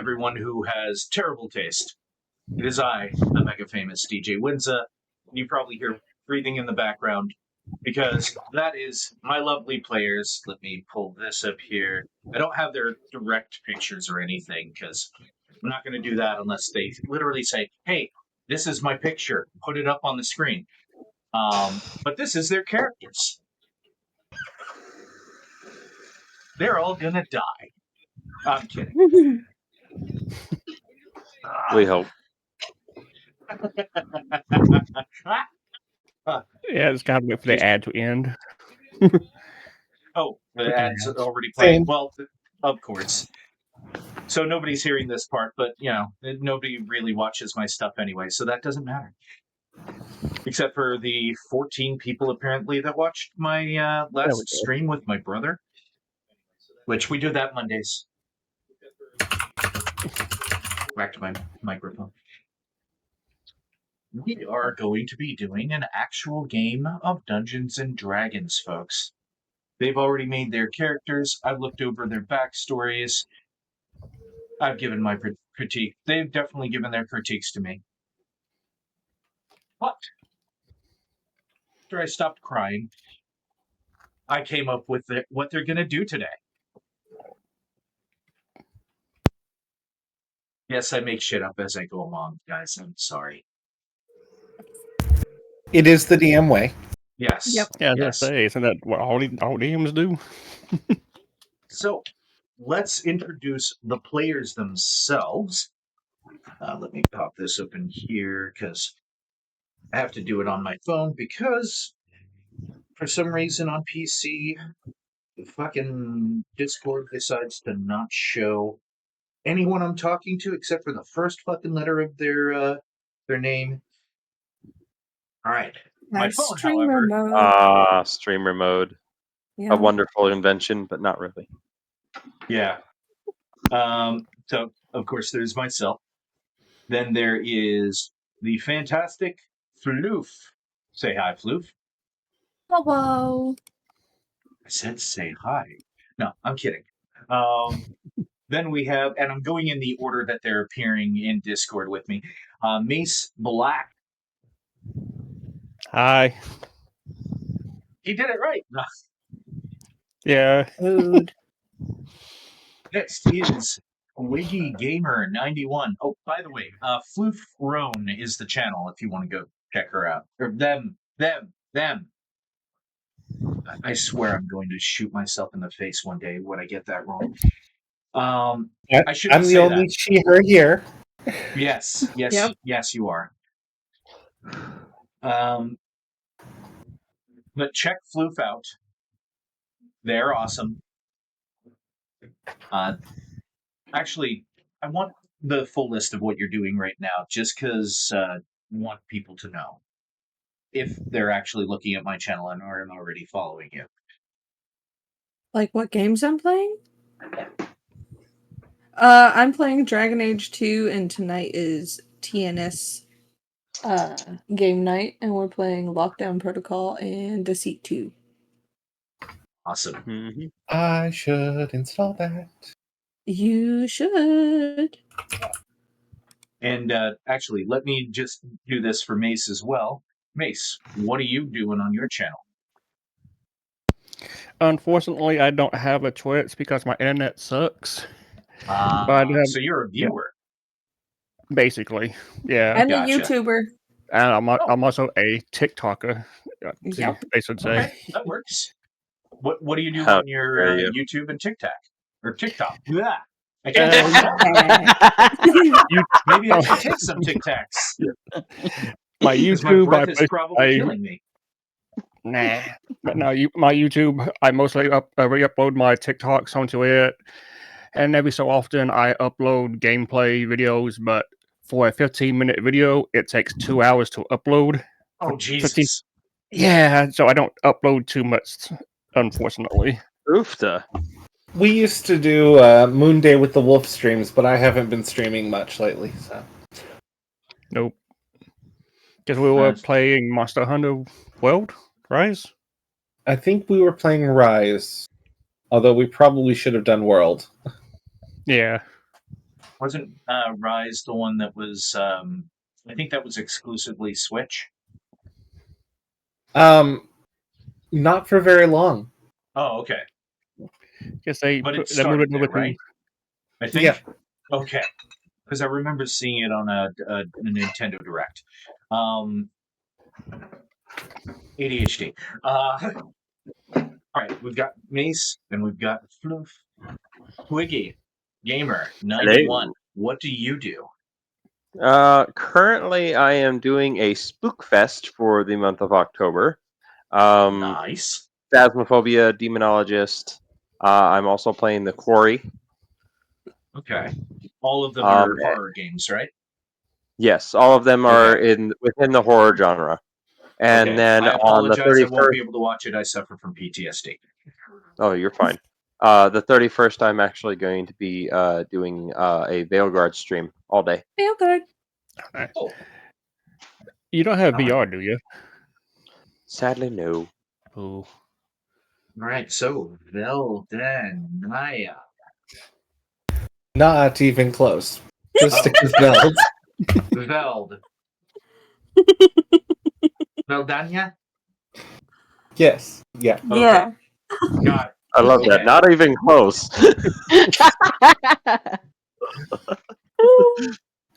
everyone who has terrible taste. It is I, the mega famous DJ Winza. You probably hear breathing in the background because that is my lovely players. Let me pull this up here. I don't have their direct pictures or anything because I'm not going to do that unless they literally say, hey, this is my picture. Put it up on the screen. But this is their characters. They're all going to die. I'm kidding. We hope. Yeah, it's got to wait for the ad to end. Oh, the Freaking ad's ads. already playing. Same. Well, of course. So nobody's hearing this part, but, nobody really watches my stuff anyway, so that doesn't matter. Except for the 14 people, apparently, that watched my last stream with my brother, which we do that Mondays. Back to my microphone. We are going to be doing an actual game of Dungeons and Dragons, folks. They've already made their characters. I've looked over their backstories. I've given my critique. They've definitely given their critiques to me. But after I stopped crying, I came up with what they're going to do today. Yes, I make shit up as I go along, guys. I'm sorry. It is the DM way. Yes. Yep. Yeah, I was Yes. gonna say, isn't that what all DMs do? So, let's introduce the players themselves. Let me pop this open here because I have to do it on my phone because for some reason on PC, the fucking Discord decides to not show anyone I'm talking to except for the first fucking letter of their name. All right. My Nice phone, streamer however. mode. Streamer mode. Yeah. A wonderful invention, but not really. Yeah. So, of course, there's myself. Then there is the fantastic Floof. Say hi, Floof. Hello. I said say hi. No, I'm kidding. Then we have, and I'm going in the order that they're appearing in Discord with me, Mace Black. Hi. He did it right. Yeah. Food. Next is Wiggy Gamer 91. Oh, by the way, Floof Roan is the channel if you want to go check her out. Or them. I swear I'm going to shoot myself in the face one day when I get that wrong. I shouldn't I'm say the only that. she, her here. Yes, Yep. yes, you are. But check Floof out. They're awesome. Actually, I want the full list of what you're doing right now, just because I want people to know if they're actually looking at my channel and aren't already following you. Like what games I'm playing? I'm playing Dragon Age 2, and tonight is TNS game night, and we're playing Lockdown Protocol and Deceit 2. Awesome. Mm-hmm. I should install that. You should. And actually, let me just do this for Mace as well. Mace, what are you doing on your channel? Unfortunately, I don't have a Twitch because my internet sucks. So you're a viewer. Basically, yeah. And Gotcha. a YouTuber. And I'm also a TikToker. Yep. They should say. Okay, that works. What do you do How on your dare you. YouTube and TikTok? Or TikTok? Yeah. I can't say that. Maybe I should take some Tic Tacs. My Because my YouTube, breath is probably killing me. Nah. But no, my YouTube, I mostly re-upload my TikToks onto it. And every so often I upload gameplay videos, but for a 15-minute video, it takes 2 hours to upload. Oh, Jesus. Yeah, so I don't upload too much, unfortunately. Oofta. We used to do Moon Day with the Wolf streams, but I haven't been streaming much lately. So Nope. Because we were playing Monster Hunter World, Rise? I think we were playing Rise, although we probably should have done World. Yeah. Wasn't Rise the one that was? I think that was exclusively Switch. Not for very long. Oh, okay. Guess they But it they moved started it over there, right? I think. Yeah. Okay. Because I remember seeing it on a Nintendo Direct. ADHD. All right, we've got Mace and we've got Fluff. Twiggy, Gamer 91. Hello. What do you do? Currently, I am doing a Spook Fest for the month of October. Nice. Phasmophobia, Demonologist. I'm also playing the Quarry. Okay. All of them are Um, horror games, right? Yes, all of them are Okay. within the horror genre. And Okay. then I on the apologize. I won't be 31st, able to watch it. I suffer from PTSD. oh, you're fine. The 31st, I'm actually going to be doing a Veilguard stream all day. Feel good. Nice. Oh. You don't have All right. VR, do you? Sadly, no. Oh, All right. So, Veldanaya. Not even close. Just stick with Veld. Veld. Veldania? Yes. Yeah. Okay. Yeah. Got it. I love that. Okay. Not even close.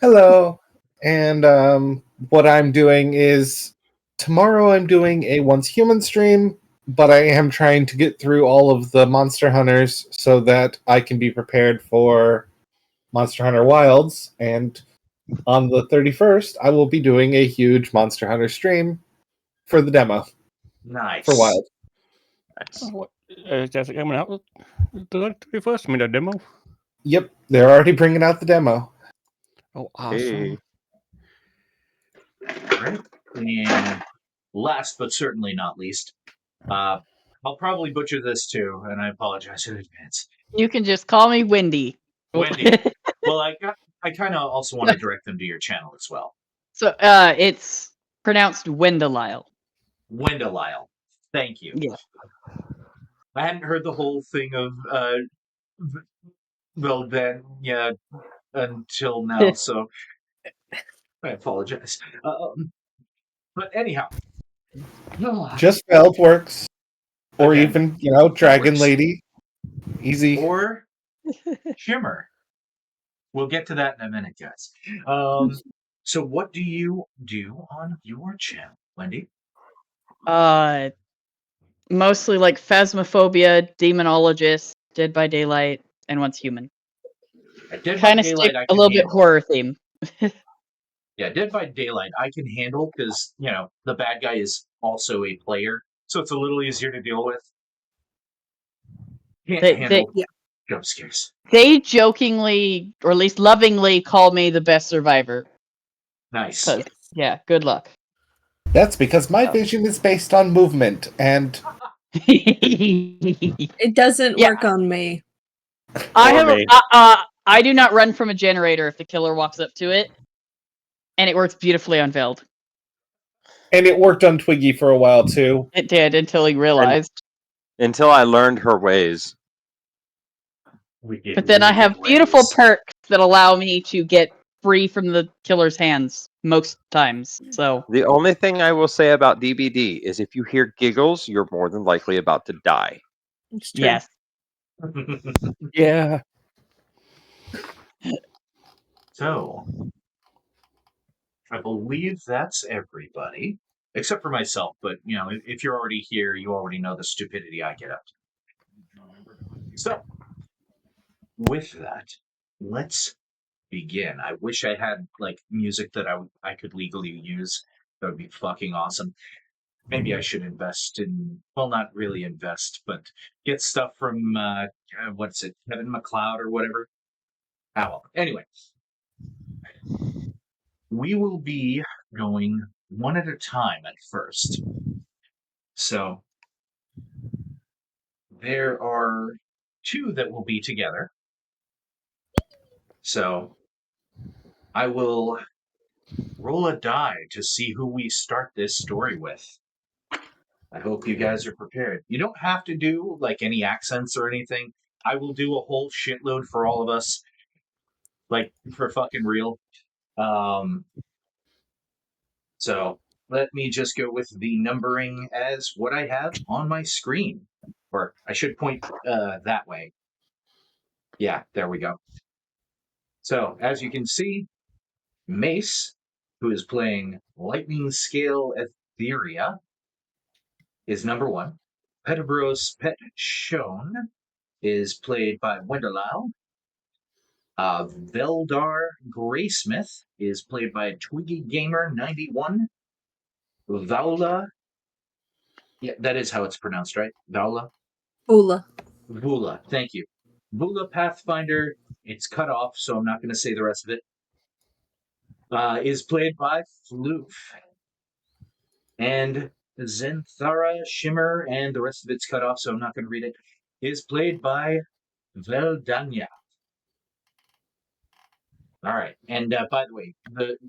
Hello. And what I'm doing is tomorrow I'm doing a Once Human stream, but I am trying to get through all of the Monster Hunters so that I can be prepared for Monster Hunter Wilds. And on the 31st, I will be doing a huge Monster Hunter stream for the demo Nice. for Wild. Nice. what? That's coming out the 31st. I mean, the demo. Yep, they're already bringing out the demo. Oh, awesome. Hey. Right. And last but certainly not least, I'll probably butcher this too, and I apologize in advance. You can just call me Wendy. Wendy. Well, I kind of also want to direct them to your channel as well. So it's pronounced Wendelile. Wendelile. Thank you. Yeah. I hadn't heard the whole thing of Veldania until now, so I apologize. But anyhow, Just Veld works. Or Again, even, Dragon works. Lady. Easy. or Shimmer. We'll get to that in a minute, guys. So what do you do on your channel, Wendy? Mostly like Phasmophobia, Demonologist, Dead by Daylight, and Once Human. Dead by Kind of Daylight, stick I a can little bit handle. horror theme. Yeah, Dead by Daylight, I can handle because, the bad guy is also a player, so it's a little easier to deal with. Can't handle jump scares. They jokingly, or at least lovingly, call me the best survivor. Nice. 'Cause, yeah, good luck. That's because my vision is based on movement, and It doesn't Yeah. work on me. I do not run from a generator if the killer walks up to it, and it works beautifully on Veld. it worked on Twiggy for a while too. It did until he realized. Until I learned her ways. But then I have beautiful perks that allow me to get free from the killer's hands most times. So The only thing I will say about DBD is if you hear giggles, you're more than likely about to die. It's true. yes, Yeah. So, I believe that's everybody, except for myself. But, if you're already here, you already know the stupidity I get up to. So, with that, let's begin. I wish I had, music that I could legally use. That would be fucking awesome. Maybe I should invest in, well, not really invest, but get stuff from, what's it, Kevin MacLeod or whatever. Well. Anyway, we will be going one at a time at first. So, there are two that will be together. So, I will roll a die to see who we start this story with. I hope you guys are prepared. You don't have to do any accents or anything. I will do a whole shitload for all of us. like for fucking real. So let me just go with the numbering as what I have on my screen, or I should point that way. Yeah, there we go. So as you can see, Mace, who is playing Lightning Scale Etheria, is number 1. Petabros Pet Shone is played by Wenderlau. Veldar Graysmith is played by Twiggy Gamer 91. Vaula, yeah, that is how it's pronounced, right? Vaula? Bula. Vula, thank you. Vula Pathfinder, it's cut off, so I'm not going to say the rest of it. Is played by Floof. And Zenthara Shimmer, and the rest of it's cut off, so I'm not going to read it, is played by Veldanya. All right, and by the way, the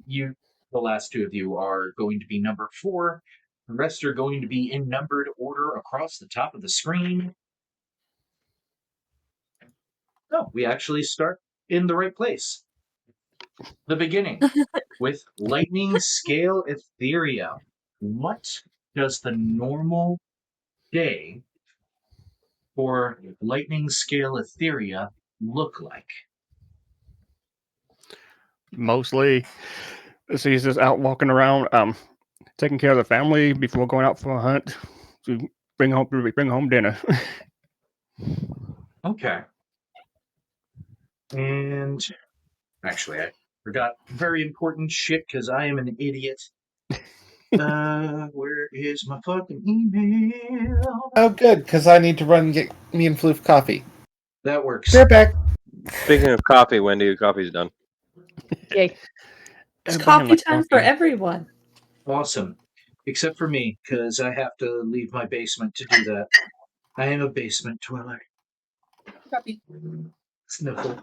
last two of you are going to be number 4. The rest are going to be in numbered order across the top of the screen. No, we actually start in the right place. The beginning with Lightning Scale Etheria. What does the normal day for Lightning Scale Etheria look like? Mostly, so he's just out walking around, taking care of the family before going out for a hunt to bring home dinner. Okay. And actually, I forgot very important shit because I am an idiot. Where is my fucking email? Oh, good, because I need to run and get me and Floof coffee. That works. They're back. Speaking of coffee, Wendy, your coffee's done. Yay. It's Everybody coffee likes time for coffee. everyone. Awesome. Except for me, because I have to leave my basement to do that. I am a basement dweller. Copy. Sniffle.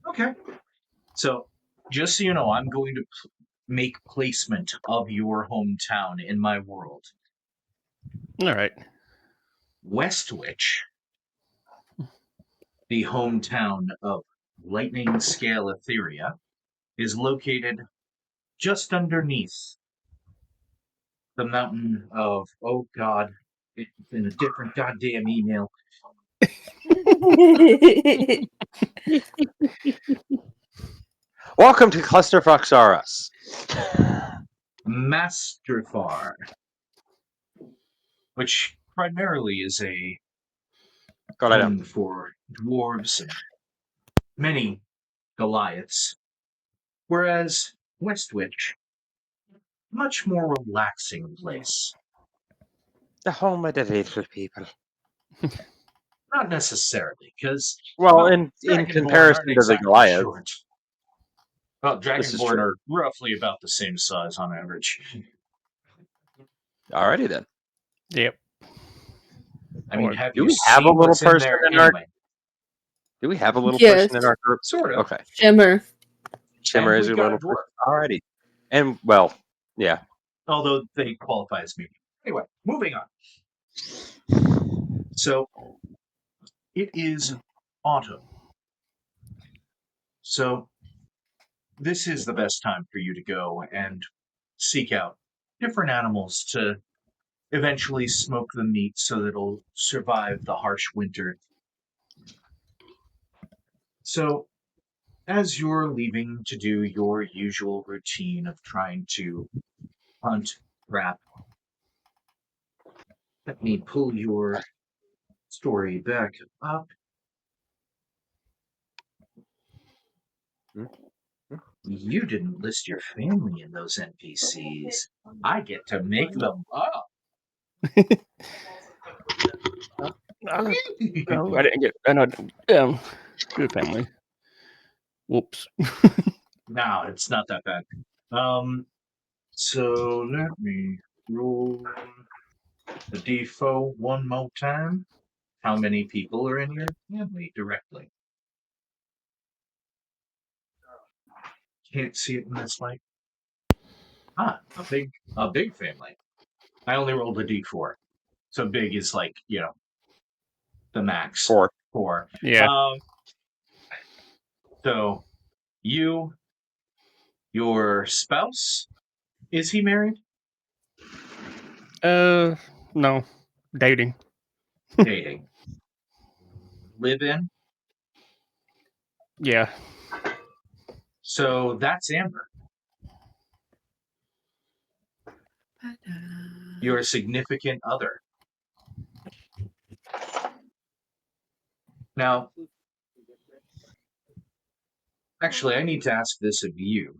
Okay. So, just so you know, I'm going to make placement of your hometown in my world. All right. Westwich, the hometown of Lightning Scale Etheria, is located just underneath the mountain of, oh god, it's in a different goddamn email. Welcome to Clusterfucksaurus. Masterfar, which primarily is a home for dwarves and many Goliaths, whereas Westwich, much more relaxing place. The home of the little people. Not necessarily, because Well, in Dragonborn comparison aren't to the exactly Goliath, short. Well, This is Dragonborn true. are roughly about the same size on average. alrighty then. Yep. I mean, Or have do you we have a seen little what's in person there in our- anyway? Do we have a little Yes. person in our group? Sort of. Okay. Shimmer. Shimmer And is we've your got a little dwarf. person. Alrighty. And, well, yeah. Although they qualify as medium. Anyway, moving on. So, it is autumn. So, this is the best time for you to go and seek out different animals to eventually smoke the meat so that it'll survive the harsh winter. So, as you're leaving to do your usual routine of trying to hunt, trap, let me pull your story back up. You didn't list your family in those NPCs. I get to make them up. No, I didn't get. Good family. Whoops. No, it's not that bad. So let me roll the D4 one more time. How many people are in your family directly? Can't see it in this light. Ah, a big family. I only rolled a D4. So big is like, The max. 4. 4. Yeah. So, your spouse, is he married? No. Dating. Dating. Live in? Yeah. So that's Amber. Your significant other. Now, actually, I need to ask this of you.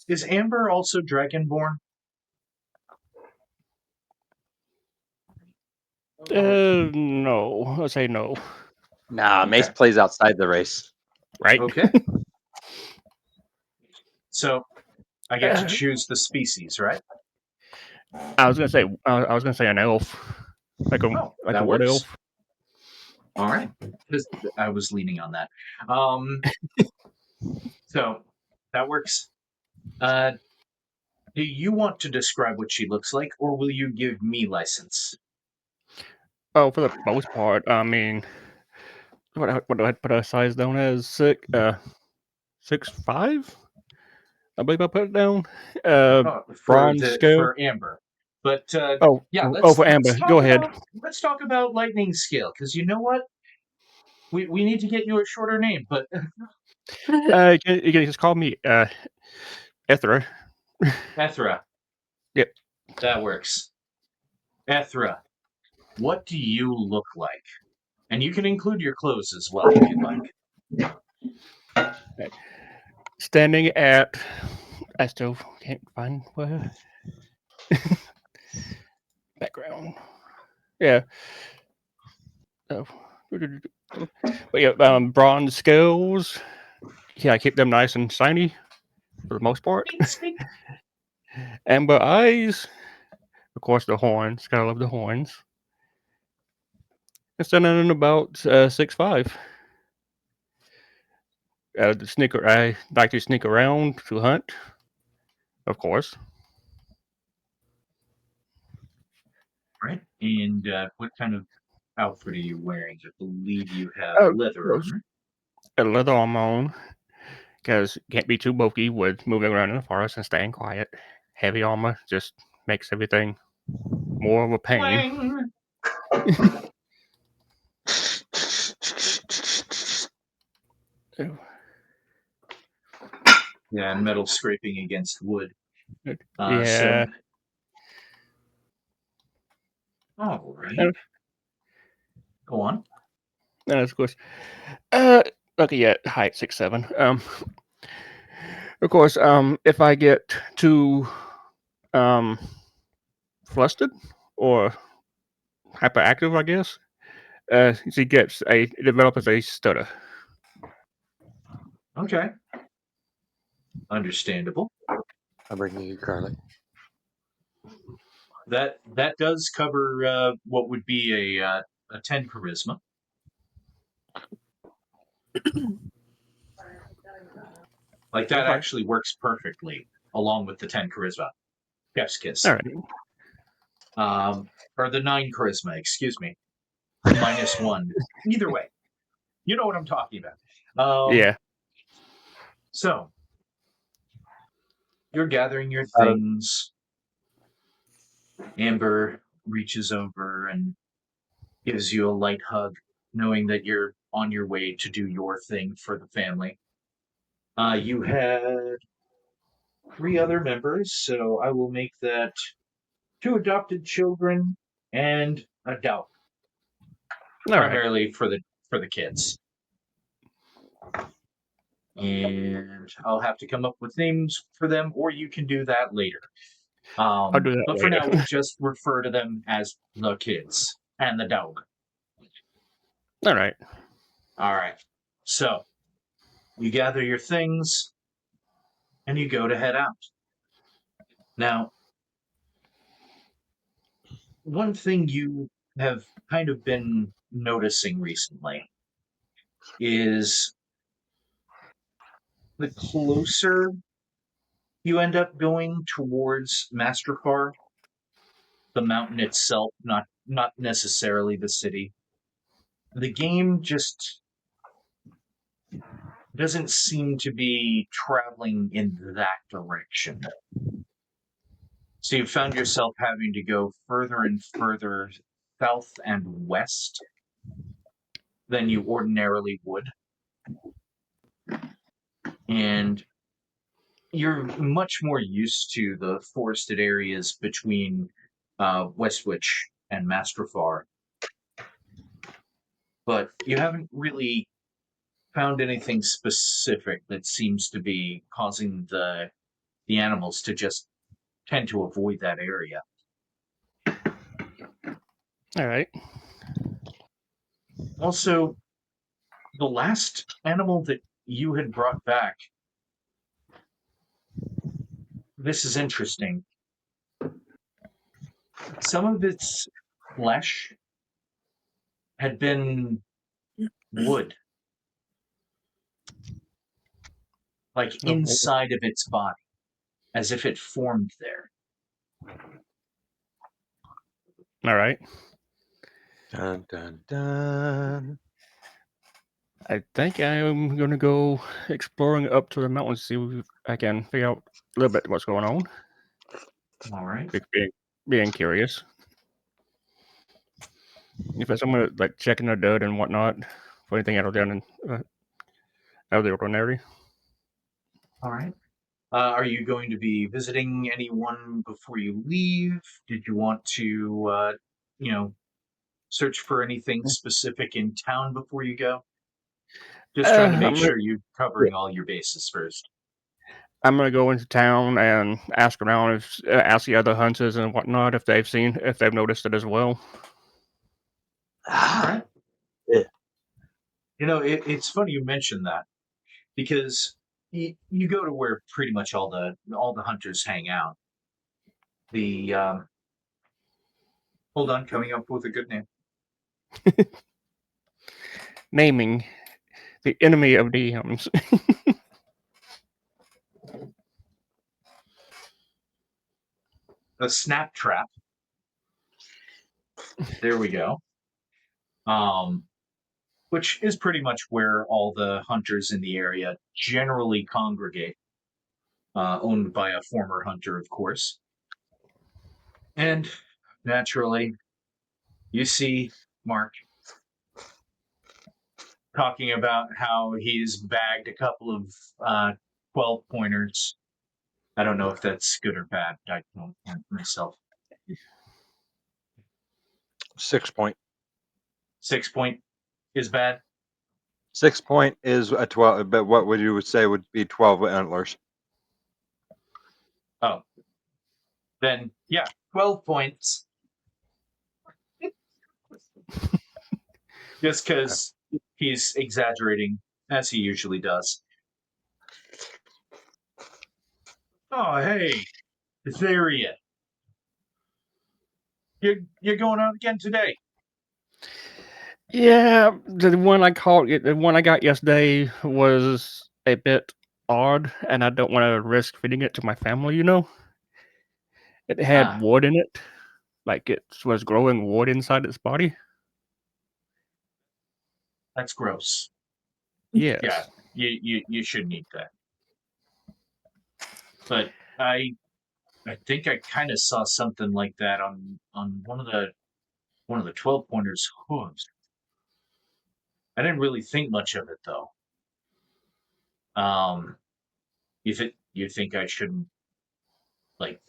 Is Amber also Dragonborn? No. I'll say no. Nah, Okay. Mace plays outside the race. Right? Okay. So, I get to choose the species, right? I was gonna say an elf, like a that wood works. elf. All right. I was leaning on that. So, that works. Do you want to describe what she looks like, or will you give me license? Oh, for the most part, I mean, what do I put her size down as? 6'5"? I believe I put it down. Bronze scale. For Amber. But yeah, for Amber. Go ahead. Let's talk about lightning scale, because you know what? We need to get you a shorter name, but You can just call me Ethra. Ethra. Yep. That works. Ethra, what do you look like? And you can include your clothes as well if you'd like. Standing at. I still can't find where. Background. Yeah. Oh. But yeah, bronze scales. Yeah, I keep them nice and shiny for the most part. Amber eyes. Of course, the horns. Gotta love the horns. And standing in about 6'5". I like to sneak around to hunt, of course. Right. And what kind of outfit are you wearing? I believe you have leather Those- armor. A leather armor on, because can't be too bulky with moving around in the forest and staying quiet. Heavy armor just makes everything more of a pain. Yeah, and metal scraping against wood. Yeah. All right. Go on. And of course, looking at height 6'7". Of course, if I get too flustered or hyperactive, I guess, she develops a stutter. Okay. Understandable. I'm bringing you Carly. That does cover what would be a 10 charisma. Like that actually works perfectly along with the 10 charisma. Chef's kiss. All right. Or the 9 charisma, excuse me. -1. Either way. You know what I'm talking about. Yeah. So, you're gathering your things. Amber reaches over and gives you a light hug, knowing that you're on your way to do your thing for the family. You had 3 other members, so I will make that 2 adopted children and a dog, primarily for the kids. And I'll have to come up with names for them, or you can do that later. I'll do that but later. for now, we'll just refer to them as the kids and the dog. All right. All right. So, you gather your things, and you go to head out. Now, one thing you have kind of been noticing recently is the closer you end up going towards Masterfar, the mountain itself, not necessarily the city, the game just doesn't seem to be traveling in that direction. So you found yourself having to go further and further south and west than you ordinarily would. And you're much more used to the forested areas between Westwich and Mastrafar. But you haven't really found anything specific that seems to be causing the animals to just tend to avoid that area. All right. Also, the last animal that you had brought back, this is interesting. Some of its flesh had been wood, like Oh, inside of its body, as if it formed there. all right. Dun dun dun. I think I'm gonna go exploring up to the mountains, see if I can figure out a little bit what's going on. All right. Being curious. If there's someone like checking their dirt and whatnot for anything out of the ordinary. All right. Are you going to be visiting anyone before you leave? Did you want to, search for anything specific in town before you go? Just trying to make sure you're covering all your bases first. I'm gonna go into town and ask around, ask the other hunters and whatnot if they've noticed it as well. All right. Yeah. It's funny you mentioned that because you go to where pretty much all the hunters hang out. The hold on, coming up with a good name. Naming the enemy of DMs. A snap trap. There we go. Which is pretty much where all the hunters in the area generally congregate. Owned by a former hunter, of course. And naturally, you see Mark talking about how he's bagged a couple of 12 pointers. I don't know if that's good or bad. I don't know myself. 6 point. 6 point is bad. 6 point is a 12, but what would you say would be 12 antlers? Oh. Then, yeah, 12 points. Just because he's exaggerating, as he usually does. Oh, hey, Etheria. You're going out again today? Yeah, the one I got yesterday was a bit odd, and I don't want to risk feeding it to my family. It had wood in it, like it was growing wood inside its body. That's gross. Yes. Yeah, you shouldn't eat that. But I think I kind of saw something like that on one of the 12 pointers hooves. I didn't really think much of it though. You think I shouldn't like?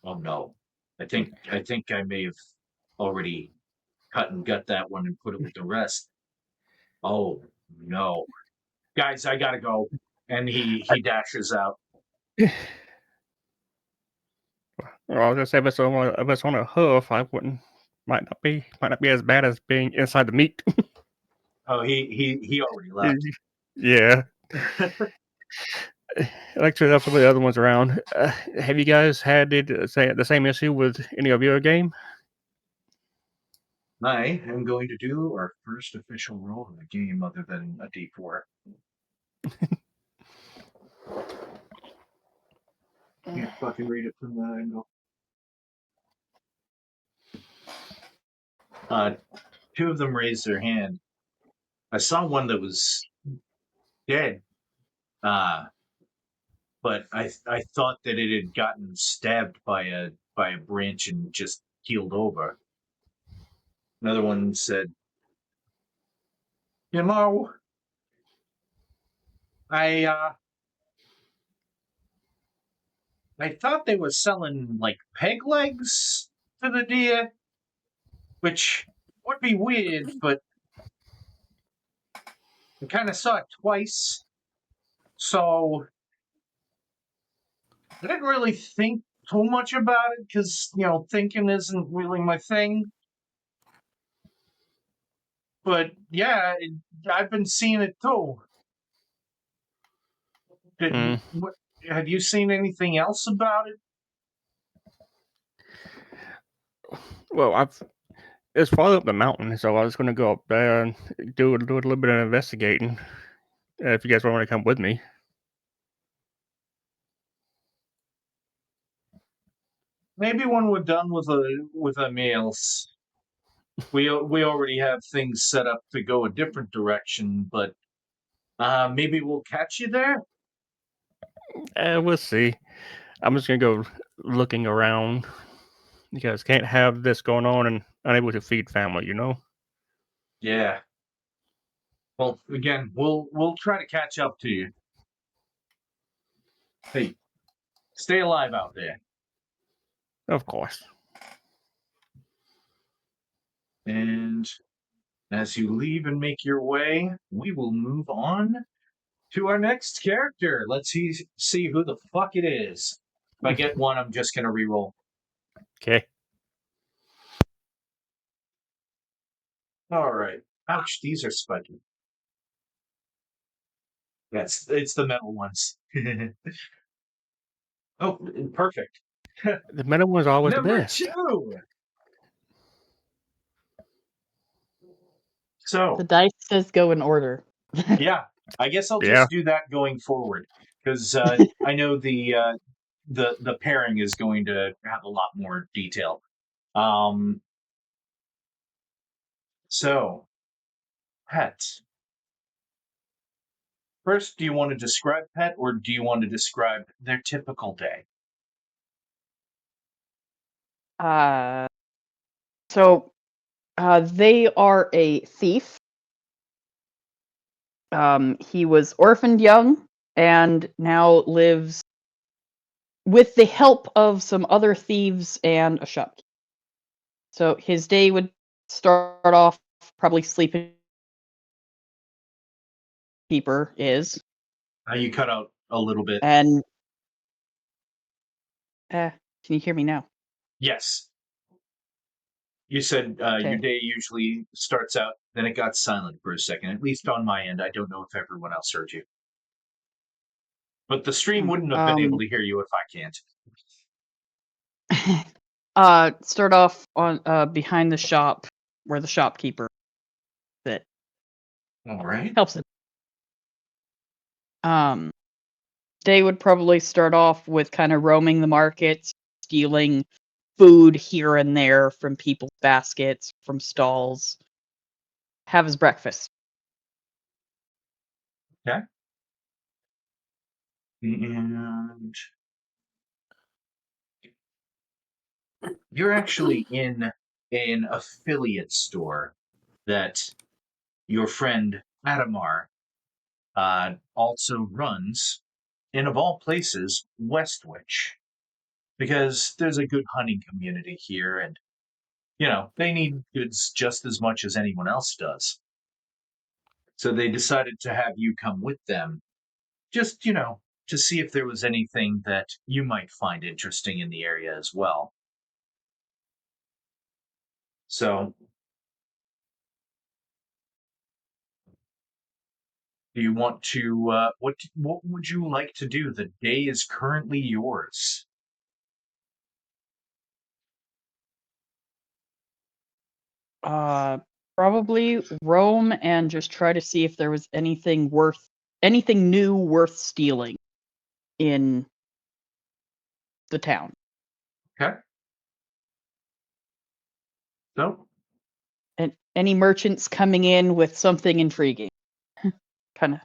Oh no, I think I may have already cut and gut that one and put it with the rest. Oh no, guys, I gotta go. And he dashes out. Well, I was gonna say if it's on a hoof, might not be as bad as being inside the meat. Oh, he already left. Yeah. I like to have some of the other ones around. Have you guys had the same issue with any of your game? I am going to do our first official roll in the game other than a D4. Can't fucking read it from that angle. two of them raised their hand. I saw one that was dead, but I thought that it had gotten stabbed by a branch and just keeled over. Another one said, "You know, I thought they were selling like peg legs to the deer, which would be weird, but I kind of saw it twice, so I didn't really think too much about it because, thinking isn't really my thing. But yeah, I've been seeing it too. What, have you seen anything else about it? Well, it's farther up the mountain, so I was going to go up there and do a little bit of investigating. If you guys want to come with me. Maybe when we're done with the meals, we already have things set up to go a different direction, but maybe we'll catch you there. We'll see. I'm just going to go looking around. You guys can't have this going on and unable to feed family, you know? Yeah. Well, again, we'll try to catch up to you. Hey, stay alive out there. Of course. And as you leave and make your way, we will move on to our next character. Let's see who the fuck it is. If I get one, I'm just gonna reroll. Okay. All right. Ouch, these are spiky. Yes, it's the metal ones. Oh, perfect. The metal one's always Number the best. 2. So The dice says go in order. yeah, I guess I'll Yeah. just do that going forward because I know the pairing is going to have a lot more detail. So, Pet. First, do you want to describe Pet, or do you want to describe their typical day? So they are a thief. He was orphaned young and now lives with the help of some other thieves and a shopkeeper. So his day would start off probably sleeping. Keeper is. You cut out a little bit. And can you hear me now? Yes. You said your day usually starts out, then it got silent for a second, at least on my end. I don't know if everyone else heard you. But the stream wouldn't have been able to hear you if I can't. Start off on behind the shop where the shopkeeper that All right. helps him. They would probably start off with kind of roaming the markets, stealing food here and there from people's baskets, from stalls. Have his breakfast. Okay. And you're actually in an affiliate store that your friend Adamar also runs in, of all places, Westwich. Because there's a good hunting community here, and, they need goods just as much as anyone else does. So they decided to have you come with them, just, to see if there was anything that you might find interesting in the area as well. So, do you want to, what would you like to do? The day is currently yours. Probably roam and just try to see if there was anything new worth stealing in the town. Okay. So, And any merchants coming in with something intriguing. Kind of.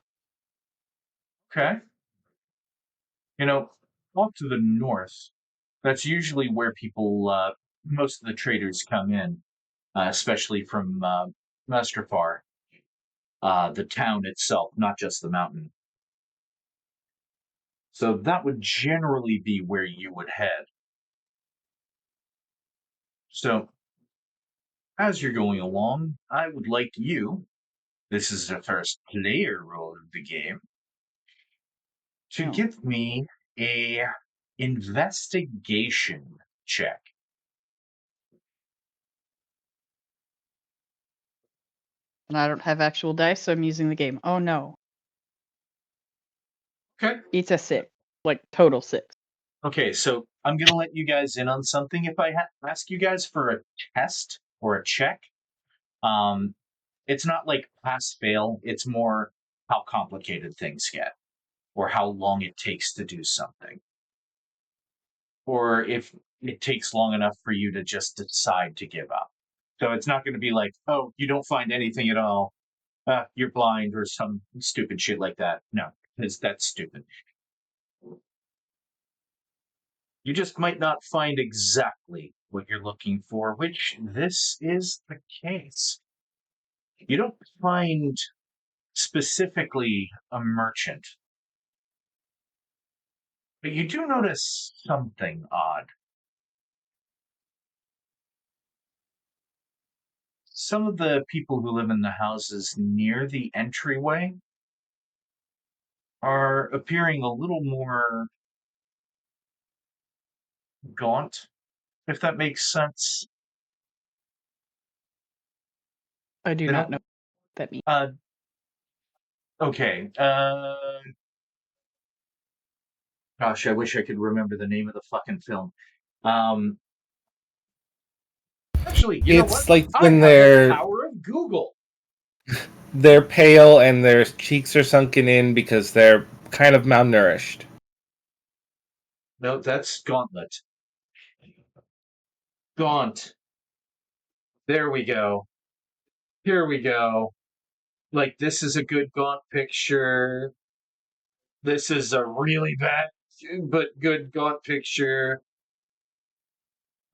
Okay. You know, off to the north, that's usually where people, most of the traders come in, especially from Mustrafar, the town itself, not just the mountain. So that would generally be where you would head. So, as you're going along, I would like you, this is the first player role of the game, to Oh. give me a investigation check. And I don't have actual dice, so I'm using the game. Oh no. Okay. It's a 6. Like, total 6. Okay, so I'm going to let you guys in on something. If I ask you guys for a test or a check, it's not like pass fail, it's more how complicated things get or how long it takes to do something. Or if it takes long enough for you to just decide to give up. So it's not going to be like, oh, you don't find anything at all. You're blind or some stupid shit like that. No, because that's stupid. You just might not find exactly what you're looking for, which this is the case. You don't find specifically a merchant, but you do notice something odd. Some of the people who live in the houses near the entryway are appearing a little more gaunt, if that makes sense. I do They not don't- know what that means. Okay. Gosh, I wish I could remember the name of the fucking film. Actually, you know what? It's like I when have the power of Google. they're pale and their cheeks are sunken in because they're kind of malnourished. No, that's Gauntlet. Gaunt. There we go. Here we go. Like, this is a good Gaunt picture. This is a really bad but good Gaunt picture.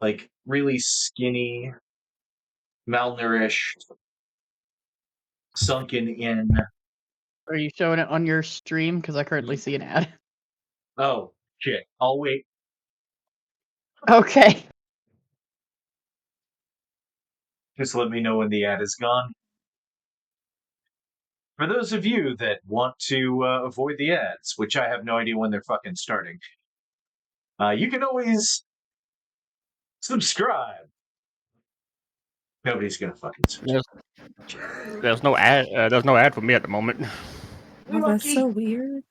Like, really skinny, malnourished, sunken in. Are you showing it on your stream? Because I currently see an ad. Oh, shit. I'll wait. Okay. Just let me know when the ad is gone. For those of you that want to avoid the ads, which I have no idea when they're fucking starting, you can always subscribe. Nobody's gonna fucking subscribe. There's no ad. There's no ad for me at the moment. Oh, that's so weird.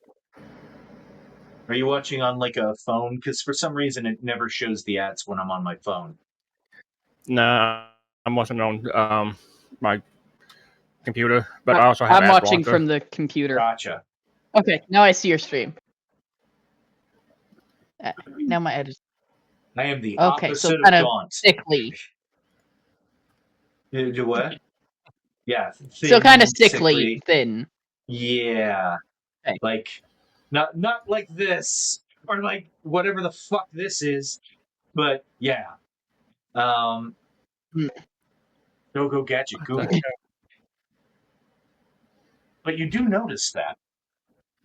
Are you watching on like a phone? Because for some reason it never shows the ads when I'm on my phone. Nah, I'm watching on my computer, but I also have I'm ad watching blocker. from the computer. Gotcha. Okay, now I see your stream. Now my ad is I am the okay. opposite So of kind of Gaunt. sickly. Do what? Yeah. So kind of thin, sickly, thin. Yeah. Okay. Like, not like this or like whatever the fuck this is, but yeah. Go gadget Google. But you do notice that.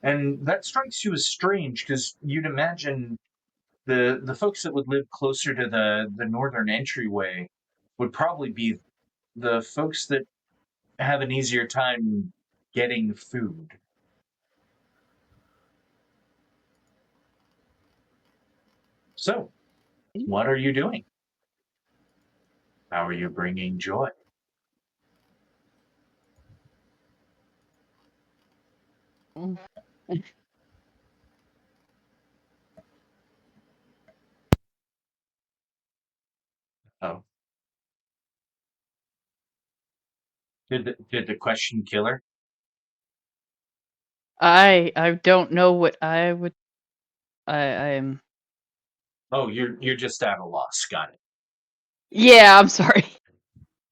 And that strikes you as strange because you'd imagine the folks that would live closer to the northern entryway would probably be the folks that have an easier time getting food. So, what are you doing? How are you bringing joy? Oh. Did the question kill her? I don't know what I would. I am. Oh, you're just at a loss. Got it. Yeah, I'm sorry.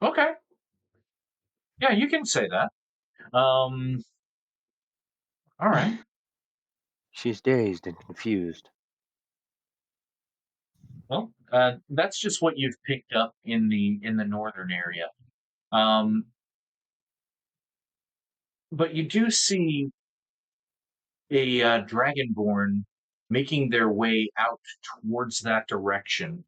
Okay. Yeah, you can say that. All right. She's dazed and confused. Well, that's just what you've picked up in the northern area. But you do see a dragonborn making their way out towards that direction.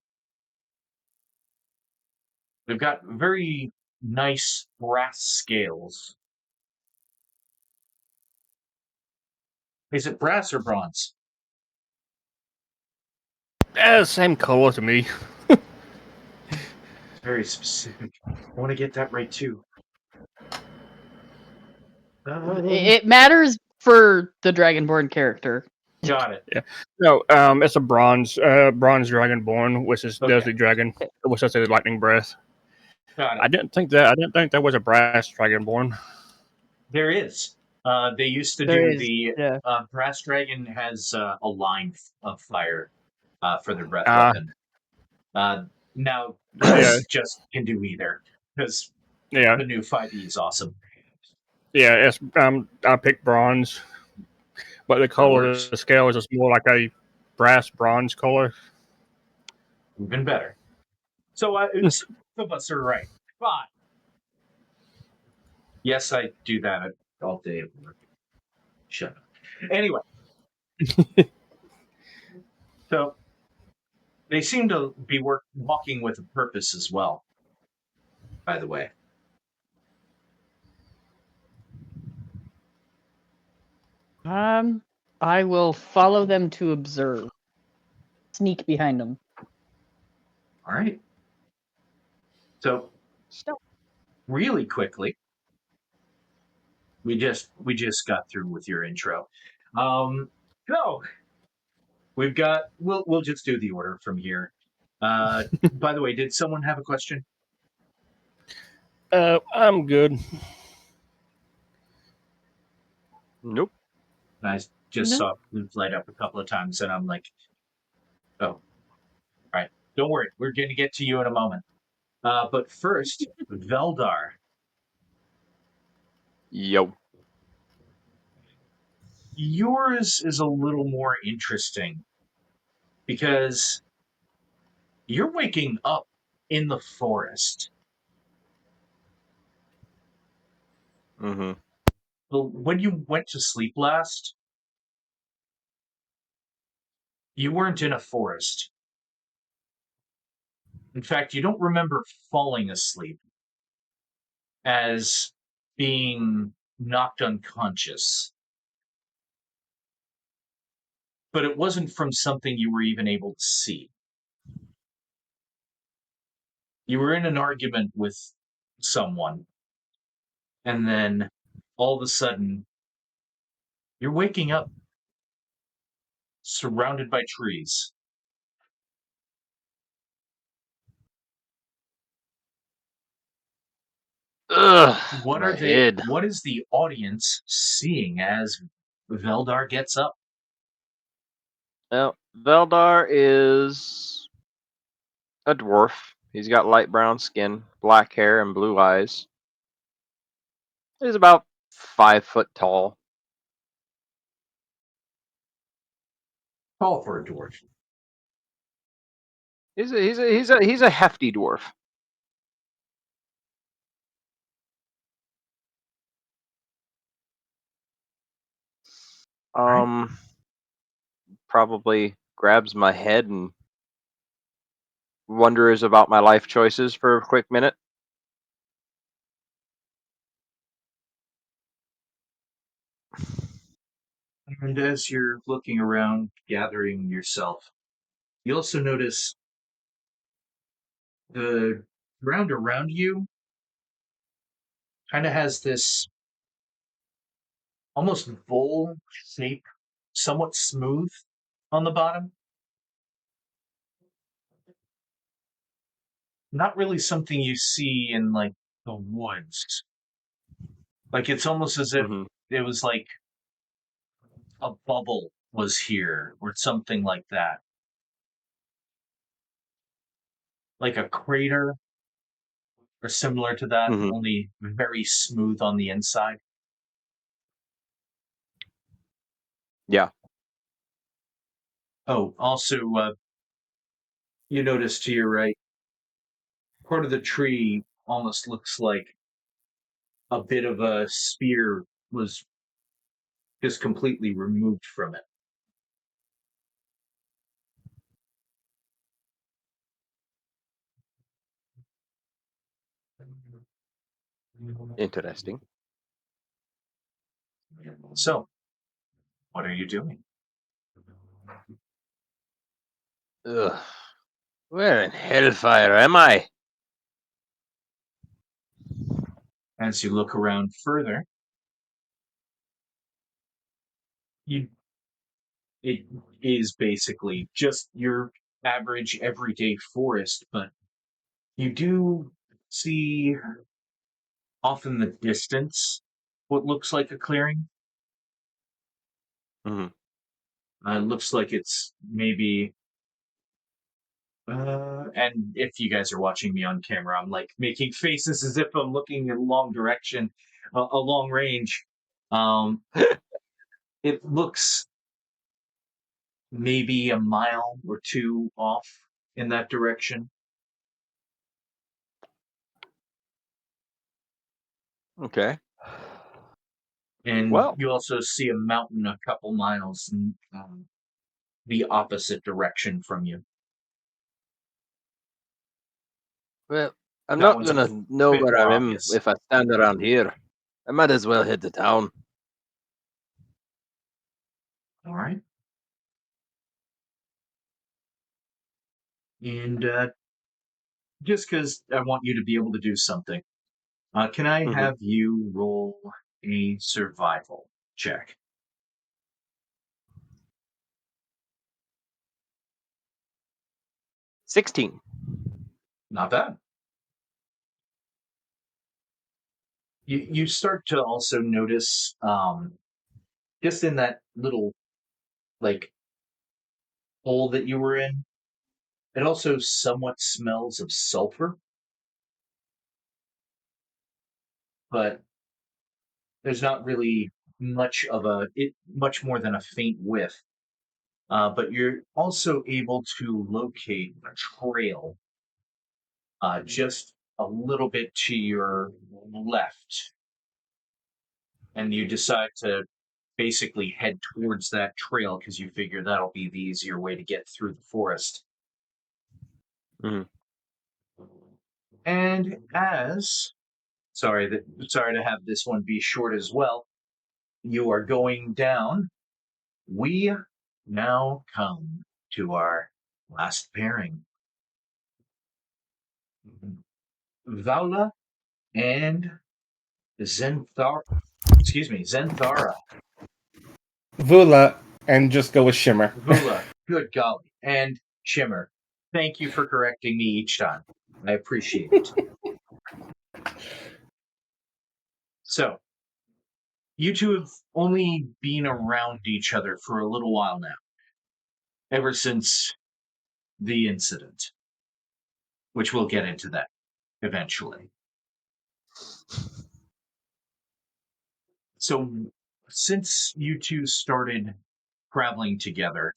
They've got very nice brass scales. Is it brass or bronze? Same color to me. It's very specific. I want to get that right too. It matters for the Dragonborn character. Got it. Yeah. No, it's a bronze dragonborn, which is there's Okay. the dragon, which is a lightning breath. Got it. I didn't think there was a brass dragonborn. There is. They used to There do is, the yeah. brass dragon has a line of fire for their breath Ah. weapon. Now Yeah. this just can do either because Yeah, the new 5e is awesome. yeah. It's I picked bronze, but the color works. of the scale is just more like a brass bronze color. Even better. So both of us are right. Fine. Yes, I do that all day at work. Shut up. Anyway. So they seem to be walking with a purpose as well, by the way. I will follow them to observe. Sneak behind them. All right. So really quickly, we just got through with your intro. So we've got we'll just do the order from here. By the way, did someone have a question? I'm good. Nope. I just No. saw blue light up a couple of times, and I'm like, oh, all right. Don't worry, we're going to get to you in a moment. But first, Veldar. Yo. Yours is a little more interesting because you're waking up in the forest. Mm-hmm. But when you went to sleep last, you weren't in a forest. In fact, you don't remember falling asleep as being knocked unconscious. But it wasn't from something you were even able to see. You were in an argument with someone, and then all of a sudden, you're waking up surrounded by trees. Ugh. What My are they? head. What is the audience seeing as Veldar gets up? Well, Veldar is a dwarf. He's got light brown skin, black hair, and blue eyes. He's about 5 foot tall. Call for a dwarf. He's a hefty dwarf. Right. Probably grabs my head and wonders about my life choices for a quick minute. And as you're looking around, gathering yourself, you also notice the ground around you kind of has this almost bowl shape, somewhat smooth on the bottom. Not really something you see in like the woods. Like it's almost as if Mm-hmm. it was like a bubble was here or something like that. Like a crater are similar to that, Mhm. only very smooth on the inside. Yeah. Oh, also, you notice to your right, part of the tree almost looks like a bit of a spear was just completely removed from it. Interesting. So, what are you doing? Ugh. Where in hellfire am I? As you look around further, it is basically just your average everyday forest, but you do see off in the distance what looks like a clearing. Mhm. It looks like it's maybe. And if you guys are watching me on camera, I'm like making faces as if I'm looking in a long direction, a long range. Um, it looks maybe a mile or two off in that direction. Okay. And Well, you also see a mountain a couple miles in the opposite direction from you. well, I'm That not one's a gonna know bit where more I am obvious. if I stand around here. I might as well head to town. All right. And just because I want you to be able to do something, can I Mhm. have you roll a survival check? 16. Not bad. You start to also notice, just in that little like hole that you were in, it also somewhat smells of sulfur, but there's not really much more than a faint whiff. But you're also able to locate a trail just a little bit to your left, and you decide to basically head towards that trail because you figure that'll be the easier way to get through the forest. Mhm. And as sorry to have this one be short as well. You are going down. We now come to our last pairing. Vaula and Zenthara. Excuse me, Zenthara. Vula, and just go with Shimmer. Vula. Good golly. And Shimmer. Thank you for correcting me each time. I appreciate it. So, you two have only been around each other for a little while now, ever since the incident, which we'll get into that eventually. So, since you two started traveling together,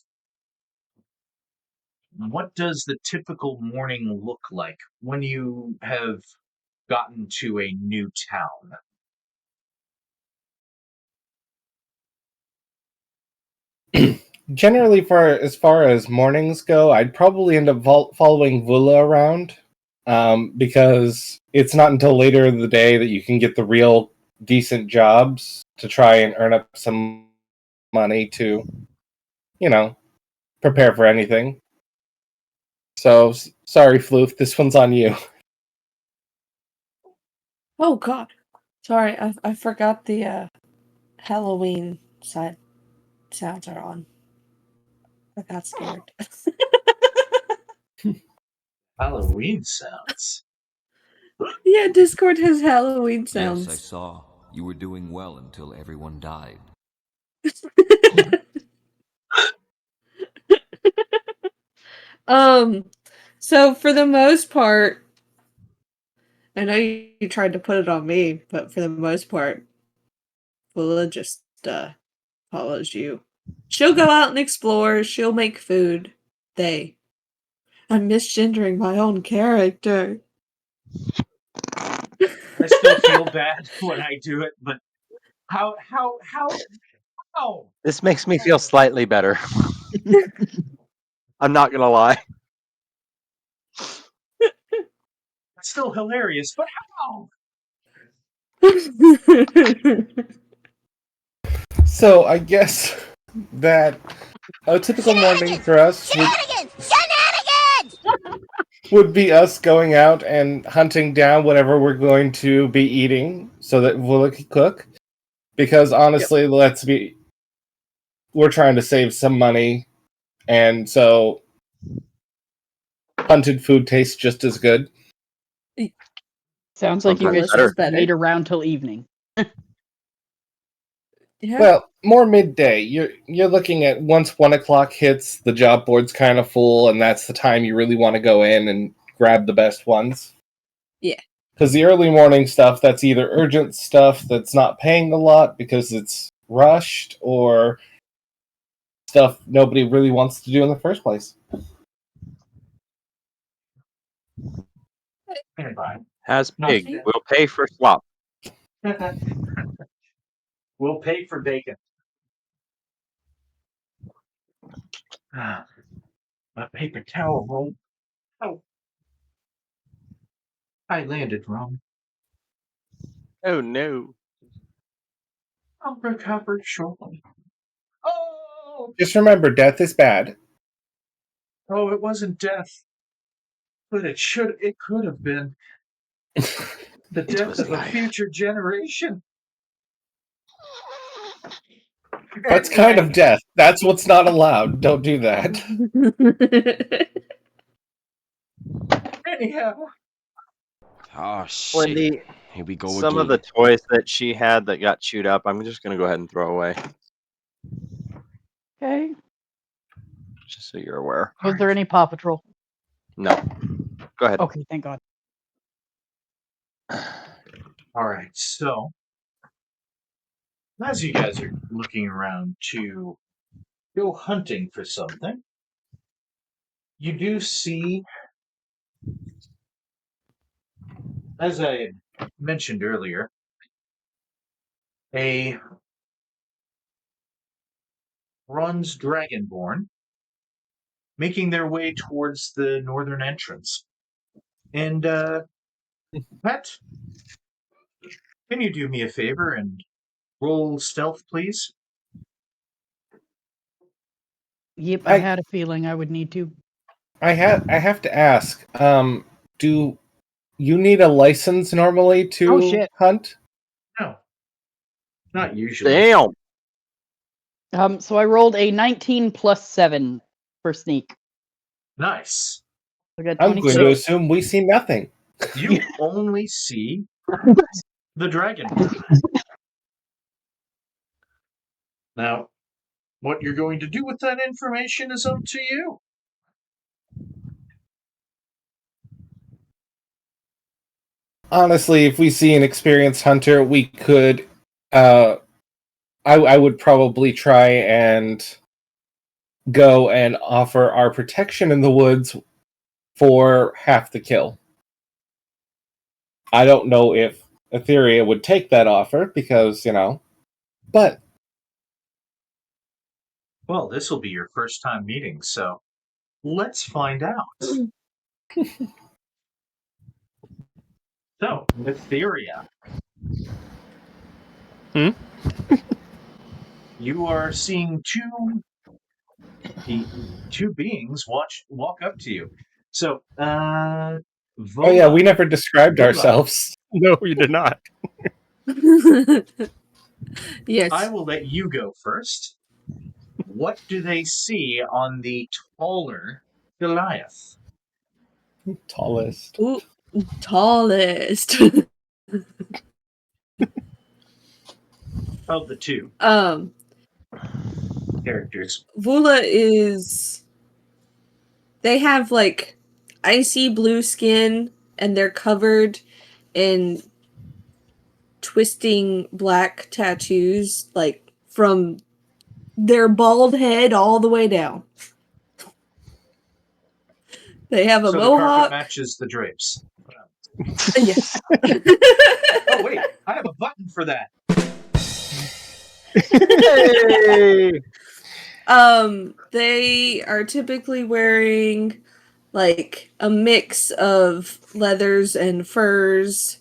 what does the typical morning look like when you have gotten to a new town? Generally, for as far as mornings go, I'd probably end up following Vula around, because it's not until later in the day that you can get the real decent jobs to try and earn up some money to, you know, prepare for anything. So sorry, Floof, this one's on you. Oh God, sorry, I forgot the Halloween sounds are on. I got scared. Halloween sounds. Yeah, Discord has Halloween Yes, I sounds. saw. You were doing well until everyone died. um, so for the most part, I know you tried to put it on me, but for the most part, Willa just follows you. She'll go out and explore. She'll make food. I'm misgendering my own character. I still feel bad when I do it, but how? This makes me feel slightly better. I'm not gonna lie. It's still hilarious, but how? So I guess that a typical morning for us would be us going out and hunting down whatever we're going to be eating so that Willa can cook. Because honestly, we're trying to save some money, and so hunted food tastes just as good. Sounds like you Sometimes guys better. wait around till evening. Yeah. Well, more midday. You're looking at once 1 o'clock hits, the job board's kind of full, and that's the time you really want to go in and grab the best ones. Yeah. Because the early morning stuff, that's either urgent stuff that's not paying a lot because it's rushed, or stuff nobody really wants to do in the first place. Has pig. Nothing. We'll pay for slop. We'll pay for bacon. Ah, my paper towel roll. Oh, I landed wrong. Oh no. I'll recover shortly. Oh, Just remember, death is bad. oh, it wasn't death, but it could have been the death was of a life. future generation. That's kind of death. That's what's not allowed. Don't do that. Anyhow, Oh When shit! Here we go some again. of the toys that she had that got chewed up, I'm just gonna go ahead and throw away. Okay. Just so you're aware. Was there any Paw Patrol? No. Go ahead. Okay, thank God. all right. So, as you guys are looking around to go hunting for something, you do see, as I mentioned earlier, a bronze dragonborn making their way towards the northern entrance. And, Pat, can you do me a favor and roll stealth, please? Yep, I had a feeling I would need to. I have to ask. Do you need a license normally to Oh, shit. hunt? No, not usually. Damn. So I rolled a 19 plus 7 for sneak. Nice. I got I'm 26. going to assume we see nothing. You only see the dragon. Now, what you're going to do with that information is up to you. Honestly, if we see an experienced hunter, we could. I would probably try and go and offer our protection in the woods for half the kill. I don't know if Etheria would take that offer because, but Well, this will be your first time meeting, so let's find out. So, Etheria. You are seeing two beings walk up to you. So, oh yeah, we never described Vola. ourselves. No, you did not. Yes. I will let you go first. What do they see on the taller Goliath? Tallest. Ooh, tallest. Of the two characters. Vula is. They have like icy blue skin and they're covered and twisting black tattoos, like from their bald head all the way down. They have a So the carpet mohawk. matches the drapes. Yes. Oh wait, I have a button for that. Hey! They are typically wearing like a mix of leathers and furs.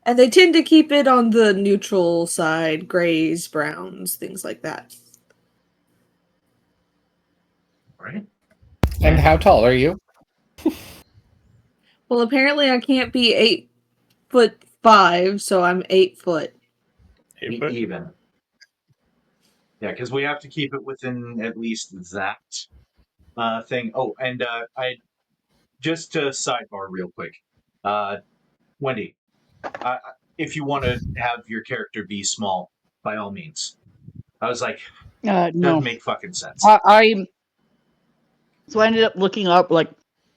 And they tend to keep it on the neutral side, grays, browns, things like that. Right. And how tall are you? Well, apparently I can't be 8'5", so I'm 8 foot. Even. Yeah, because we have to keep it within at least that thing. Oh, and I just to sidebar real quick, Wendy, if you want to have your character be small, by all means. I was like, No. doesn't make fucking sense. So I ended up looking up like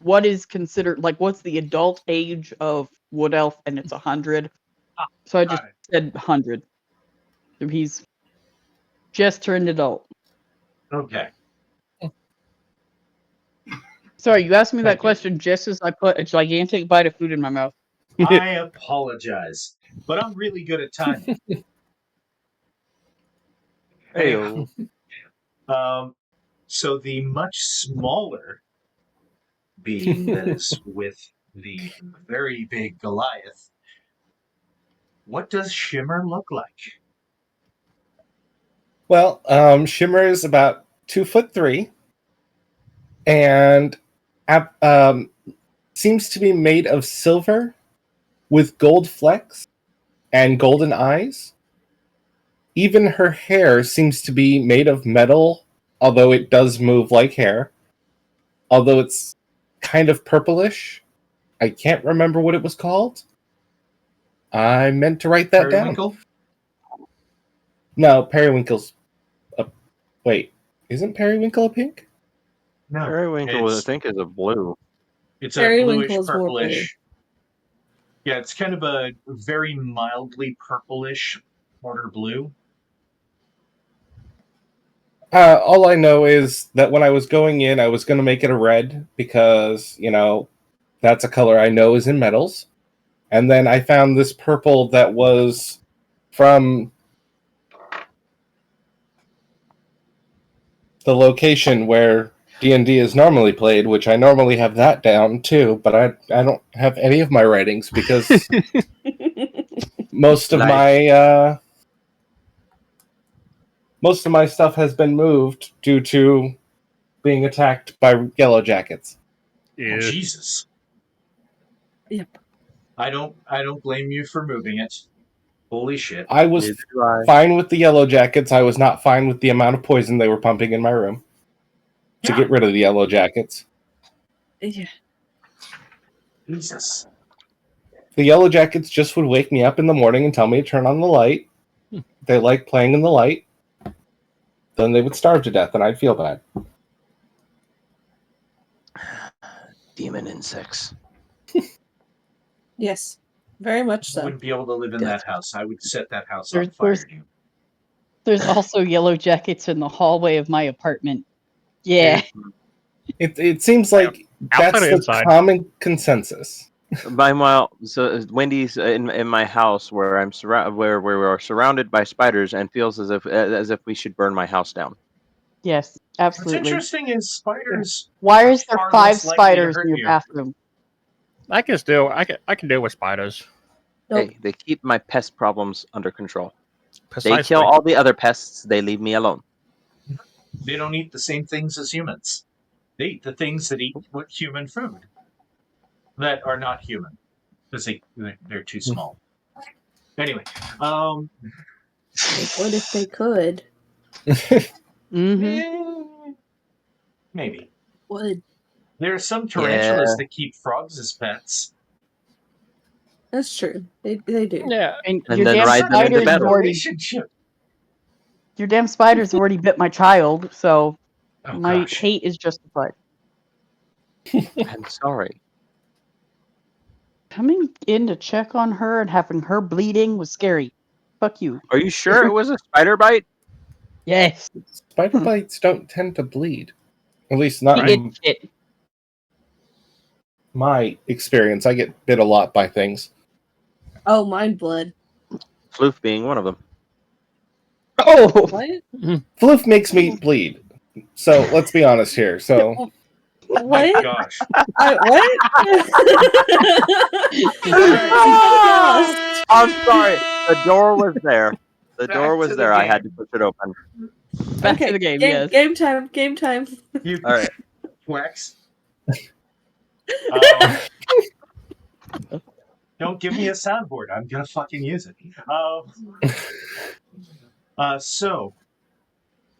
what is considered like what's the adult age of Wood Elf, and it's 100. So I just Alright. said 100. So he's just turned adult. Okay. Sorry, you asked me that Thank you. question just as I put a gigantic bite of food in my mouth. I apologize, but I'm really good at timing. Hey, So the much smaller being that is with the very big Goliath, what does Shimmer look like? Well, Shimmer is about 2'3", and seems to be made of silver with gold flecks and golden eyes. Even her hair seems to be made of metal, although it does move like hair. Although it's kind of purplish. I can't remember what it was called. I meant to write that down. Periwinkle? No, Periwinkle's wait, isn't Periwinkle a pink? No. Periwinkle, I It's, think, is a blue. it's a Periwinkle bluish is more blue. purplish. Yeah, it's kind of a very mildly purplish border blue. All I know is that when I was going in, I was going to make it a red because, that's a color I know is in metals. And then I found this purple that was from the location where D&D is normally played, which I normally have that down too, but I don't have any of my writings because most of my stuff has been moved due to being attacked by yellow jackets. Oh, Jesus. Yep. I don't blame you for moving it. Holy shit. I was Neither do I. fine with the yellow jackets. I was not fine with the amount of poison they were pumping in my room to get rid of the yellow jackets. Yeah. Jesus. The yellow jackets just would wake me up in the morning and tell me to turn on the light. They like playing in the light. Then they would starve to death and I'd feel bad. Demon insects. Yes. Very much I so. wouldn't be able to live in that house. I would set that house There's- on fire. there's- There's also yellow jackets in the hallway of my apartment. Yeah. It seems like Outside that's or the inside? common consensus. Meanwhile, so Wendy's in my house where I'm where we are surrounded by spiders and feels as if we should burn my house down. Yes, What's absolutely. interesting is spiders. Why is there Far 5 less likely to spiders hurt in your you. bathroom? I can deal with spiders. Nope. Hey, they keep my pest problems under control. Precisely. They kill all the other pests. They leave me alone. They don't eat the same things as humans. They eat the things that eat what human food that are not human because they're too small. Anyway, They would if they could. Mm-hmm. Maybe Would. there are some tarantulas Yeah. that keep frogs as pets. That's true. They do. Yeah. And And your then damn ride them into spiders have battle. already Relationship. your damn spiders have already bit my child, so Oh my gosh. hate is justified. I'm sorry. Coming in to check on her and having her bleeding was scary. Fuck you. Are you sure it was a spider bite? Yes. Spider bites don't tend to bleed. At least not He in did shit. my experience. I get bit a lot by things. Oh, mine bled. Floof being one of them. Oh. What? Floof makes me bleed. So let's be honest here. So Oh my What? gosh. What? I'm sorry. The door was there. The Back door was to the there. I had to game. push it open. Back Okay, to the game, game, yes. game time. Game time. You All right. Wax. Don't give me a soundboard. I'm gonna fucking use it. So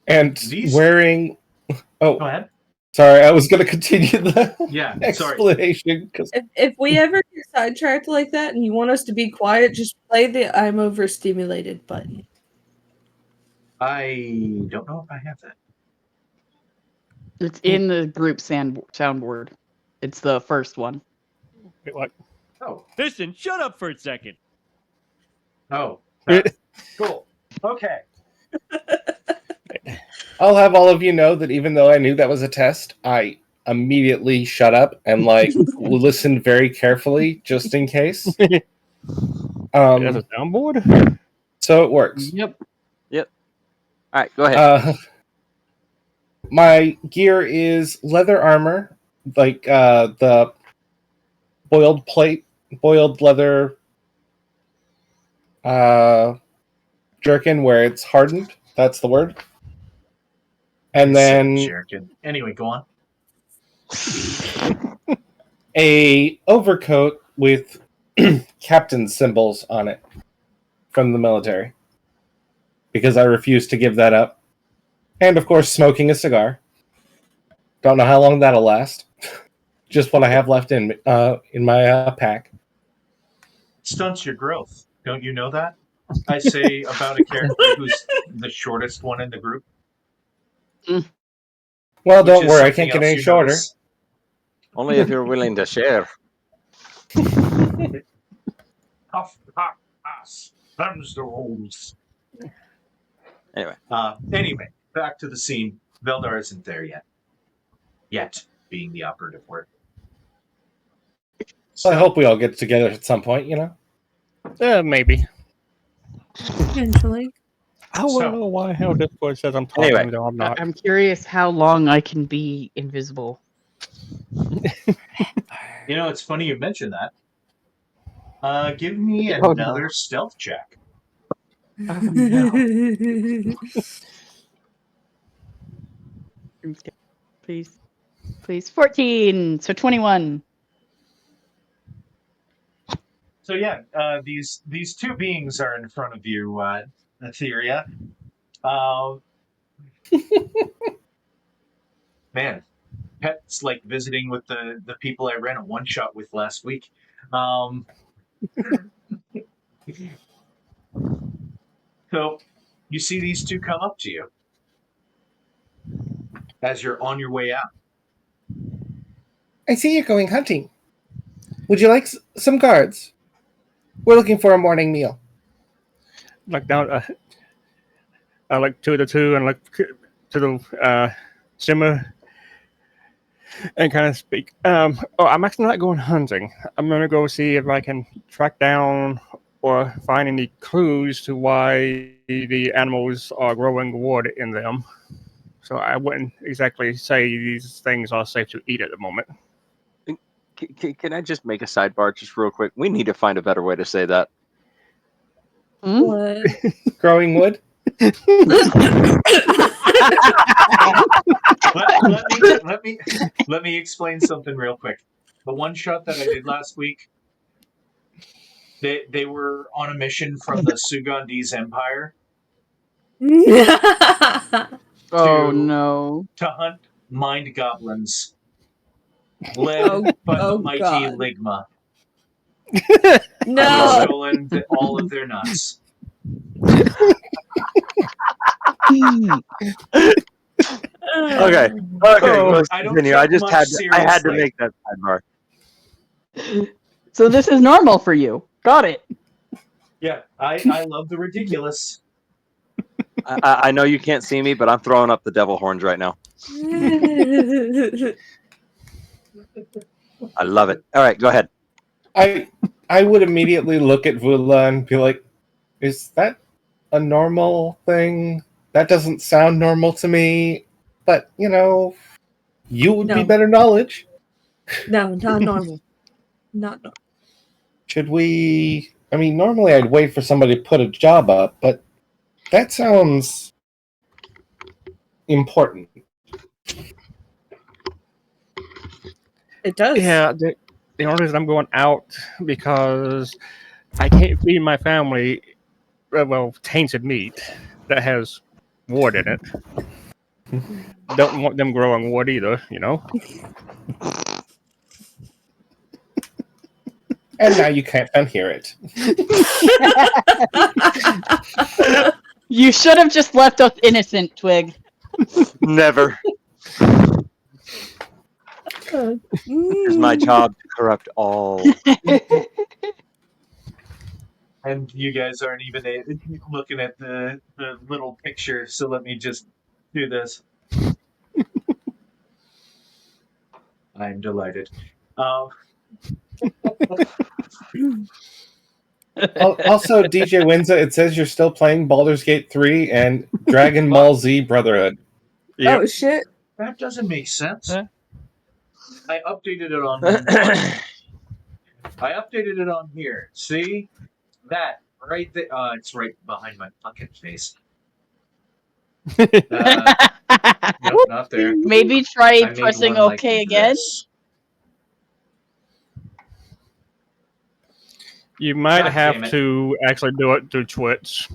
and These- wearing. Oh, go ahead. sorry. I was going to continue the Yeah, sorry. explanation because If we ever get sidetracked like that and you want us to be quiet, just play the "I'm overstimulated" button. I don't know if I have that. It's in the group soundboard. It's the first one. Wait, what? Oh, Listen, shut up for a second. oh, cool. Okay. I'll have all of you know that even though I knew that was a test, I immediately shut up and listened very carefully just in case. It has a soundboard? So it works. Yep. All right, go ahead. My gear is leather armor, like the boiled leather jerkin where it's hardened. That's the word. And then Jerkin. Anyway, go on. a overcoat with captain symbols on it from the military. Because I refuse to give that up. And of course, smoking a cigar. Don't know how long that'll last. Just what I have left in my pack. Stunts your growth. Don't you know that? I say about a character who's the shortest one in the group. Well, which don't is worry, I something can't get else any you shorter. notice. Only if you're willing to share. Huff, huff, us. Them's the rules. Anyway. Anyway, back to the scene. Veldar isn't there yet. Yet being the operative word. So I hope we all get together at some point, you know? Maybe. Eventually. I want So- to know why how Discord says I'm talking, Anyway. though I'm not. I'm curious how long I can be invisible. You know, it's funny you mention that. Give me Oh, another no. stealth check. Oh, no. Please. Please. 14. So 21. So yeah, these two beings are in front of you, Etheria. Man, Pet's like visiting with the people I ran a one shot with last week. So you see these two come up to you as you're on your way out. I see you're going hunting. Would you like some guards? We're looking for a morning meal. Like down, I like two of the two and like to the simmer and kind of speak. I'm actually not going hunting. I'm gonna go see if I can track down or find any clues to why the animals are growing wood in them. So I wouldn't exactly say these things are safe to eat at the moment. Can I just make a sidebar just real quick? We need to find a better way to say that. Hmm? What? Growing wood? Let me explain something real quick. The one shot that I did last week, they were on a mission from the Sugandese Empire Oh, To- no. to hunt mind goblins, led Oh, by the oh mighty God. Ligma. No. I've stolen all of their nuts. Okay. Oh, Let's I don't continue. take I just much had to seriously. make that sidebar. So this is normal for you. Got it. Yeah, I love the ridiculous. I know you can't see me, but I'm throwing up the devil horns right now. I love it. All right, go ahead. I would immediately look at Vula and be like, is that a normal thing? That doesn't sound normal to me. But, you would be No. better knowledge. No, not normal. Not normal. Should we... I mean, normally I'd wait for somebody to put a job up, but that sounds important. It does. Yeah, the only reason I'm going out because I can't feed my family, tainted meat that has wood in it. Don't want them growing wood either, And now you can't unhear it. You should have just left us innocent, Twig. Never. It's my job to corrupt all. And you guys aren't even looking at the little picture, so let me just do this. I'm delighted. Also, DJ Winza, it says you're still playing Baldur's Gate 3 and Dragon Ball Z Brotherhood. Oh shit! That doesn't make sense. Huh? I updated it on. I updated it on here. See that right there? It's right behind my fucking face. Nope, not there. Maybe try I made pressing one like OK again. this. You might God have damn it. to actually do it through Twitch.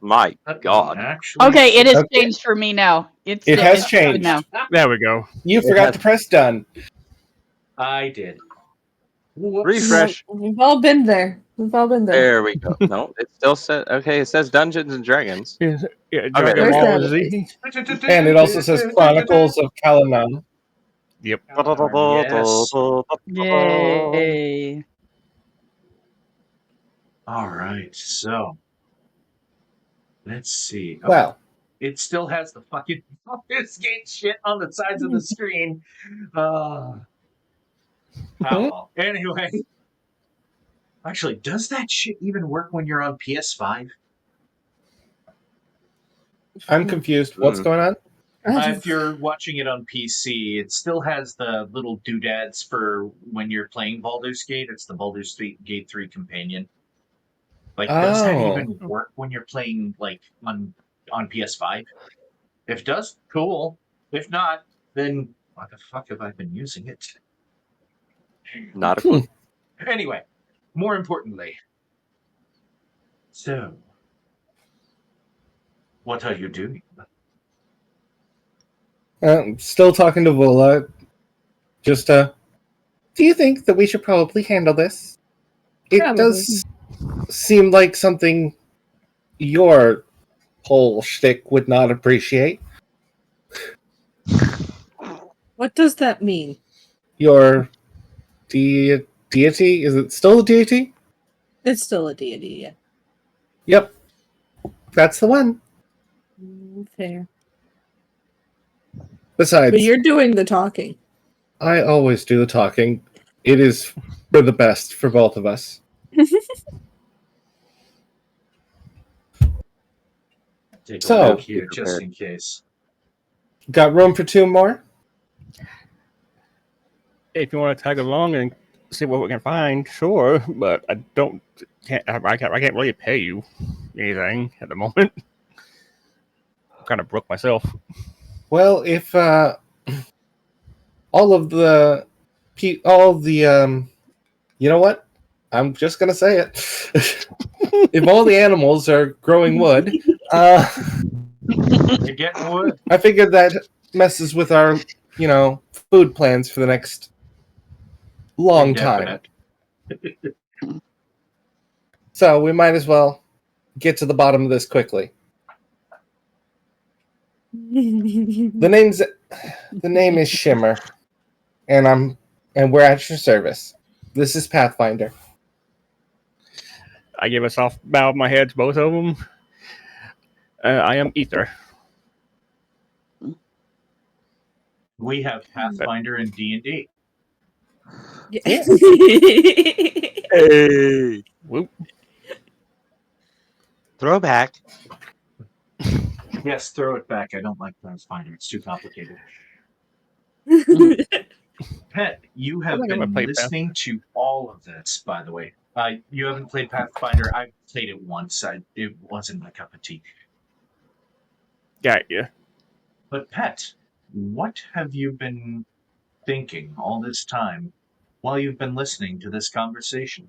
My That God. actually- Okay, it has Okay. changed for me now. It has it's good changed. now. There we go. You forgot to press done. I did. Whoops. Refresh. We've all been there. We've all been there. There we go. No, it still says okay. It says Dungeons and Dragons. Yeah, there Dragon we Ball go. Z. And it also says Chronicles of Callenarm. Yep. Yes. Yay. All right. So let's see. Oh, Well, it still has the fucking Baldur's Gate shit on the sides of the screen. Well. Anyway. Actually, does that shit even work when you're on PS5? I'm confused. What's going on? If you're watching it on PC, it still has the little doodads for when you're playing Baldur's Gate. It's the Baldur's Gate 3 companion. Like, does that Oh. even work when you're playing, like, on PS5? If it does, cool. If not, then why the fuck have I been using it? Not a clue. Anyway, more importantly. So, what are you doing? I'm still talking to Vula. Just, do you think that we should probably handle this? It Probably. does seem like something your whole shtick would not appreciate. What does that mean? Your deity? Is it still a deity? It's still a deity, yeah. Yep. That's the one. Fair. Besides, But you're doing the talking. I always do the talking. It is for the best for both of us. Take a So- look here, just in case. Got room for two more? If you want to tag along and see what we can find, sure. But I can't really pay you anything at the moment. I'm kind of broke myself. Well, if all the you know what? I'm just gonna say it. If all the animals are growing wood, You're getting wood. I figured that messes with our, food plans for the next long time. Indefinite. So we might as well get to the bottom of this quickly. The name is Shimmer. and we're at your service. This is Pathfinder. I give a soft bow of my head to both of them. I am Ether. We have Pathfinder and D&D. Yeah. Hey. Whoop. Throwback. Yes, throw it back. I don't like Pathfinder. It's too complicated. Pet, you have think I'm gonna been play listening to all of this, by the way. You haven't played Pathfinder. I played it once. It wasn't my cup of tea. Got you. But Pet, what have you been thinking all this time while you've been listening to this conversation?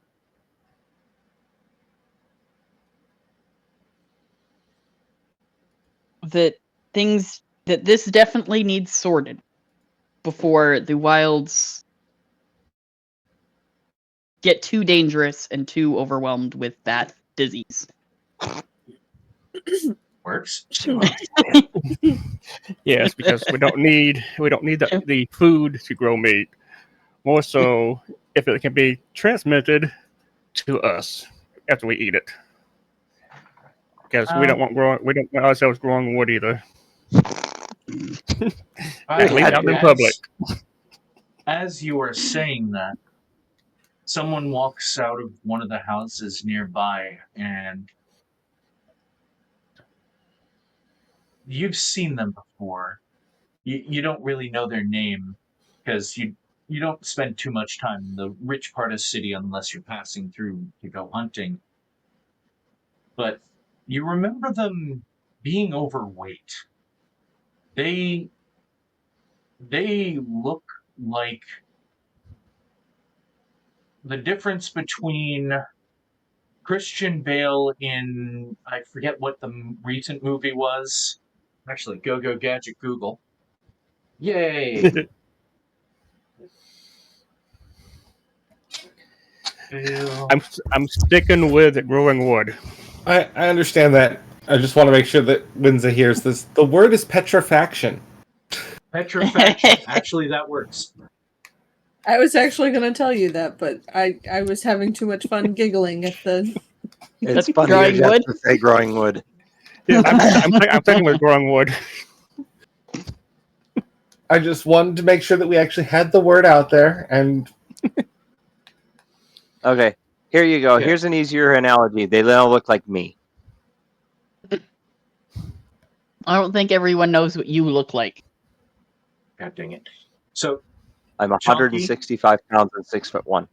That this definitely needs sorted before the wilds get too dangerous and too overwhelmed with that disease. Works. Yes, because we don't need the food to grow meat. More so, if it can be transmitted to us after we eat it. Because we don't want ourselves growing wood either. At least out in public. As you are saying that, someone walks out of one of the houses nearby, and you've seen them before. You don't really know their name because you don't spend too much time in the rich part of the city unless you're passing through to go hunting. But you remember them being overweight. They look like the difference between Christian Bale in, I forget what the recent movie was. Actually, go gadget Google. Yay! I'm sticking with growing wood. I understand that. I just want to make sure that Winza hears this. The word is petrifaction. Petrifaction. Actually, that works. I was actually going to tell you that, but I was having too much fun giggling at the. It's funny Growing you have wood? to say growing wood. Yeah, I'm sticking with growing wood. I just wanted to make sure that we actually had the word out there, and Okay, here you go. Yeah. Here's an easier analogy. They all look like me. I don't think everyone knows what you look like. God dang it. So, I'm 165 pounds and 6'1".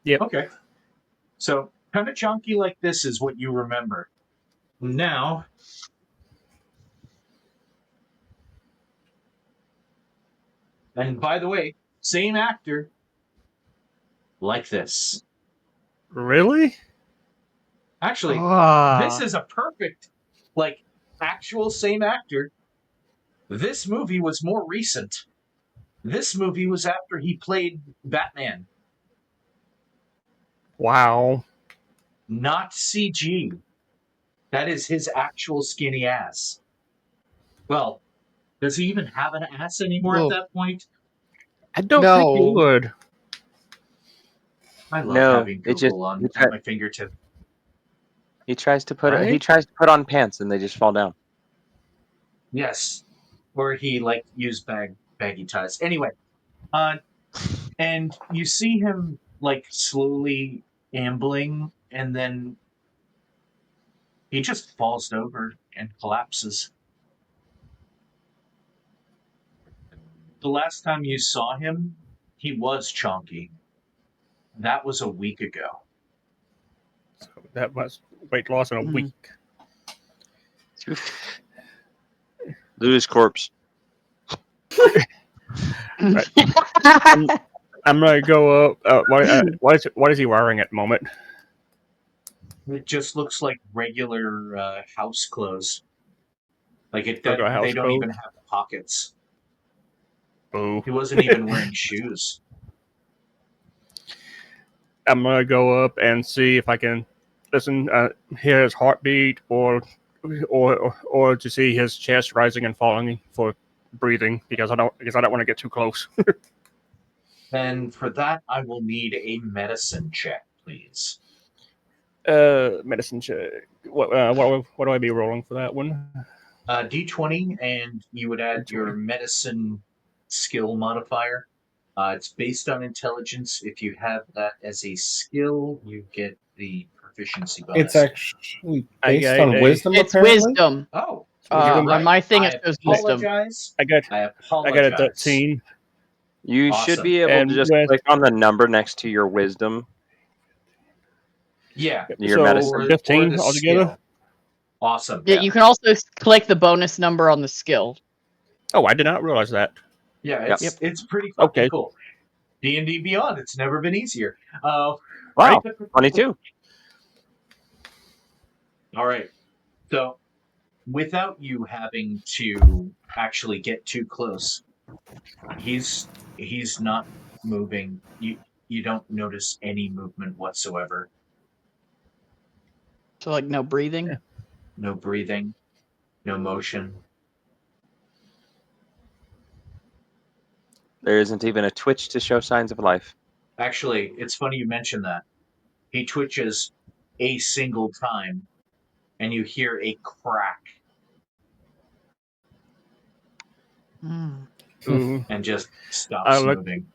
Yep. okay. So, kind of chunky like this is what you remember. Now, and by the way, same actor, like this. Really? Actually, Ah. this is a perfect, like, actual same actor. This movie was more recent. This movie was after he played Batman, Wow. not CG. That is his actual skinny ass. Well, does he even have an ass anymore at No. that point? I don't think you No. would. I love No, having it just Google on at my fingertip. he tries to put Right? he tries to put on pants and they just fall down. Yes, or he like used baggy ties. Anyway, and you see him like slowly ambling, and then he just falls over and collapses. The last time you saw him, he was chonky. That was a week ago. So that was weight loss in a week. Louis corpse. Right. I'm gonna go up. What is he wearing at the moment? It just looks like regular house clothes. Like Regular house they don't clothes? even have pockets. Boo. He wasn't even wearing shoes. I'm gonna go up and see if I can hear his heartbeat, or to see his chest rising and falling for breathing because I don't want to get too close. Then for that, I will need a medicine check, please. Medicine check. What do I be rolling for that one? D20, and you would add your D20. medicine skill modifier. It's based on intelligence. If you have that as a skill, you get the proficiency bonus. It's actually I based got on a- wisdom, It's apparently. wisdom. Oh, On you're right. my thing, I it shows wisdom. apologize. I got a apologize. 13. You Awesome. should be able And to just with- click on the number next to your wisdom. Yeah. Your So medicine. 15 the altogether. skill. Awesome. Yeah, you can also click the bonus number on the skill. Oh, I did not realize that. Yeah, it's pretty fucking Okay. cool. D&D Beyond, it's never been easier. Wow, Right? 22. All right. So, without you having to actually get too close, he's not moving. You don't notice any movement whatsoever. So, like, no breathing? Yeah. No breathing, no motion. There isn't even a twitch to show signs of life. Actually, it's funny you mention that. He twitches a single time, and you hear a crack Mm. Ooh. and just stops moving.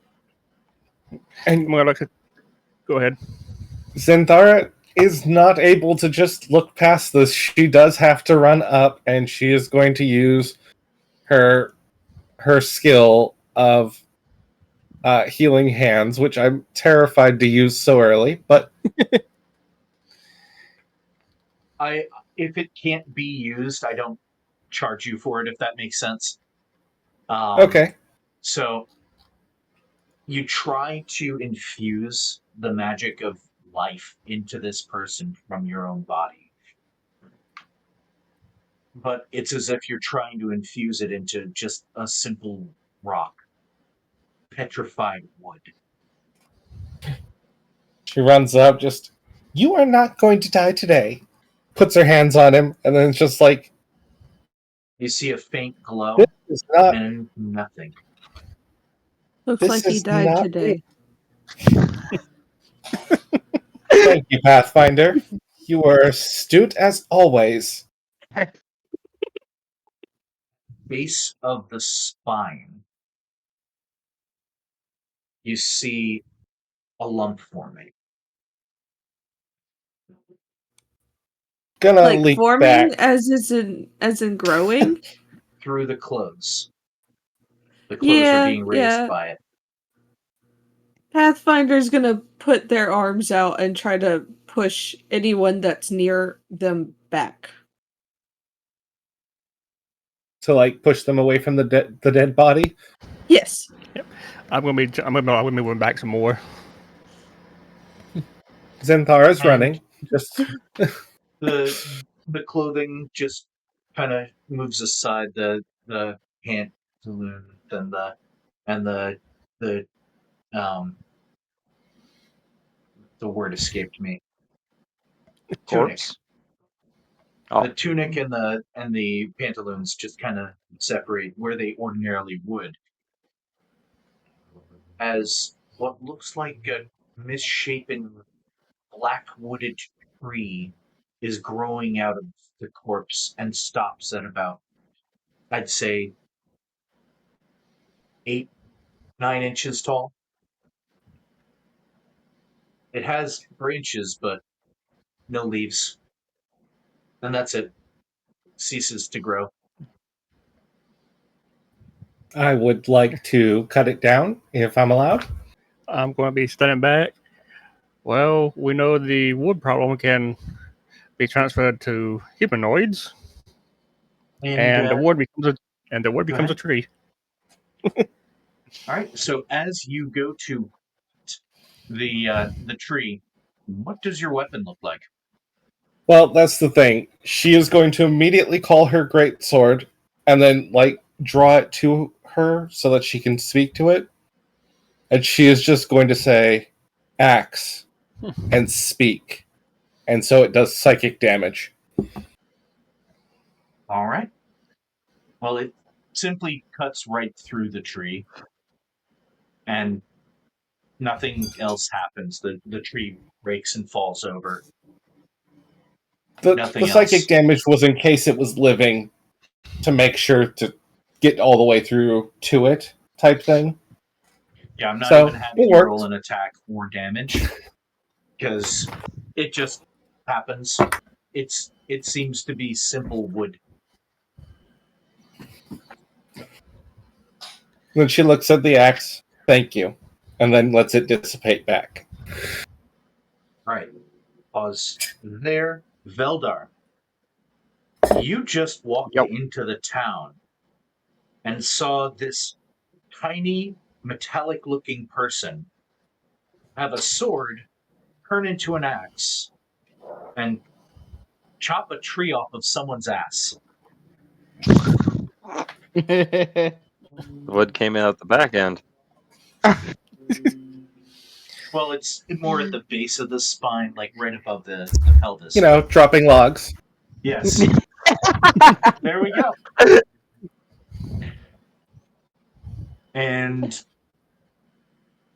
And well, go ahead. Zenthara is not able to just look past this. She does have to run up, and she is going to use her skill of healing hands, which I'm terrified to use so early. But If it can't be used, I don't charge you for it, if that makes sense. Okay. So you try to infuse the magic of life into this person from your own body. But it's as if you're trying to infuse it into just a simple rock. Petrified wood. She runs up, just, you are not going to die today. Puts her hands on him, and then it's just like, You see a faint glow this is not. and nothing. Looks This like he is died not today. Thank you, Pathfinder. You are astute as always. Base of the spine, you see a lump forming. Gonna Like leak forming back. as in growing? Through the clothes. The clothes are being raised by it. Pathfinder's gonna put their arms out and try to push anyone that's near them back. To like push them away from the dead body. Yes. I'm gonna be moving back some more. Zenthara's running. Just The clothing just kind of moves aside the pantaloons and the word escaped me. Tunic. Corpse? Oh. The tunic and the pantaloons just kind of separate where they ordinarily would, as what looks like a misshapen black wooded tree is growing out of the corpse and stops at about, I'd say, 8-9 inches tall. It has branches, but no leaves. And that's it. Ceases to grow. I would like to cut it down if I'm allowed. I'm going to be standing back. Well, we know the wood problem can be transferred to humanoids, and the wood becomes a tree. All right. So as you go to the tree, what does your weapon look like? Well, that's the thing. She is going to immediately call her great sword and then like draw it to her so that she can speak to it. And she is just going to say axe and speak. And so it does psychic damage. All right. Well, it simply cuts right through the tree, and nothing else happens. The tree breaks and falls over. The Nothing psychic else. damage was in case it was living, to make sure to get all the way through to it, type thing. Yeah, I'm not So, even it having you worked. roll an attack or damage because it just happens. It seems to be simple wood. Then she looks at the axe, thank you, and then lets it dissipate back. All right, pause there. Veldar, you just walked Yep. into the town and saw this tiny metallic-looking person have a sword turn into an axe and chop a tree off of someone's ass. Wood came out the back end. Well, it's more at the base of the spine, like right above the pelvis. You know, dropping logs. Yes. There we go. And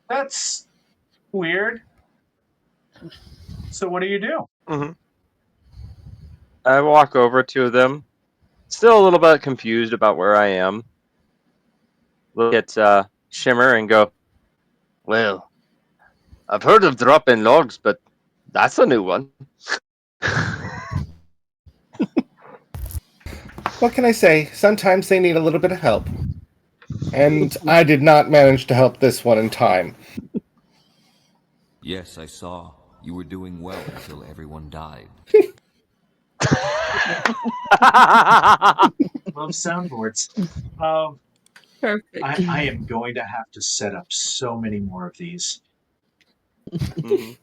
that's weird. So what do you do? Mm-hmm. I walk over to them, still a little bit confused about where I am. Look at Shimmer and go, well, I've heard of dropping logs, but that's a new one. What can I say? Sometimes they need a little bit of help. And I did not manage to help this one in time. Yes, I saw. You were doing well until everyone died. Love soundboards. Perfect. I am going to have to set up so many more of these. Mhm.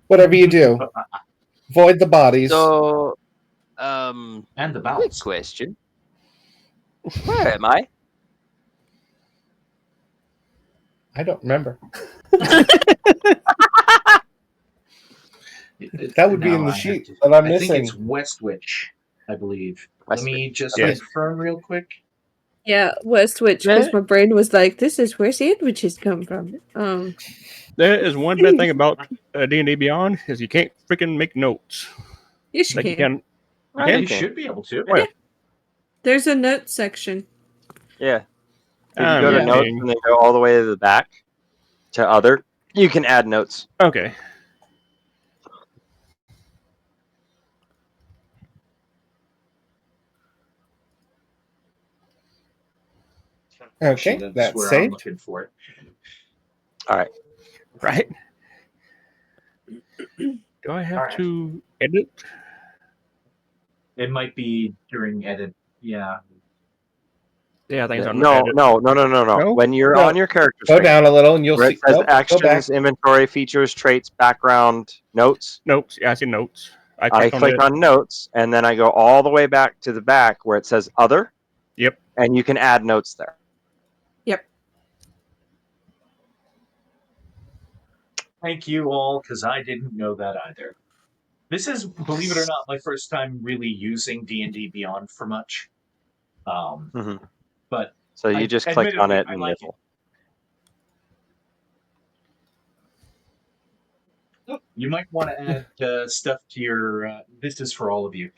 Whatever you do, void the bodies. So, And the quick bowels. question. Where am I? I don't remember. That would be in the sheet that I'm I think missing. it's Westwich, I believe. Let Westwich. me just Yeah. confirm real quick. Yeah, Westwich, because my brain was like, this is where sandwiches come from. There is one bad thing about D&D Beyond is you can't freaking make notes. Yes, you Like you can. can. Right, You okay. should be able to. Where? There's a notes section. Yeah. If you I'm go to Yeah. notes looking. and then go all the way to the back to other, you can add notes. Okay. Okay, That's that's where I'm saved. looking for it. All right. Right. Do I have Alright. to edit? It might be during edit. Yeah. Yeah, I think it's on No, edit. no. No? When you're No. on your character Go screen, down a little and you'll where see. it says Nope, go back. actions, inventory, features, traits, background, notes, Notes. Yeah, I see notes. I I click click it. on notes, and then I go all the way back to the back where it says other. Yep. And you can add notes there. Yep. Thank you all, because I didn't know that either. This is, believe it or not, my first time really using D&D Beyond for much. Mhm. But So you just click on admittedly, it I and like it'll. You might want to add stuff to your. This is for all of you.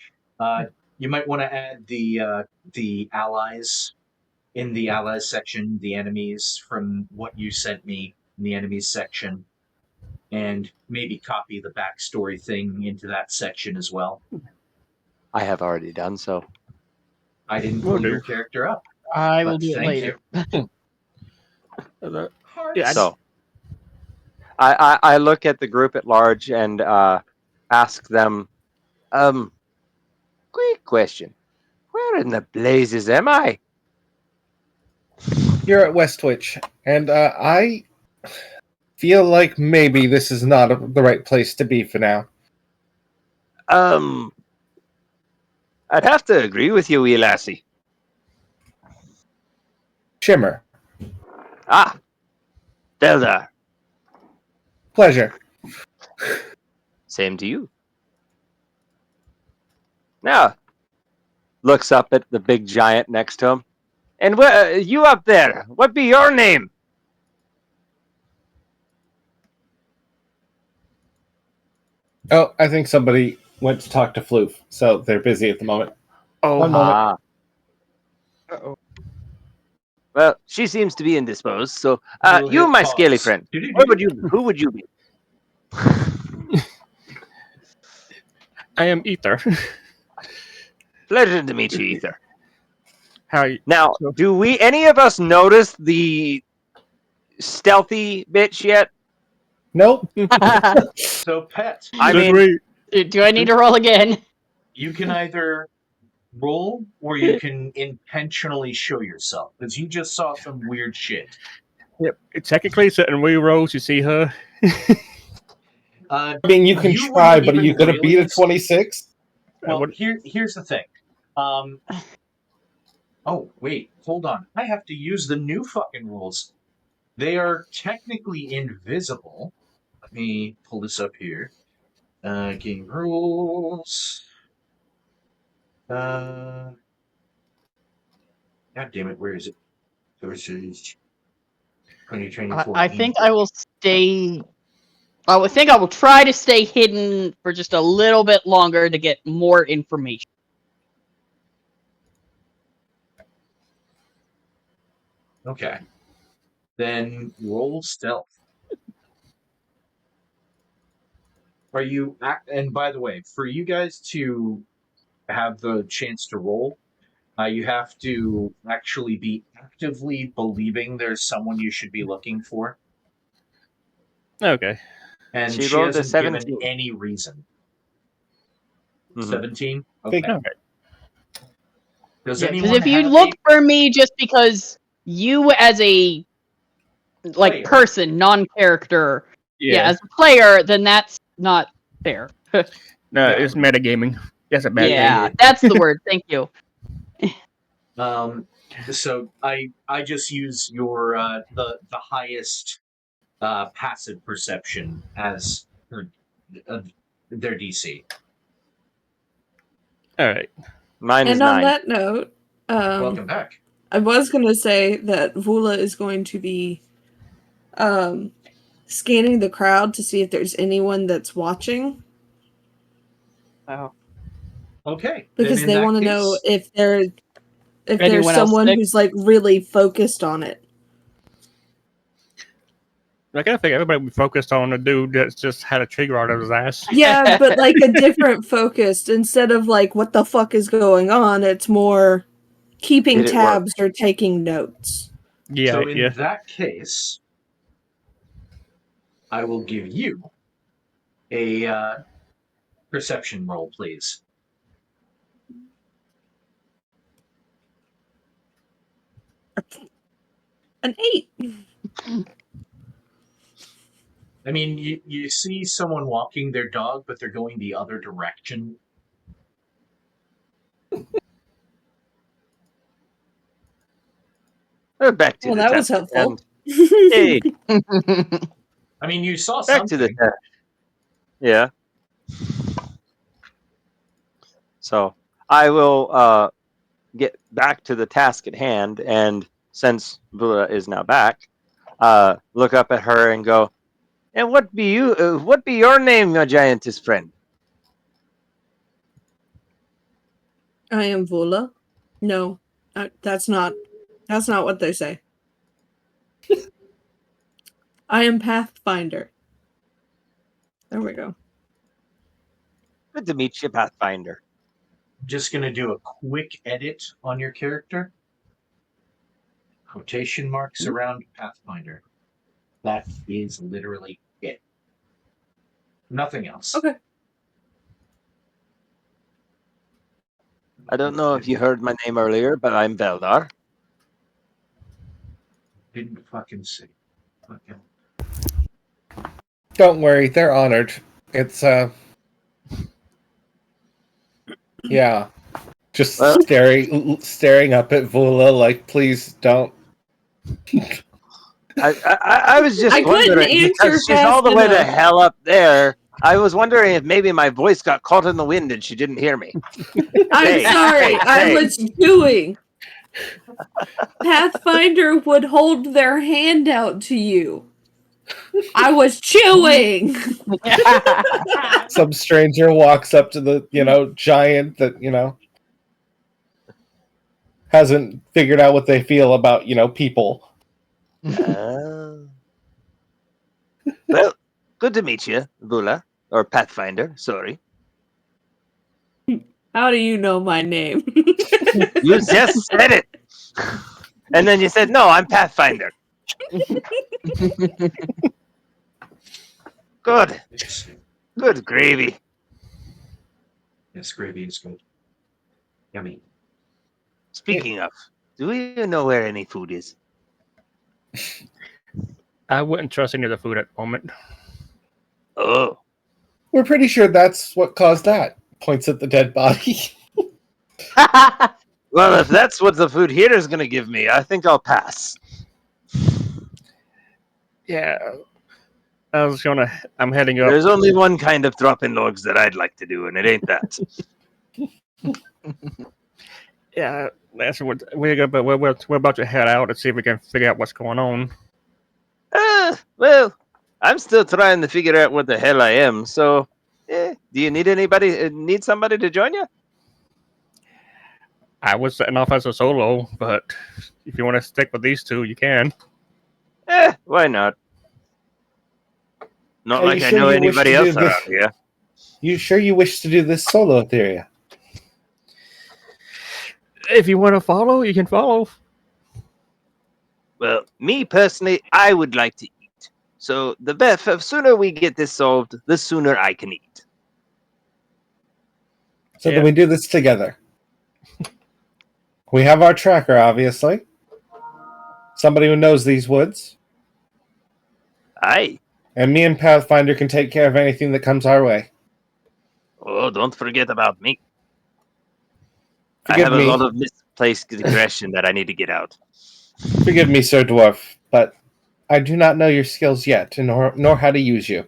You might want to add the allies in the allies section, the enemies from what you sent me in the enemies section, and maybe copy the backstory thing into that section as well. I have already done so. I didn't Will pull do. your character up. I will But do it thank later. Yeah, I So I look at the group at large and ask them, quick question. Where in the blazes am I? You're at Westwich, and I feel like maybe this is not the right place to be for now. I'd have to agree with you, wee lassie. Shimmer, Ah, Delda. pleasure. Same to you. Now, looks up at the big giant next to him. And you up there, what be your name? Oh, I think somebody went to talk to Floof, so they're busy at the moment. Oh, One moment. Uh-oh. Well, she seems to be indisposed, so We'll you, hit my pause. scaly friend, who would you be? I am Ether. Pleasure to meet you, Ether. How you? Now, do we any of us notice the stealthy bitch yet? Nope. So, Pet, I Did mean, we? Do I need to roll again? you can either roll or you can intentionally show yourself because you just saw some weird shit. Yep. Technically, sitting we rolls, you see her. I mean, you can try, wouldn't but are you even going to beat a really- 26? Well, here's the thing. Oh, wait, hold on. I have to use the new fucking rules. They are technically invisible. Let me pull this up here. Game rules. God damn it, where is it? Versus 2024. I think I will stay. I would think I will try to stay hidden for just a little bit longer to get more information. Okay. Then roll stealth. Are you and by the way, for you guys to have the chance to roll, you have to actually be actively believing there's someone you should be looking for. Okay. And She she rolled a hasn't given 17. any reason. Mhm. 17? Think- Okay. okay. Does Yeah, because anyone if you have look for me just because you as a Player. person, non-character, Yeah. as a player, then that's not fair. No, Yeah. it's metagaming. Yes, it's metagaming. Yeah, that's the word. Thank you. So I just use your the highest passive perception as their DC. All right. Mine is And on 9. that note, Welcome back. I was going to say that Vula is going to be scanning the crowd to see if there's anyone that's watching. Oh. Okay. Because then in they that want to know case- if there's Anyone else someone sick? who's like really focused on it. I kind of think everybody would be focused on a dude that's just had a trigger out of his ass. Yeah, but like a different focused instead of like what the fuck is going on, it's more keeping Did it tabs or taking notes. Yeah, So in yeah. that case, I will give you a perception roll, please. An 8. I mean, you see someone walking their dog, but they're going the other direction. Back to Well, the that was task at helpful. hand. Hey, I mean, you saw back something. to the task. Yeah. So I will get back to the task at hand, and since Vula is now back, look up at her and go, "And what be you? What be your name, my giantess friend?" I am Vula. No, that's not what they say. I am Pathfinder. There we go. Good to meet you, Pathfinder. Just going to do a quick edit on your character. Quotation marks around Pathfinder. That is literally it. Nothing else. Okay. I don't know if you heard my name earlier, but I'm Veldar. Didn't fucking say. Fucking. Don't worry, they're honored. It's yeah. Just Well- staring up at Vula like, please don't. I was just I couldn't wondering answer because she's all fast the way the enough. hell up there. I was wondering if maybe my voice got caught in the wind and she didn't hear me. I'm Hey, sorry, hey, I hey. was chewing. Pathfinder would hold their hand out to you. I was chewing. Some stranger walks up to the, giant that, hasn't figured out what they feel about, people. Well, good to meet you, Vula. Or Pathfinder, sorry. How do you know my name? You just said it! And then you said, no, I'm Pathfinder. Good. Good gravy. Yes, gravy is good. Yummy. Speaking of, do you know where any food is? I wouldn't trust any of the food at the moment. Oh. We're pretty sure that's what caused that. Points at the dead body. Well, if that's what the food here is going to give me, I think I'll pass. Yeah. I'm heading up. There's only one kind of dropping logs that I'd like to do, and it ain't that. Yeah, that's what we're about to head out and see if we can figure out what's going on. Well, I'm still trying to figure out what the hell I am, so do you need need somebody to join you? I was setting off as a solo, but if you want to stick with these two, you can. Why not? Not Are like you I sure know you wish anybody to do else this? around here. You sure you wish to do this solo, Etheria? If you want to follow, you can follow. Well, me personally, I would like to eat. So the sooner we get this solved, the sooner I can eat. So Yeah. then we do this together. We have our tracker, obviously. Somebody who knows these woods. Aye. And me and Pathfinder can take care of anything that comes our way. Oh, don't forget about me. Forgive I have me. a lot of misplaced aggression that I need to get out. Forgive me, Sir Dwarf, but I do not know your skills yet, nor how to use you.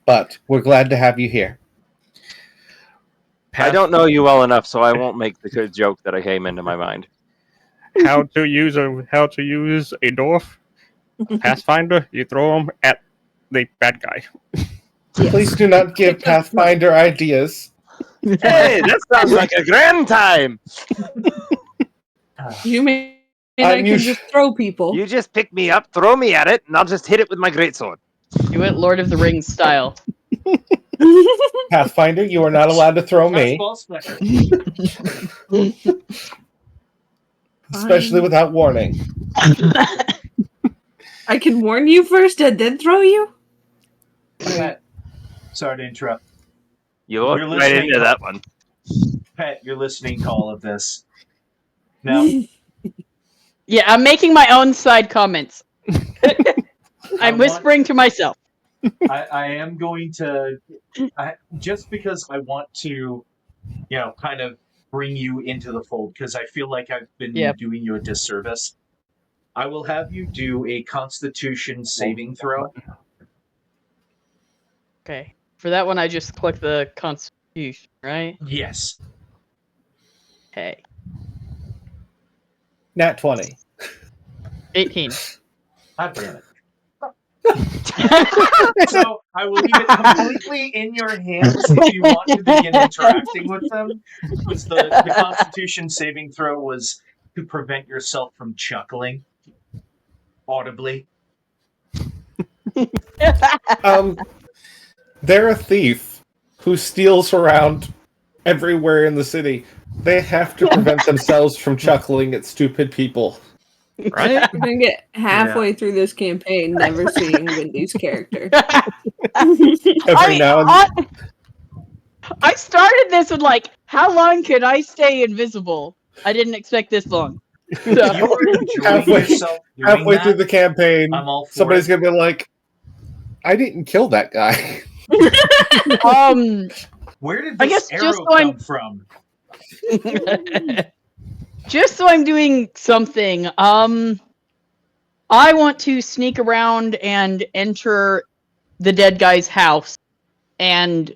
But we're glad to have you here. I don't know you well enough, so I won't make the good joke that I came into my mind. How to use a dwarf Pathfinder? You throw them at the bad guy. Yes. Please do not give Pathfinder ideas. Hey, that sounds like a grand time. You mean I can just throw people? You just pick me up, throw me at it, and I'll just hit it with my greatsword. You went Lord of the Rings style. Pathfinder, you are not allowed to throw me. Especially without warning. I can warn you first and then throw you? Pet, sorry to interrupt. You walked You're right listening into that one. Pet, you're listening to all of this. Now, Yeah, I'm making my own side comments. I'm whispering to myself. I am going to, just because I want to, kind of bring you into the fold, because I feel like I've been doing you a disservice. I will have you do a Constitution saving throw. Okay. For that one, I just click the Constitution, right? Yes. Okay. Nat 20. 18. God damn it. So I will leave it completely in your hands if you want to begin interacting with them. Because the Constitution saving throw was to prevent yourself from chuckling audibly. They're a thief who steals around everywhere in the city. They have to prevent themselves from chuckling at stupid people. Right? We're gonna get halfway through this campaign never seeing Wendy's character. Every now and then. I started this with how long could I stay invisible? I didn't expect this long. So. You are enjoying yourself doing halfway that. through the campaign, I'm all for somebody's it. gonna be like, "I didn't kill that guy." Where did I this guess just arrow so come from? Just so I'm doing something, I want to sneak around and enter the dead guy's house and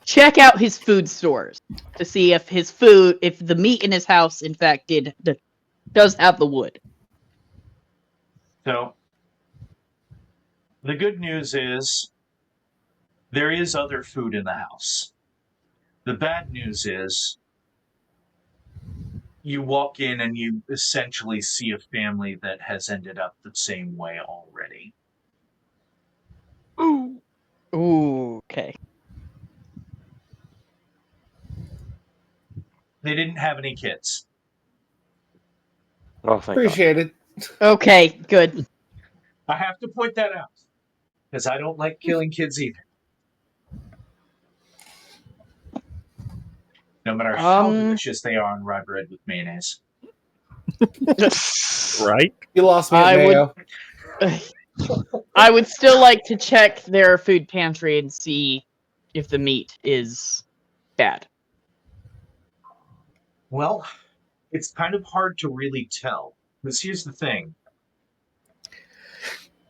check out his food stores to see if if the meat in his house, in fact, does have the wood. So, the good news is there is other food in the house. The bad news is you walk in and you essentially see a family that has ended up the same way already. Ooh, okay. They didn't have any kids. Oh, thank God. Appreciate it. Okay, good. I have to point that out because I don't like killing kids either. No matter how delicious they are on rye bread with mayonnaise. Right? You lost me at mayo. I would still like to check their food pantry and see if the meat is bad. Well, it's kind of hard to really tell. Because here's the thing.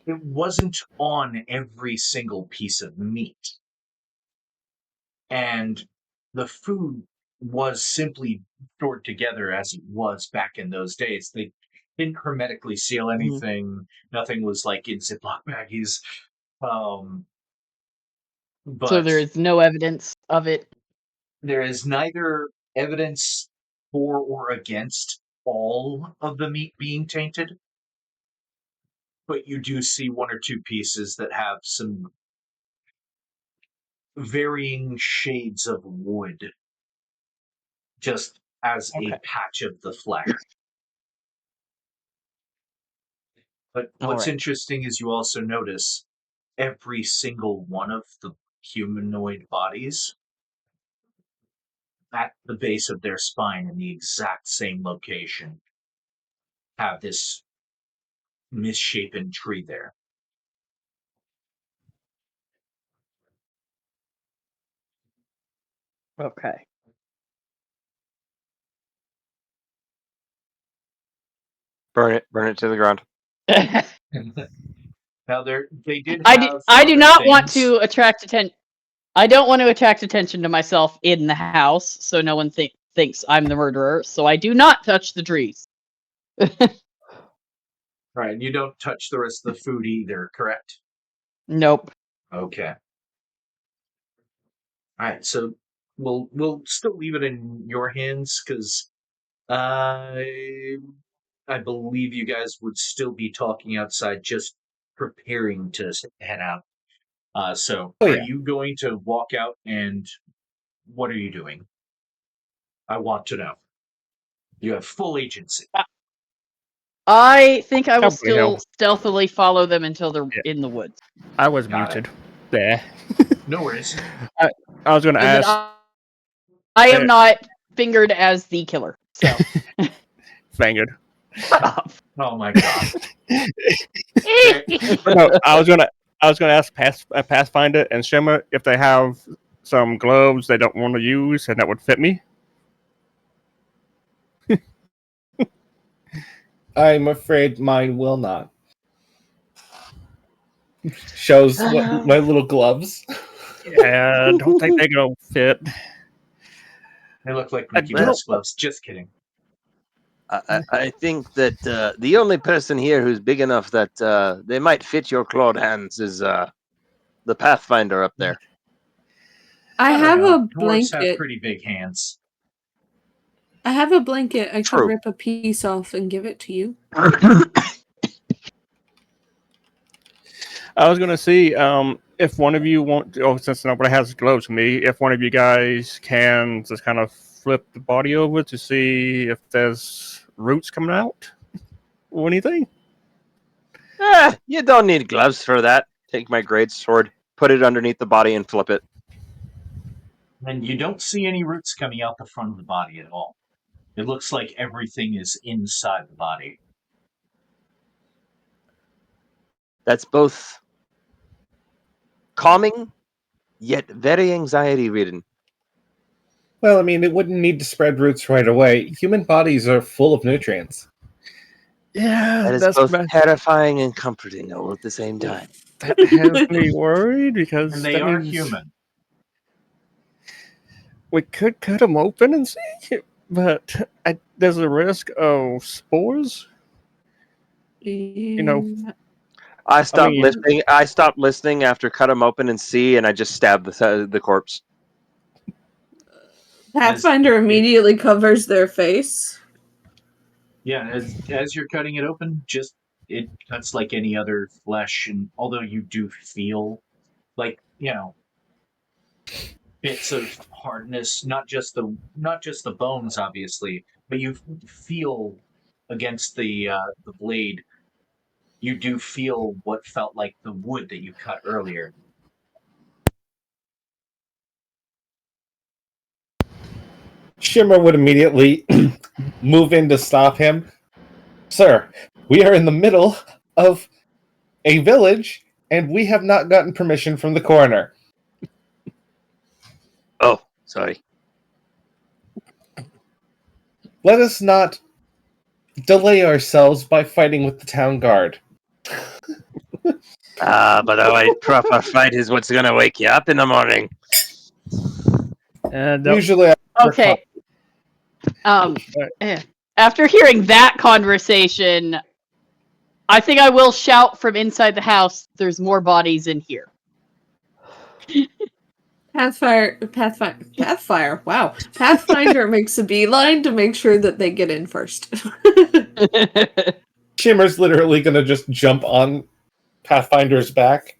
It wasn't on every single piece of meat. And the food was simply stored together as it was back in those days. They didn't hermetically seal anything. Nothing was like in Ziploc baggies. But So there is no evidence of it. there is neither evidence for or against all of the meat being tainted. But you do see one or two pieces that have some varying shades of wood just as a patch of the flesh. But what's interesting is you also notice every single one of the humanoid bodies at the base of their spine in the exact same location have this misshapen tree there. Okay. Burn it to the ground. Now they did. I do not want to attract attention. I don't want to attract attention to myself in the house, so no one thinks I'm the murderer. So I do not touch the trees. Right, and you don't touch the rest of the food either, correct? Nope. Okay. All right, so we'll still leave it in your hands because I believe you guys would still be talking outside, just preparing to head out. So are you going to walk out, and what are you doing? I want to know. You have full agency. I think I will Probably still help. stealthily follow them until they're in the woods. I was Got muted. There. No worries. I was going to And ask. I am not fingered as the killer. So Fingered. shut up. Oh my god. No, I was gonna ask Pathfinder and Shimmer if they have some gloves they don't want to use and that would fit me. I'm afraid mine will not. Shows what, my little gloves. Yeah, I don't think they're gonna fit. They look like Mickey Mouse gloves. Just kidding. I think that the only person here who's big enough that they might fit your clawed hands is the Pathfinder up there. I have a Dwarves have blanket. pretty big hands. I have a blanket. I True. could rip a piece off and give it to you. I was gonna see if one of you since nobody has gloves for me, if one of you guys can just kind of flip the body over to see if there's roots coming out or anything. You don't need gloves for that. Take my great sword, put it underneath the body, and flip it. And you don't see any roots coming out the front of the body at all. It looks like everything is inside the body. That's both calming, yet very anxiety-ridden. Well, I mean, it wouldn't need to spread roots right away. Human bodies are full of nutrients. Yeah, That is both terrifying and comforting all at the same time. That has me worried because And they that are means human. We could cut them open and see, but there's a risk of spores. You know, I stopped mean- listening. I stopped listening after cut him open and see, and I just stabbed the corpse. Pathfinder immediately covers their face. Yeah, as you're cutting it open, just it cuts like any other flesh, and although you do feel like, bits of hardness, not just the bones, obviously, but you feel against the blade. You do feel what felt like the wood that you cut earlier. Shimmer would immediately move in to stop him. Sir, we are in the middle of a village, and we have not gotten permission from the coroner. Oh, sorry. Let us not delay ourselves by fighting with the town guard. But a proper fight is what's gonna wake you up in the morning. Usually, Okay. After hearing that conversation, I think I will shout from inside the house, there's more bodies in here. Pathfire. Wow. Pathfinder makes a beeline to make sure that they get in first. Shimmer's literally going to just jump on Pathfinder's back.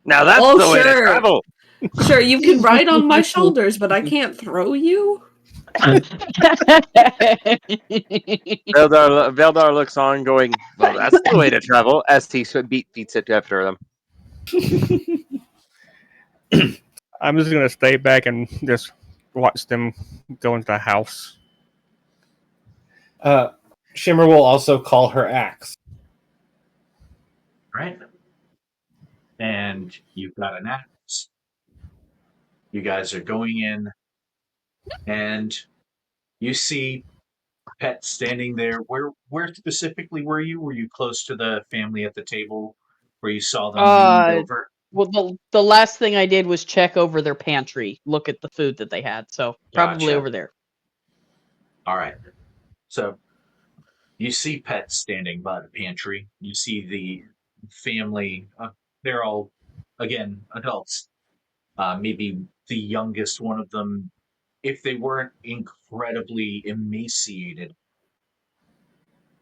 Now that's the way to travel. Sure, you can ride on my shoulders, but I can't throw you? Veldar looks on, going, "Well, that's the way to travel." As he beats it after them. I'm just gonna stay back and just watch them go into the house. Shimmer will also call her axe. Right? And you've got an axe. You guys are going in, and you see Pet standing there. Where specifically were you? Were you close to the family at the table where you saw them leaned over? Well, the last thing I did was check over their pantry, look at the food that they had. So probably Gotcha. over there. All right. So you see Pet standing by the pantry. You see the family. They're all, again, adults. Maybe the youngest one of them, if they weren't incredibly emaciated,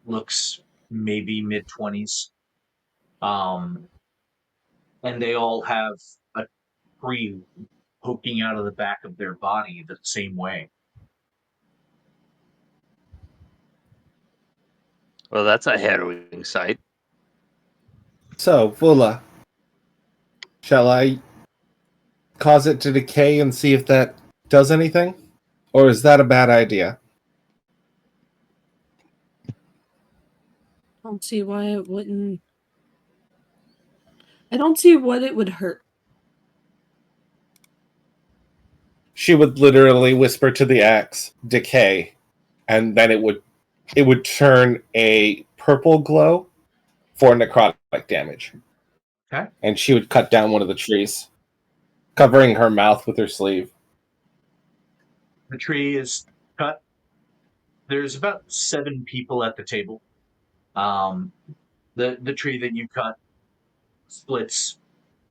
looks maybe mid-20s. And they all have a tree poking out of the back of their body the same way. Well, that's a harrowing sight. So, Vula, shall I cause it to decay and see if that does anything? Or is that a bad idea? I don't see why it wouldn't. I don't see what it would hurt. She would literally whisper to the axe, decay, and then it would turn a purple glow for necrotic damage. Okay. And she would cut down one of the trees, covering her mouth with her sleeve. The tree is cut. There's about 7 people at the table. The tree that you cut splits.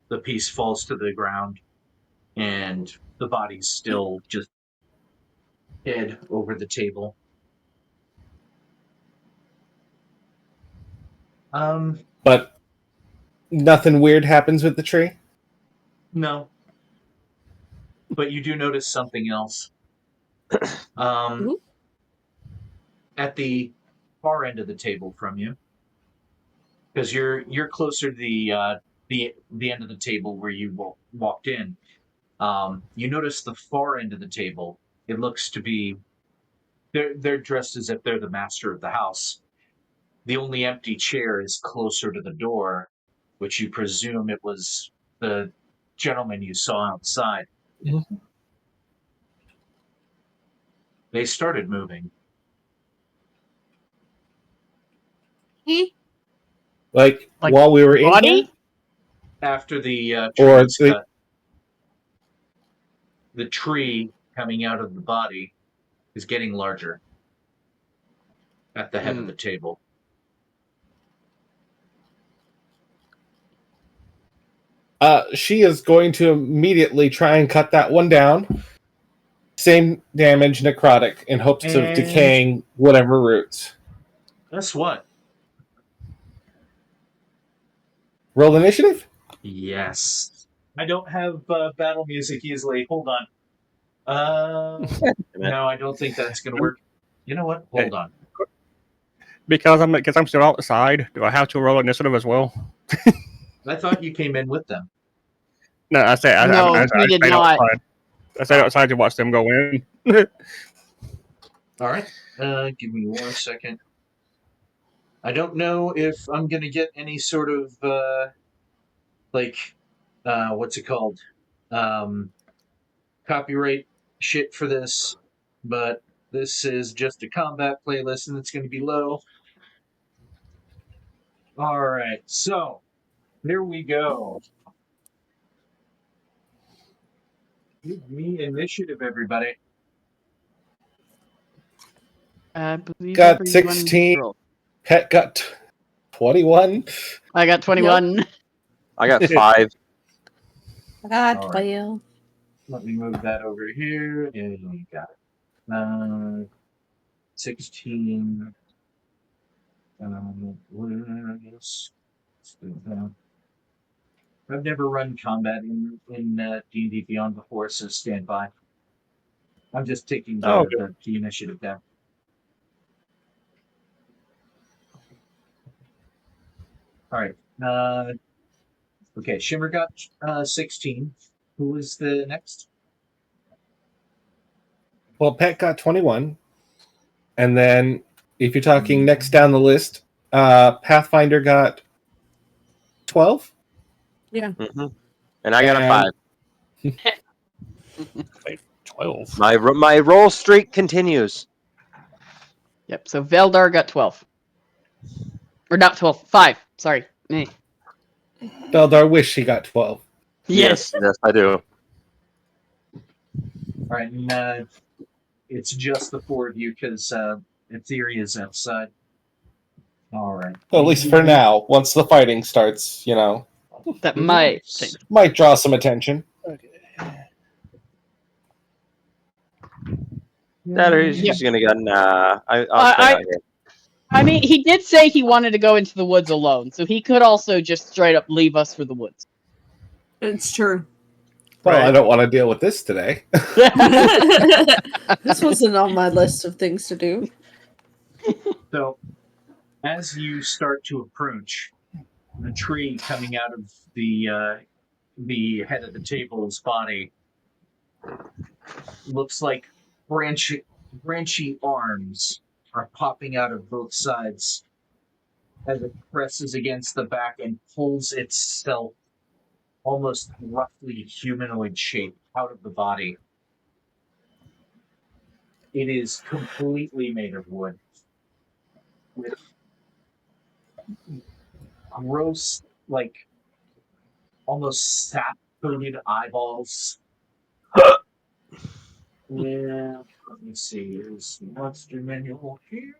The piece falls to the ground, and the body's still just dead over the table. But nothing weird happens with the tree? No. But you do notice something else. At the far end of the table from you, because you're closer to the end of the table where you walked in. You notice the far end of the table. It looks to be they're dressed as if they're the master of the house. The only empty chair is closer to the door, which you presume it was the gentleman you saw outside. Mm-hmm. They started moving. Like while we were in here? After the tree Or was cut. the tree coming out of the body is getting larger at the head of the table. She is going to immediately try and cut that one down. Same damage, necrotic, in hopes of And- decaying whatever roots. Guess what? Roll initiative? Yes. I don't have battle music easily. Hold on. No, I don't think that's going to work. You know what? Hold on. Because I'm still outside, do I have to roll initiative as well? I thought you came in with them. No, I said No, I he did stayed not. outside. I stayed outside to watch them go in. All right. Give me 1 second. I don't know if I'm going to get any sort of, what's it called? Copyright shit for this, but this is just a combat playlist and it's going to be low. All right. So, here we go. Give me initiative, everybody. I believe Got everyone 16. rolled. Pet got 21. I got 21. I got 5. God, All right. well. Let me move that over here. And you got it. 16. I've never run combat in D&D Beyond before, so stand by. I'm just taking the initiative down. All right. Okay, Shimmer got 16. Who was the next? Well, Pet got 21. And then, if you're talking next down the list, Pathfinder got 12. Mm-hmm. And I got a 5. 12. My roll streak continues. Yep, so Veldar got 12. Or not 12, 5. Sorry. Eh. Beldar wish he got 12. Yes. Yes, I do. All right, and it's just the four of you because Etheria is outside. All right. Well, at least for now. Once the fighting starts, That might change. might draw some attention. That or he's Yeah. just gonna get I'll stay out here. I mean, he did say he wanted to go into the woods alone, so he could also just straight up leave us for the woods. It's true. Well, Right. I don't want to deal with this today. This wasn't on my list of things to do. So, as you start to approach, the tree coming out of the head of the table's body looks like branchy arms are popping out of both sides as it presses against the back and pulls itself almost roughly humanoid shape out of the body. It is completely made of wood with gross, almost sap-coated eyeballs. Yeah, let me see. Is the monster manual here?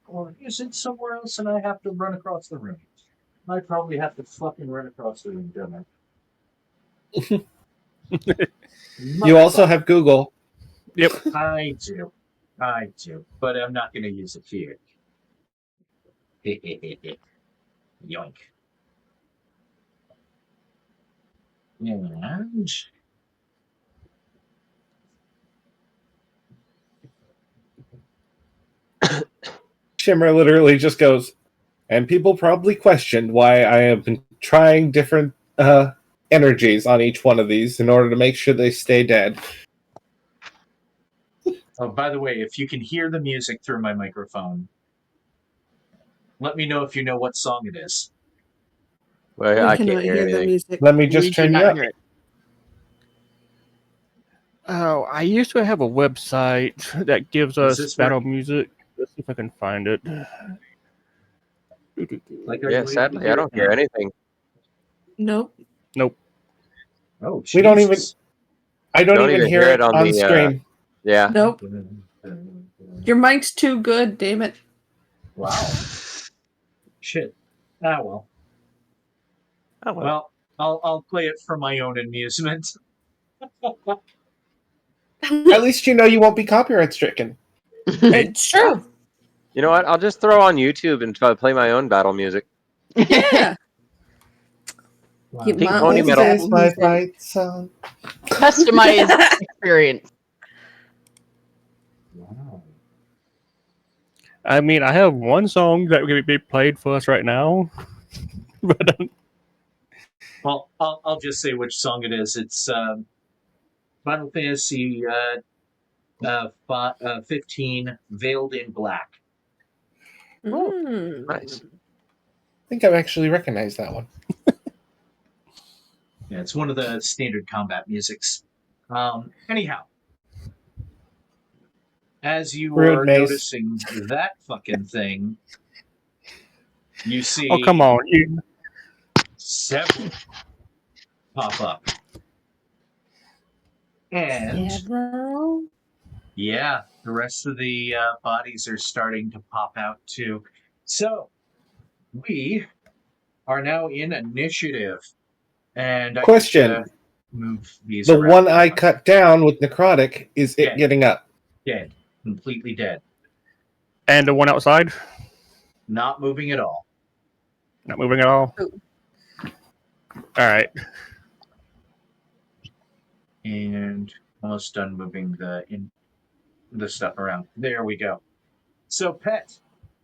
Or is it somewhere else and I have to run across the room? I probably have to fucking run across the room, don't I? You also have Google. Yep. I do. But I'm not going to use it here. Yoink. And Shimmer literally just goes, and people probably questioned why I have been trying different energies on each one of these in order to make sure they stay dead. oh, by the way, if you can hear the music through my microphone, let me know if you know what song it is. Well, I can't cannot hear the anything. music. Let me We just do turn you not up. hear it. Oh, I used to have a website that gives Is us this battle where- music. Let's see if I can find it. Like, are Yeah, you able to sadly, hear I it don't hear now? anything. Nope. Nope. Oh, We don't even- Jesus. I don't, Don't even even hear hear it it on on the, stream. Yeah. Nope. Your mic's too good, damn it. Wow. Shit. Ah, well. Oh, well. Well, I'll play it for my own amusement. At least you know you won't be copyright stricken. It's true. You know what? I'll just throw on YouTube and try to play my own battle music. Yeah. Wow. Get Pink my Pony own Metal. This battle is my music. fight song. Customized experience. Wow. I mean, I have one song that could be played for us right now, but Well, I'll just say which song it is. It's Final Fantasy 15, Veiled in Black. Nice. I think I've actually recognized that one. Yeah, it's one of the standard combat musics. Anyhow, as you Rude are Maze. noticing that fucking thing, you see oh come on, you, several pop up. And Several? yeah, the rest of the bodies are starting to pop out too. So we are now in initiative. And I Question. need to move these The around. one I cut down with necrotic, is it Yeah. getting up? Dead. Completely dead. and the one outside, Not moving at all. not moving at all. All right. And almost done moving the stuff around. There we go. So, Pet,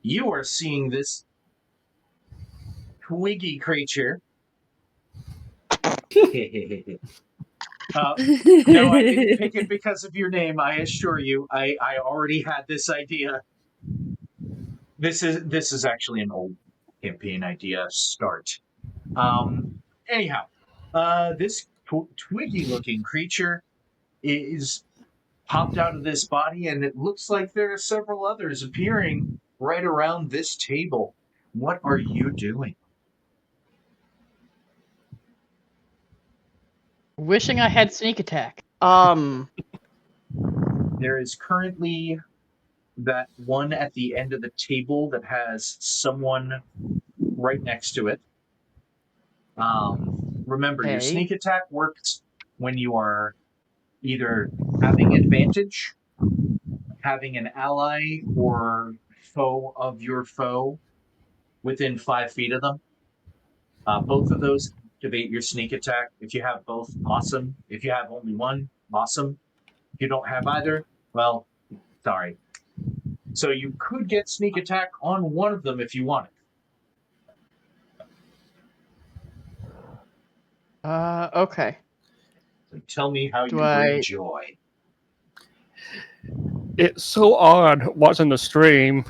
you are seeing this twiggy creature. No, I didn't pick it because of your name. I assure you, I already had this idea. This is actually an old campaign idea. Start. Anyhow, this twiggy-looking creature is popped out of this body, and it looks like there are several others appearing right around this table. What are you doing? Wishing I had sneak attack. There is currently that one at the end of the table that has someone right next to it. Remember, your Okay. sneak attack works when you are either having advantage, having an ally or foe of your foe within 5 feet of them. Both of those activate your sneak attack. If you have both, awesome. If you have only one, awesome. If you don't have either, well, sorry. So you could get sneak attack on one of them if you wanted. Okay. So tell me how Do you bring I- joy. It's so odd watching the stream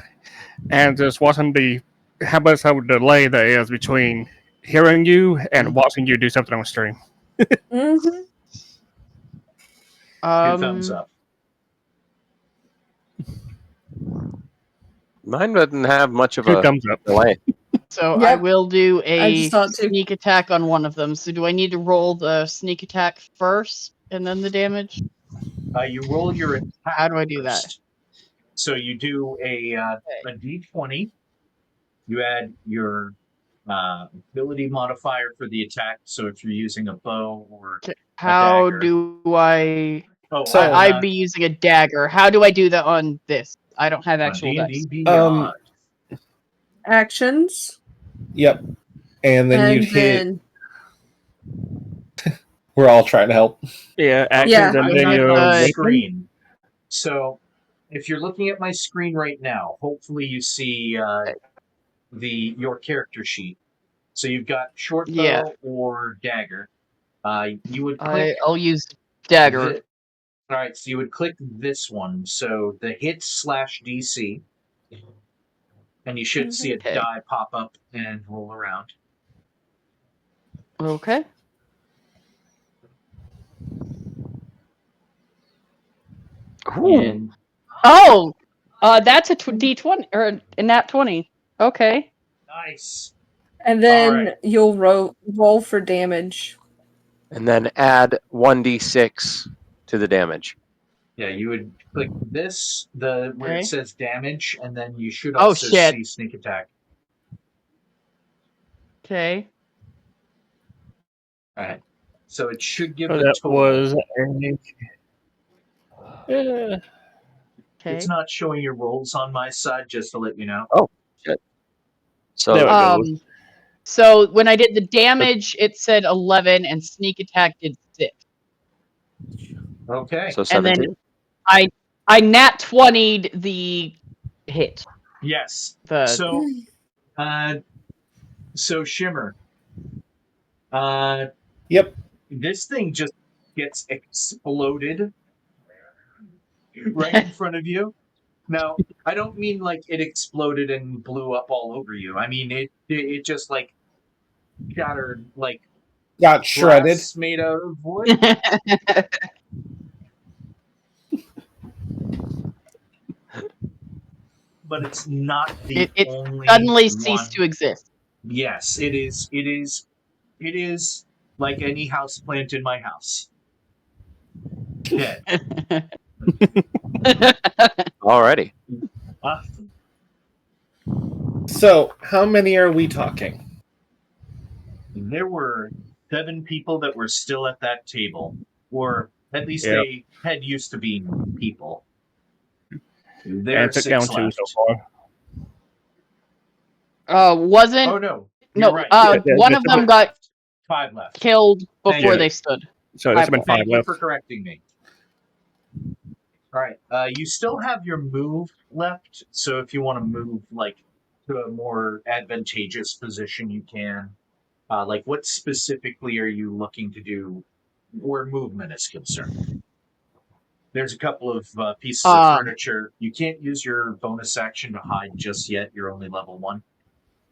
and just watching how much of a delay there is between hearing you and watching you do something on stream. Mm-hmm. Two thumbs up. Mine doesn't have much of Two a thumbs up. delay. So I Yep. will do I a just thought to. sneak attack on one of them. So do I need to roll the sneak attack first and then the damage? You roll your attack. How do I do that? first. So you do a d20. You add your ability modifier for the attack. So if you're using a bow or How dagger. do I? So I'd be using a dagger. How do I do that on this? I don't have actual dice. D&D Beyond. Actions. Yep. And then And you'd hit. then We're all trying to help. Yeah, actions Yeah. and I'm then not your on the weapon. screen. So if you're looking at my screen right now, hopefully you see your character sheet. So you've got short bow Yeah. or dagger. You would click. I'll use dagger. All right, so you would click this one. So the hit /DC, and you should see a Okay. die pop up and roll around. Okay. And Oh, that's a D20 or a nat 20. Okay. nice. and then Alright. you'll roll for damage. And then add 1d6 to the damage. Yeah, you would click this, where Okay. it says damage, and then you should Oh, also shit. see sneak attack. Okay. All right. So it should give So the that total. was Okay. It's not showing your rolls on my side, just to let you know. Oh, shit. So There we go. So when I did the damage, it said 11, and sneak attack did 6. Okay. So And then 17. I nat 20'd the hit. Yes. The So Shimmer. Yep. This thing just gets exploded right in front of you. Now, I don't mean like it exploded and blew up all over you. I mean it just like shattered like Got shredded. glass made out of wood. But it's not the it only suddenly one. ceased to exist. Yes, it is. It is like any house plant in my house. Dead. Alrighty. So, how many are we talking? There were 7 people that were still at that table, or at least Yep. they had used to be people. There And are took 6 down 2 left. so far. Wasn't Oh no, no. you're right. One of them got 5 left. killed Thank before you. they stood. So there's been 5 Thank you left. for correcting me. All right, you still have your move left, so if you want to move like to a more advantageous position, you can. Like, what specifically are you looking to do where movement is concerned? There's a couple of pieces of furniture. You can't use your bonus action to hide just yet. You're only level 1.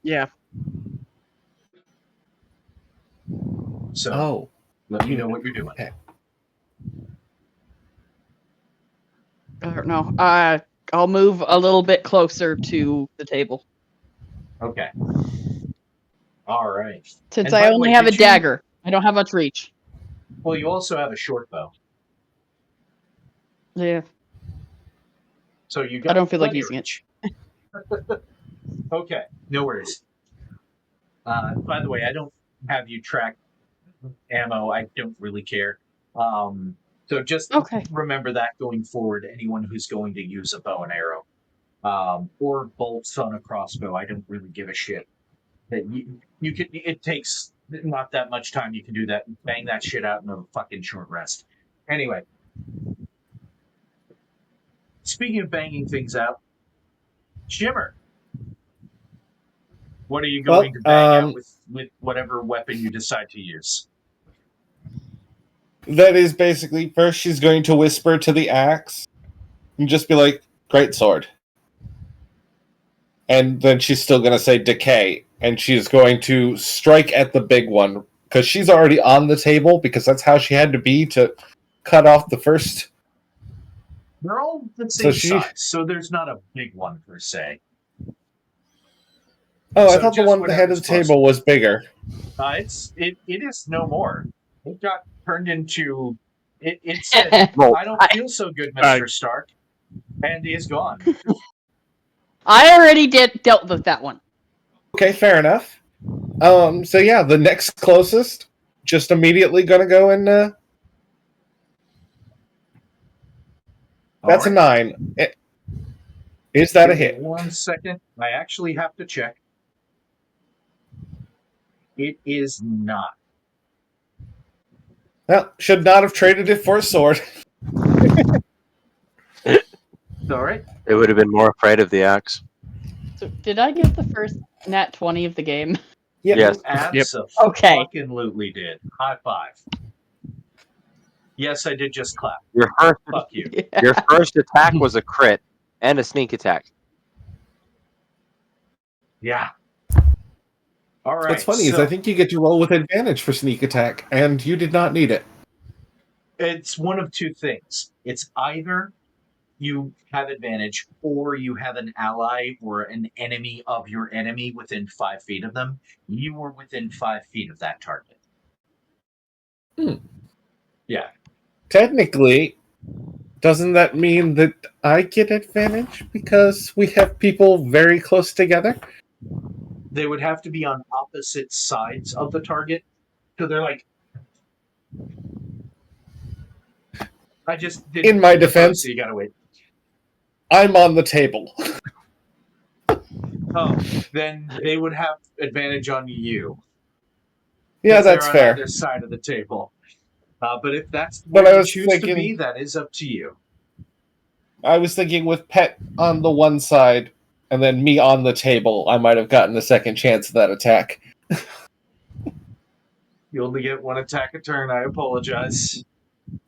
Yeah. So let me know what you're doing. Okay. I don't know. I'll move a little bit closer to the table. Okay. All right. Since And by I the only way, have a did you- dagger, I don't have much reach. Well, you also have a short bow. Yeah. So you got I don't feel like plenty of using it. reach. Okay, no worries. By the way, I don't have you track ammo. I don't really care. So just Okay. remember that going forward. Anyone who's going to use a bow and arrow or bolts on a crossbow, I don't really give a shit. That you can. It takes not that much time. You can do that. Bang that shit out in a fucking short rest. Anyway, speaking of banging things out, Shimmer. What are you going to bang out with whatever weapon you decide to use? That is basically, first she's going to whisper to the axe and just be like, great sword. And then she's still going to say decay. And she's going to strike at the big one. Because she's already on the table, because that's how she had to be to cut off the first. They're all the same she- size, so there's not a big one per se. Oh, I So thought the just one at the head of the whatever's table was bigger. It is no more. It got turned into. It said, Well, "I don't feel so good, Mr. Stark," and is gone. I already dealt with that one. Okay, fair enough. So yeah, the next closest, just immediately gonna go and that's a 9. Is that a Give me hit? 1 second. I actually have to check. It is not. Well, should not have traded it for a sword. All right. It would have been more afraid of the axe. So did I get the first nat 20 of the game? Yep. Yes. You Okay. absolutely did. High five. Yes, I did just clap. Your first, Fuck you. your first attack was a crit and a sneak attack. Yeah. All right. What's funny is I think you get to roll with advantage for sneak attack, and you did not need it. It's one of two things. It's either you have advantage or you have an ally or an enemy of your enemy within 5 feet of them. You were within 5 feet of that target. Hmm. Yeah. technically, doesn't that mean that I get advantage because we have people very close together? They would have to be on opposite sides of the target. So they're like, I just did. In my Oh, defense, so you gotta wait. I'm on the table. Oh, then they would have advantage on you. Yeah, 'Cause that's they're on fair. either side of the table. But if that's But where I you was choose to be, thinking, that is up to you. I was thinking with Pet on the one side and then me on the table, I might have gotten a second chance at that attack. You only get one attack a turn. I apologize.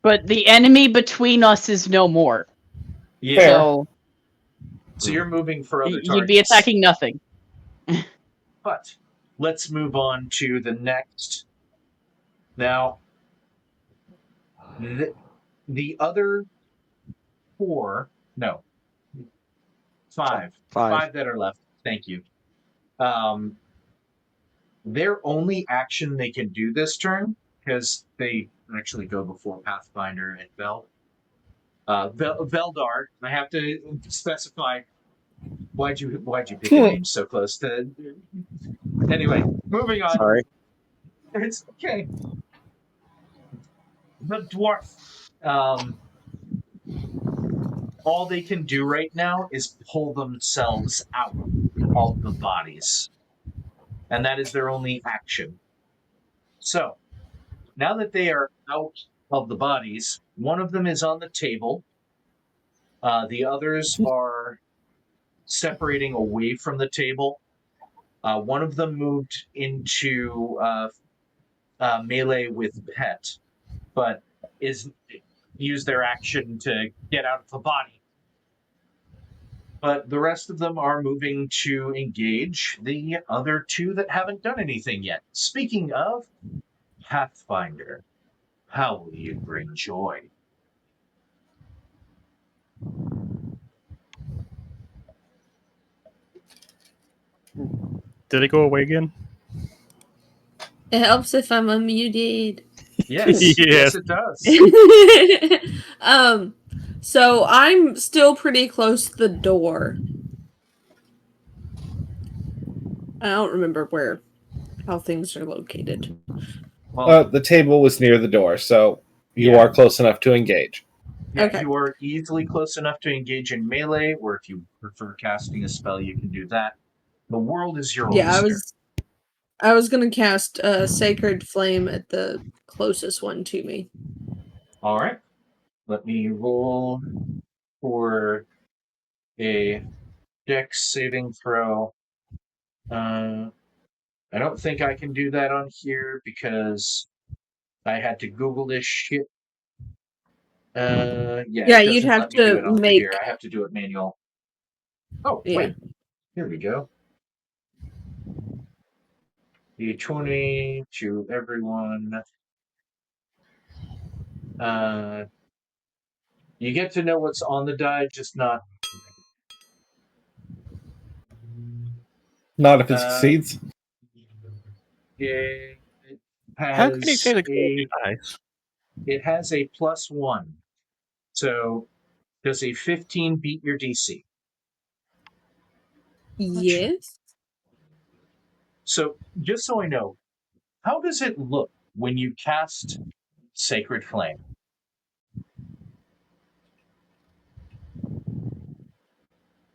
But the enemy between us is no more. Yeah. Fair. So you're moving for other targets. You'd be attacking nothing. But let's move on to the next. Now, the other five that are left. Thank you. Their only action they can do this turn, because they actually go before Pathfinder and Veldar. I have to specify why'd you pick a name so close to. Anyway, moving on. Sorry. It's okay. The dwarf. All they can do right now is pull themselves out of the bodies. And that is their only action. So, now that they are out of the bodies, one of them is on the table. The others are separating away from the table. One of them moved into melee with Pet, but used their action to get out of the body. But the rest of them are moving to engage the other two that haven't done anything yet. Speaking of Pathfinder, how will you bring joy? Did it go away again? It helps if I'm unmuted. Yes, yes, it does. So I'm still pretty close to the door. I don't remember how things are located. Well, The table was near the door, so you Yeah. are close enough to engage. yeah, Okay. you are easily close enough to engage in melee, or if you prefer casting a spell, you can do that. The world is your Yeah, oyster. I was gonna cast a Sacred Flame at the closest one to me. All right. Let me roll for a Dex saving throw. I don't think I can do that on here because I had to Google this shit. Yeah, Yeah, it you'd doesn't have let me do to it on make. here. I have to do it manual. Oh, Yeah. wait. Here we go. D20 to everyone. You get to know what's on the die, just not. Not if it succeeds. It How can you has say the dice? it has a +1. So does a 15 beat your DC? Yes. So just so I know, how does it look when you cast Sacred Flame?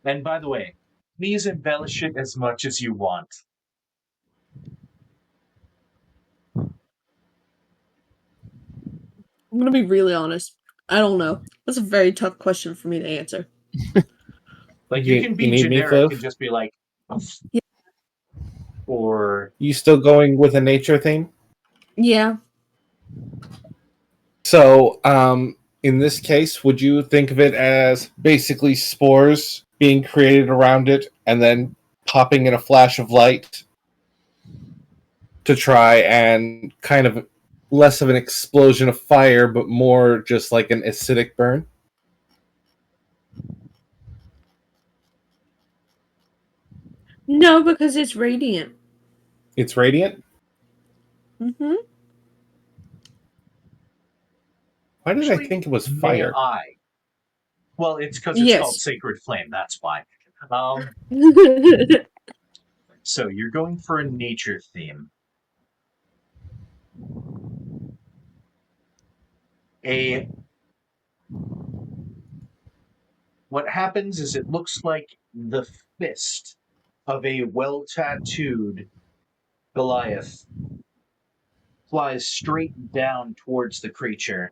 And by the way, please embellish it as much as you want. I'm gonna be really honest. I don't know. That's a very tough question for me to answer. Like you can be need me, generic Cliff? and just be like, Yeah. or You still going with a nature theme? Yeah. So, in this case, would you think of it as basically spores being created around it and then popping in a flash of light to try and kind of less of an explosion of fire, but more just like an acidic burn? No, because it's radiant. It's radiant? Mm-hmm. Why did I Actually, think it was may fire? I? Well, it's because it's Yes. called Sacred Flame. That's why. So you're going for a nature theme. What happens is it looks like the fist of a well-tattooed Goliath flies straight down towards the creature,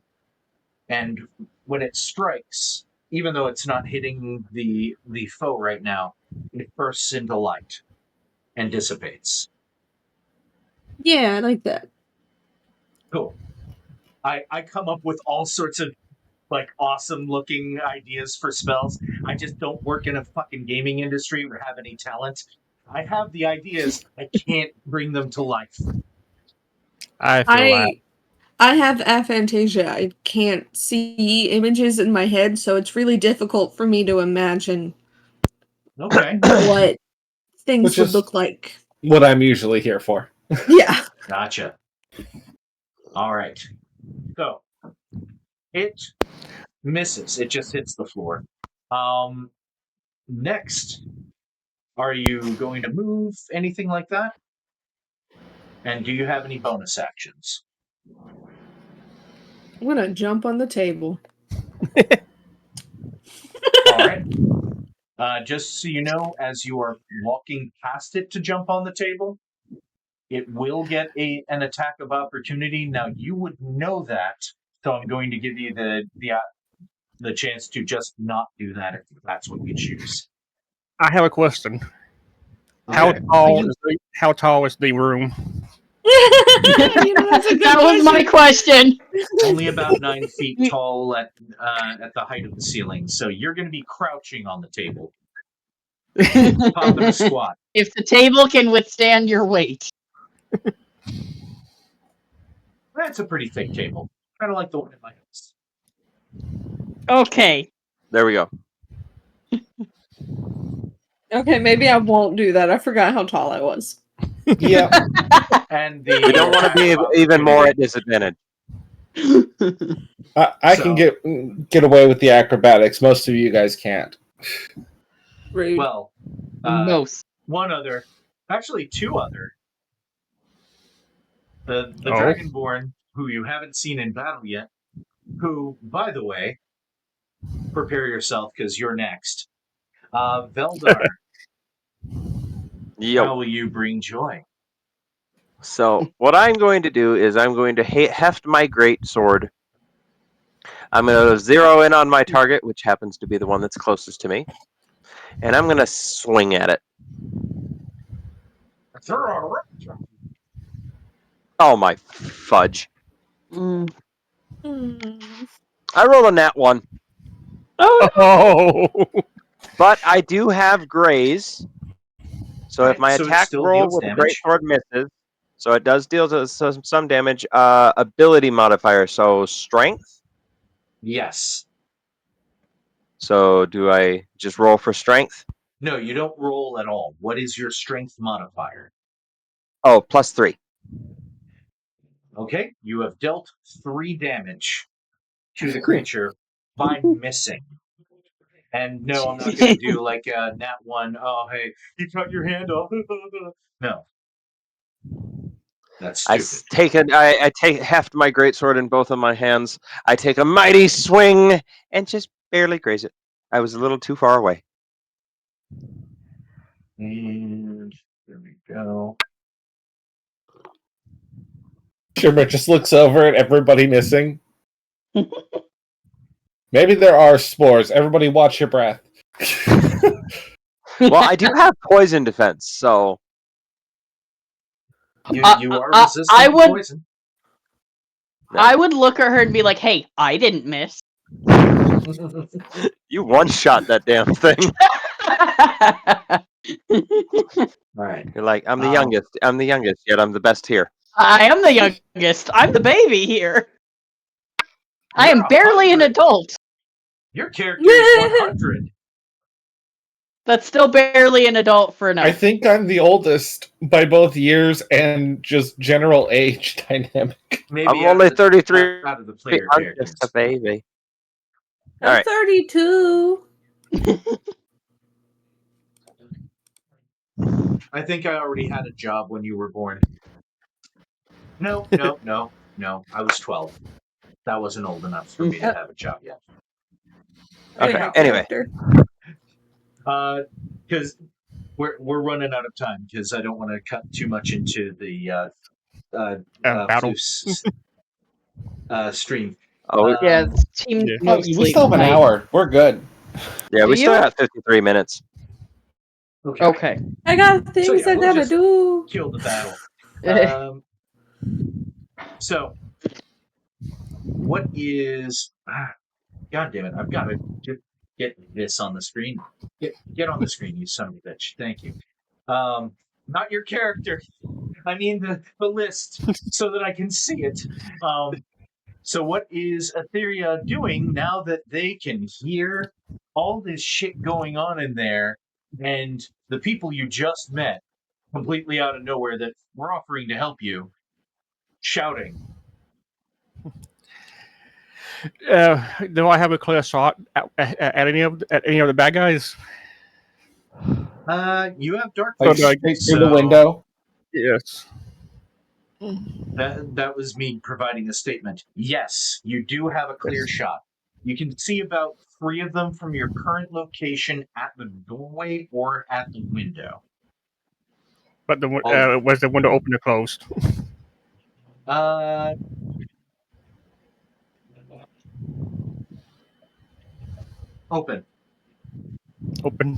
and when it strikes, even though it's not hitting the foe right now, it bursts into light and dissipates. Yeah, I like that. Cool. I come up with all sorts of like awesome looking ideas for spells. I just don't work in a fucking gaming industry or have any talent. I have the ideas, I can't bring them to life. I feel that. I have aphantasia. I can't see images in my head, so it's really difficult for me to imagine Okay. what things Which would is- look like. What I'm usually here for. Yeah. Gotcha. All right. So it misses. It just hits the floor. Next, are you going to move anything like that? And do you have any bonus actions? I'm gonna jump on the table. All right. Just so you know, as you are walking past it to jump on the table, it will get an attack of opportunity. Now you would know that, so I'm going to give you the chance to just not do that if that's what you choose. I have a question. Okay. How tall is the room? You know, that's a good That was my question. Only about 9 feet tall at the height of the ceiling, so you're going to be crouching on the table, top of a squat. If the table can withstand your weight. That's a pretty thick table, kind of like the one in my house. Okay. There we go. Okay, maybe I won't do that. I forgot how tall I was. Yeah. And the We don't want to be even more at disadvantage. I can get away with the acrobatics. Most of you guys can't. Rude. Well, Most. one other, actually two other. The Oh. Dragonborn, who you haven't seen in battle yet, who, by the way, prepare yourself because you're next. Veldar, Yo. how will you bring joy? So what I'm going to do is I'm going to heft my great sword. I'm going to zero in on my target, which happens to be the one that's closest to me, and I'm going to swing at it. Oh my fudge! Mm. I rolled a nat 1, Oh, but I do have graze. So if Right, my so it attack still roll deals with a damage. great sword misses, so it does deal some damage. Ability modifier, so strength. Yes. So do I just roll for strength? No, you don't roll at all. What is your strength modifier? Oh, +3. Okay, you have dealt 3 damage to the creature by missing. And no, I'm not going to do like a nat 1. Oh, hey, you cut your hand off. No. That's stupid. I heft my greatsword in both of my hands. I take a mighty swing and just barely graze it. I was a little too far away. And there we go. Shimmer just looks over at everybody missing. Maybe there are spores. Everybody watch your breath. Well, I do have poison defense, so You are resistant I to would- poison. I would look at her and be like, hey, I didn't miss. you one-shot that damn thing. All right. You're like, I'm the youngest. I'm the youngest, yet I'm the best here. I am the youngest. I'm the baby here. I am barely an adult. Your character is 100. That's still barely an adult for an elf. I think I'm the oldest by both years and just general age dynamic. Maybe I'm out only of the- 33. out of the player I'm characters. just a baby. I'm Alright. 32. I think I already had a job when you were born. No. I was 12. That wasn't old enough for me to have a job yet. Okay, Anyhow, anyway. Because we're running out of time because I don't want to cut too much into the battle. stream. Oh, Yeah, the team Yeah. Oh, mostly we still have an tonight. hour. We're good. yeah, we Do still you? got 53 minutes. Okay. I got things yeah, I we'll gotta just do. kill the battle. So, what is? God damn it! I've got to get this on the screen. Get on the screen, you son of a bitch. Thank you. Not your character. I mean the list so that I can see it. So what is Etheria doing now that they can hear all this shit going on in there and the people you just met completely out of nowhere that were offering to help you shouting? Do I have a clear shot at any of the bad guys? You have dark Like So, straight through the window. Yes. That was me providing a statement. Yes, you do have a clear shot. You can see about 3 of them from your current location at the doorway or at the window. But was the window open or closed? Open. Open.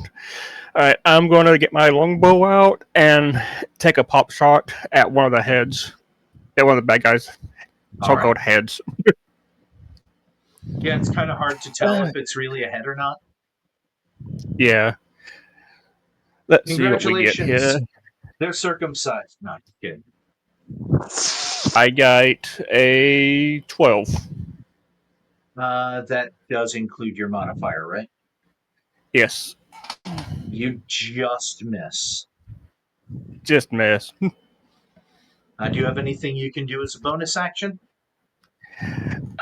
All right, I'm going to get my longbow out and take a pop shot at one of the heads. At one of the bad guys. So-called heads. Yeah, it's kind of hard to tell if it's really a head or not. Yeah. Let's see what we get here. Congratulations. They're circumcised. No, just kidding. I got a 12. That does include your modifier, right? Yes. You just miss. Just miss. Do you have anything you can do as a bonus action?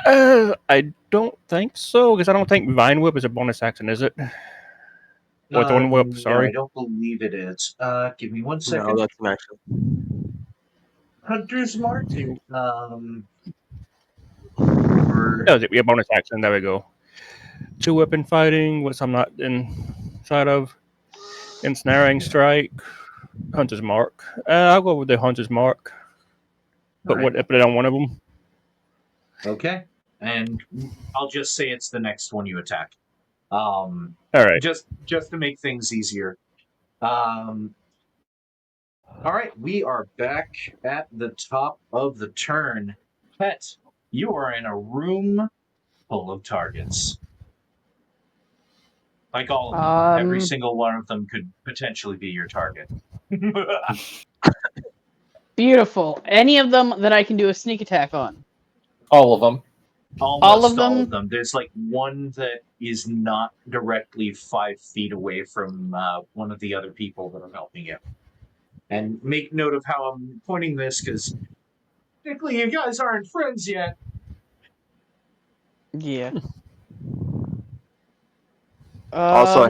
I don't think so, because I don't think Vine Whip is a bonus action, is it? Or Thorn Whip, No, sorry. I don't believe it is. Give me 1 second. No, that's an action. Hunter's Mark. Oh, is it? Yeah, bonus action. There we go. 2 weapon fighting, which I'm not inside of. Ensnaring strike. Hunter's Mark. I'll go with the Hunter's Mark. Put it on one of them. Okay. And I'll just say it's the next one you attack. All right. Just to make things easier. All right, we are back at the top of the turn. Pet, you are in a room full of targets. Like all of them. Every single one of them could potentially be your target. Beautiful. Any of them that I can do a sneak attack on? All of them. Almost all of them. There's like one that is not directly 5 feet away from one of the other people that are helping you. And make note of how I'm pointing this, because technically you guys aren't friends yet. Yeah. Also,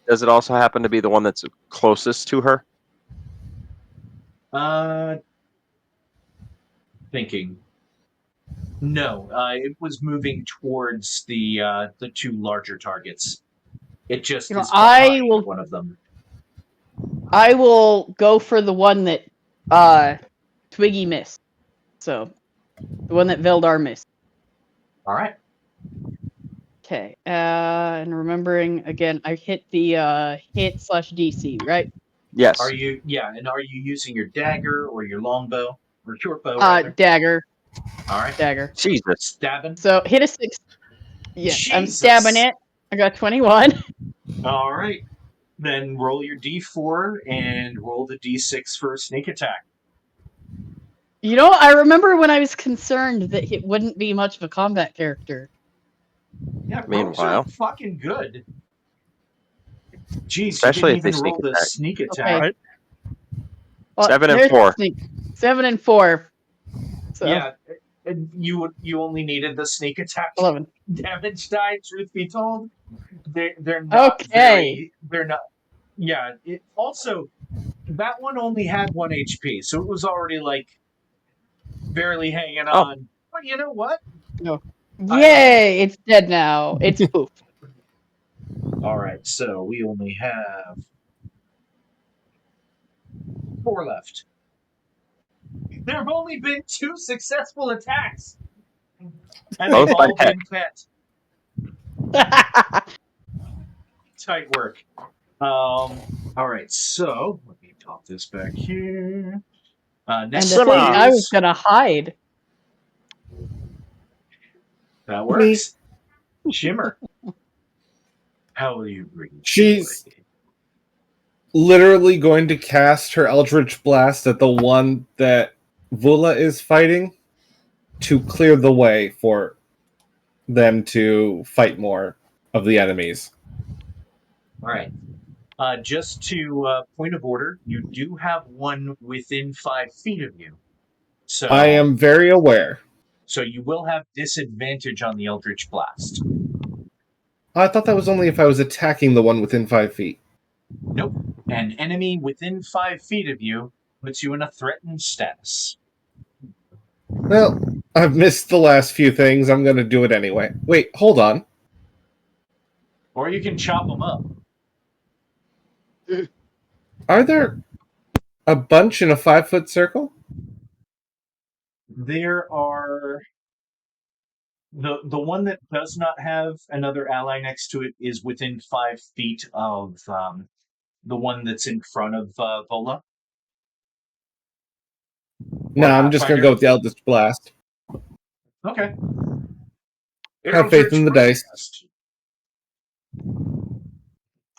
does it also happen to be the one that's closest to her? Thinking. No, it was moving towards the 2 larger targets. It just is behind one of them. I will go for the one that Twiggy missed. So, the one that Veldar missed. All right. Okay. And remembering again, I hit the hit/DC, right? Yes. Are you using your dagger or your longbow or short bow? Rather? Dagger. All right. Dagger. Jesus. Stabbing. So hit a 6. Yeah, Jesus. I'm stabbing it. I got 21. All right. Then roll your D4 and roll the D6 for a sneak attack. You know, I remember when I was concerned that it wouldn't be much of a combat character. Yeah, meanwhile, rogues are fucking good. Geez, Especially you if they didn't even roll sneak the attack. sneak Okay. attack. Right. Well, 7 and there's 4. 7 and 4. So Yeah, and you only needed the sneak attack 11. damage die. Truth be told, they're not Okay. they're not. Yeah. Also, that one only had 1 HP, so it was already like barely hanging Oh. on. But you know what? Yay! It's dead now. It's poof. All right, so we only have 4 left. There have only been 2 successful attacks, and they've Both by all heck. been pet. Tight work. All right, so let me pop this back here. And Next to think I was is gonna hide. that works. Shimmer. How will you bring? She's literally going to cast her Eldritch Blast at the one that Vula is fighting to clear the way for them to fight more of the enemies. All right. Just to point of order, you do have one within 5 feet of you. So I am very aware. So you will have disadvantage on the Eldritch Blast. I thought that was only if I was attacking the one within 5 feet. Nope. An enemy within 5 feet of you puts you in a threatened status. Well, I've missed the last few things. I'm going to do it anyway. Wait, hold on. Or you can chop them up. Are there a bunch in a 5-foot circle? There are... The one that does not have another ally next to it is within 5 feet of the one that's in front of Vola. No, I'm just going to go with the Eldritch Blast. Okay. Have faith in the dice.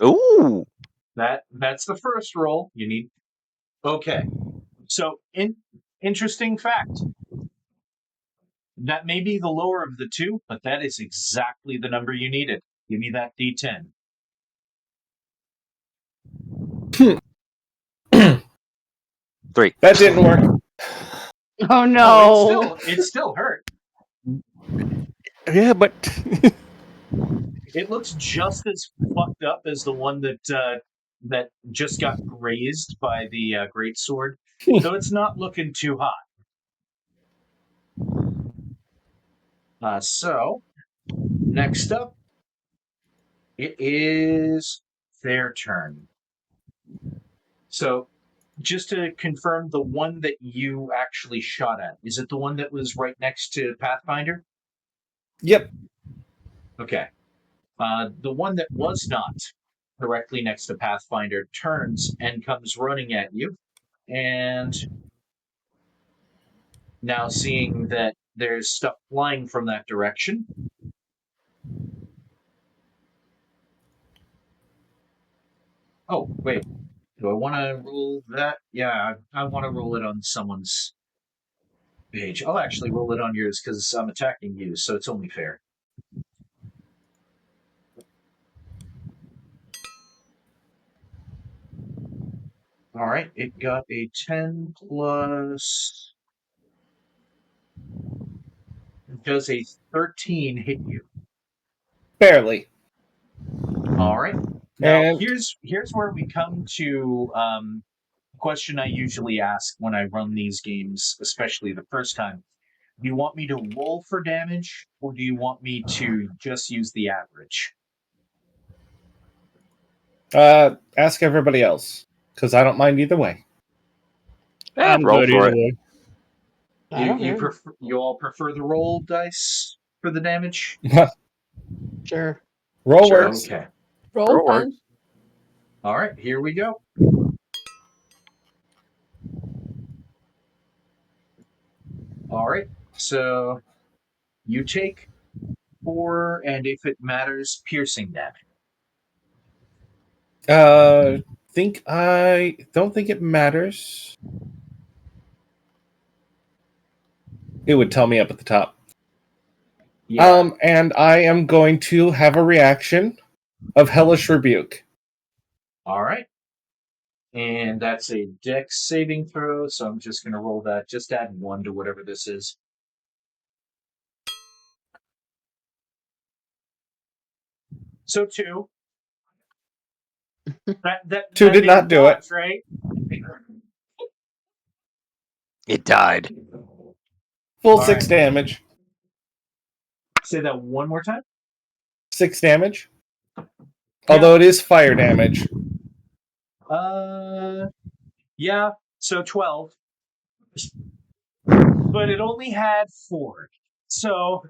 Ooh. That's the first roll. You need... Okay. So, interesting fact. That may be the lower of the two, but that is exactly the number you needed. Give me that D10. 3. That didn't work. Oh no! Oh, it still hurt. Yeah, but It looks just as fucked up as the one that just got grazed by the great sword. So it's not looking too hot. So next up, it is their turn. So just to confirm, the one that you actually shot at, is it the one that was right next to Pathfinder? Yep. Okay. The one that was not directly next to Pathfinder turns and comes running at you. And now seeing that there's stuff flying from that direction, oh, wait. Do I want to roll that? Yeah, I want to roll it on someone's page. I'll actually roll it on yours because I'm attacking you, so it's only fair. All right, it got a 10 plus... Does a 13 hit you? Barely. All right. Now, And here's where we come to a question I usually ask when I run these games, especially the first time. Do you want me to roll for damage, or do you want me to just use the average? ask everybody else, because I don't mind either way. Yeah, I'm roll good for either it. way. You all prefer the roll dice for the damage? Sure. Roll Sure. works. Okay. Roll Sure fun. All right, here we go. All right, so you take 4, and if it matters, piercing damage. I don't think it matters. It would tell me up at the top. Yeah. And I am going to have a reaction of Hellish Rebuke. All right. And that's a dex saving throw, so I'm just going to roll that. Just add 1 to whatever this is. So 2. That 2 did not do it. dodge, right? It died. Full All 6 right. damage. Say that one more time. 6 damage. Although it is fire damage. Yeah, so 12. But it only had 4. So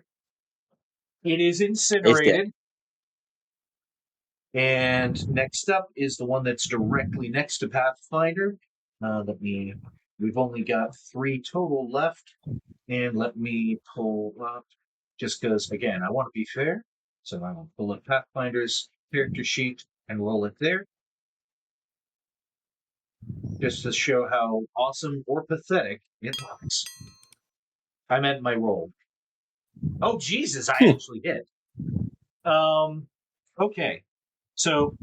it is incinerated. And next up is the one that's directly next to Pathfinder. We've only got 3 total left. And let me pull up, just because, again, I want to be fair. So I will pull up Pathfinder's character sheet and roll it there. Just to show how awesome or pathetic it looks. I meant my roll. Oh, Jesus, I actually hit. Okay. So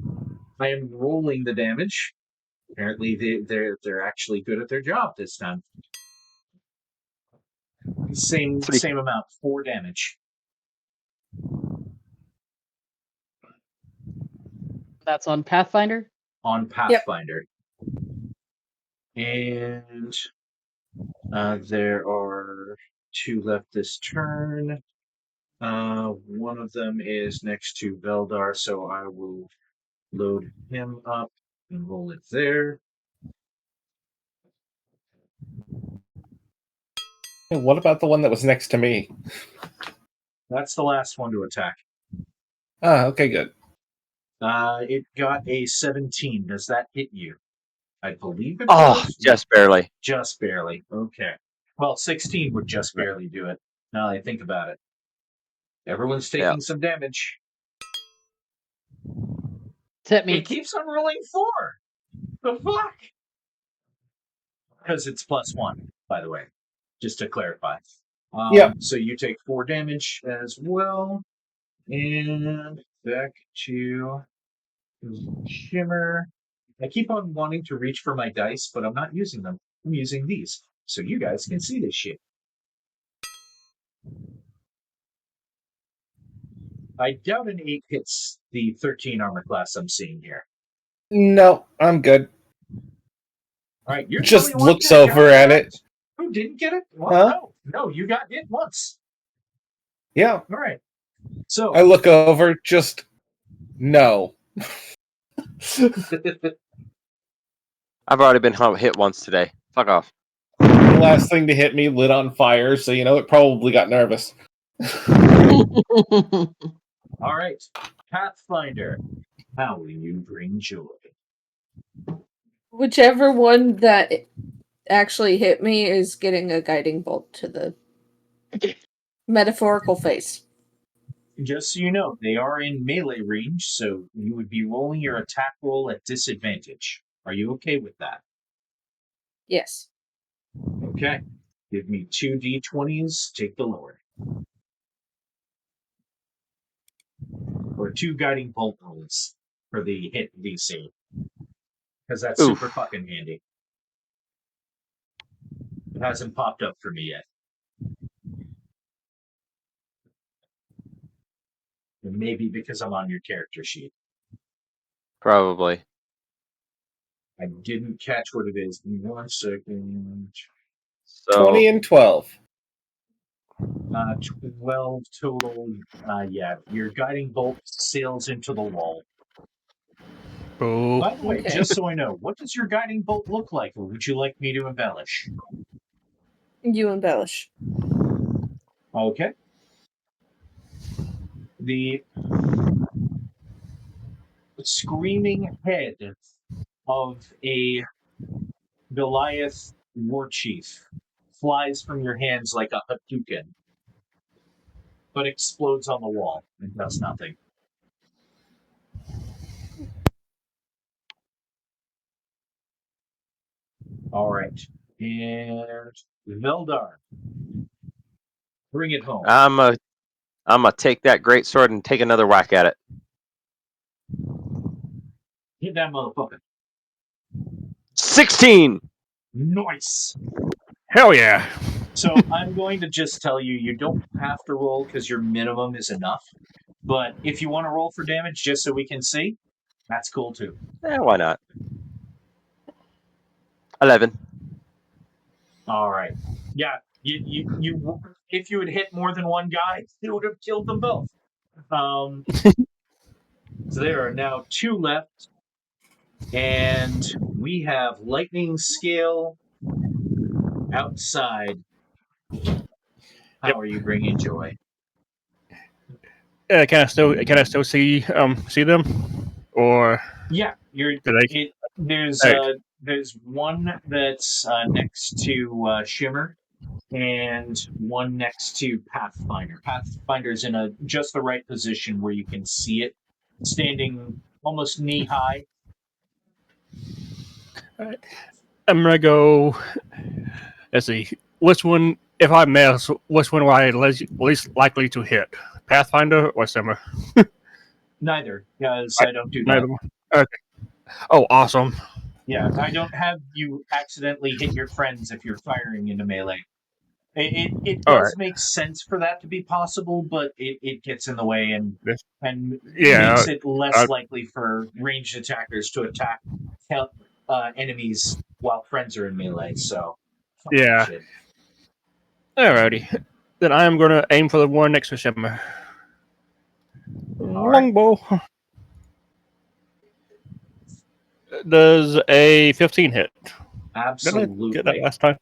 I am rolling the damage. Apparently, they're actually good at their job this time. Same amount, 4 damage. That's on Pathfinder? On Pathfinder. Yep. And there are 2 left this turn. One of them is next to Veldar, so I will load him up and roll it there. What about the one that was next to me? That's the last one to attack. Ah, okay, good. It got a 17. Does that hit you? I believe it Oh, does. just barely. Just barely. Okay. Well, 16 would just barely do it. Now that I think about it. Everyone's taking some damage. Hit me. It keeps on rolling 4. The fuck? Because it's +1, by the way. Just to clarify. Yep. So you take 4 damage as well. And back to Shimmer. I keep on wanting to reach for my dice, but I'm not using them. I'm using these. So you guys can see this shit. I doubt an 8 hits the 13 armor class I'm seeing here. No, I'm good. All right, you're Just the only one looks that got over at it. Who didn't get it? Well, Huh? No, you got hit once. Yeah. All right. So I look over, just no. I've already been hit once today. Fuck off. The last thing to hit me lit on fire, so it probably got nervous. All right, Pathfinder, how will you bring joy? Whichever one that actually hit me is getting a guiding bolt to the metaphorical face. Just so you know, they are in melee range, so you would be rolling your attack roll at disadvantage. Are you okay with that? Yes. Okay. Give me 2 d20s, take the lower. Or 2 guiding bolt rolls for the hit DC. Because that's super fucking handy. It hasn't popped up for me yet. And maybe because I'm on your character sheet. Probably. I didn't catch what it is. Give me 1 second. So 20 and 12. 12 total. Yeah, your guiding bolt sails into the wall. Boo. By the way, Okay. just so I know, what does your guiding bolt look like, or would you like me to embellish? You embellish. Okay. The screaming head of a Goliath war chief flies from your hands like a Hadouken, but explodes on the wall and does nothing. All right. And Veldar, bring it home. I'm gonna take that great sword and take another whack at it. Hit that motherfucker. 16. Nice. Hell yeah. So I'm going to just tell you, you don't have to roll because your minimum is enough. But if you want to roll for damage just so we can see, that's cool too. Why not? 11. All right. Yeah. You if you had hit more than one guy, it would have killed them both. So there are now 2 left. And we have lightning scale outside. How are you bringing joy? Can I still see them, or Yeah, you're. do they? There's one that's next to Shimmer, and one next to Pathfinder. Pathfinder's in just the right position where you can see it, standing almost knee high. I'm gonna go. Let's see. Which one? If I miss, which one will I least likely to hit? Pathfinder or Simmer? Neither, because I don't do that. Neither one. Okay. Oh, awesome. Yeah, I don't have you accidentally hit your friends if you're firing into melee. It All does right. make sense for that to be possible, but it gets in the way and Yeah, makes it less likely for ranged attackers to attack enemies while friends are in melee. So yeah. shit. Alrighty. Then I am gonna aim for the one next to Shimmer. All right. Longbow. Does a 15 hit? Absolutely. Did I get that last time?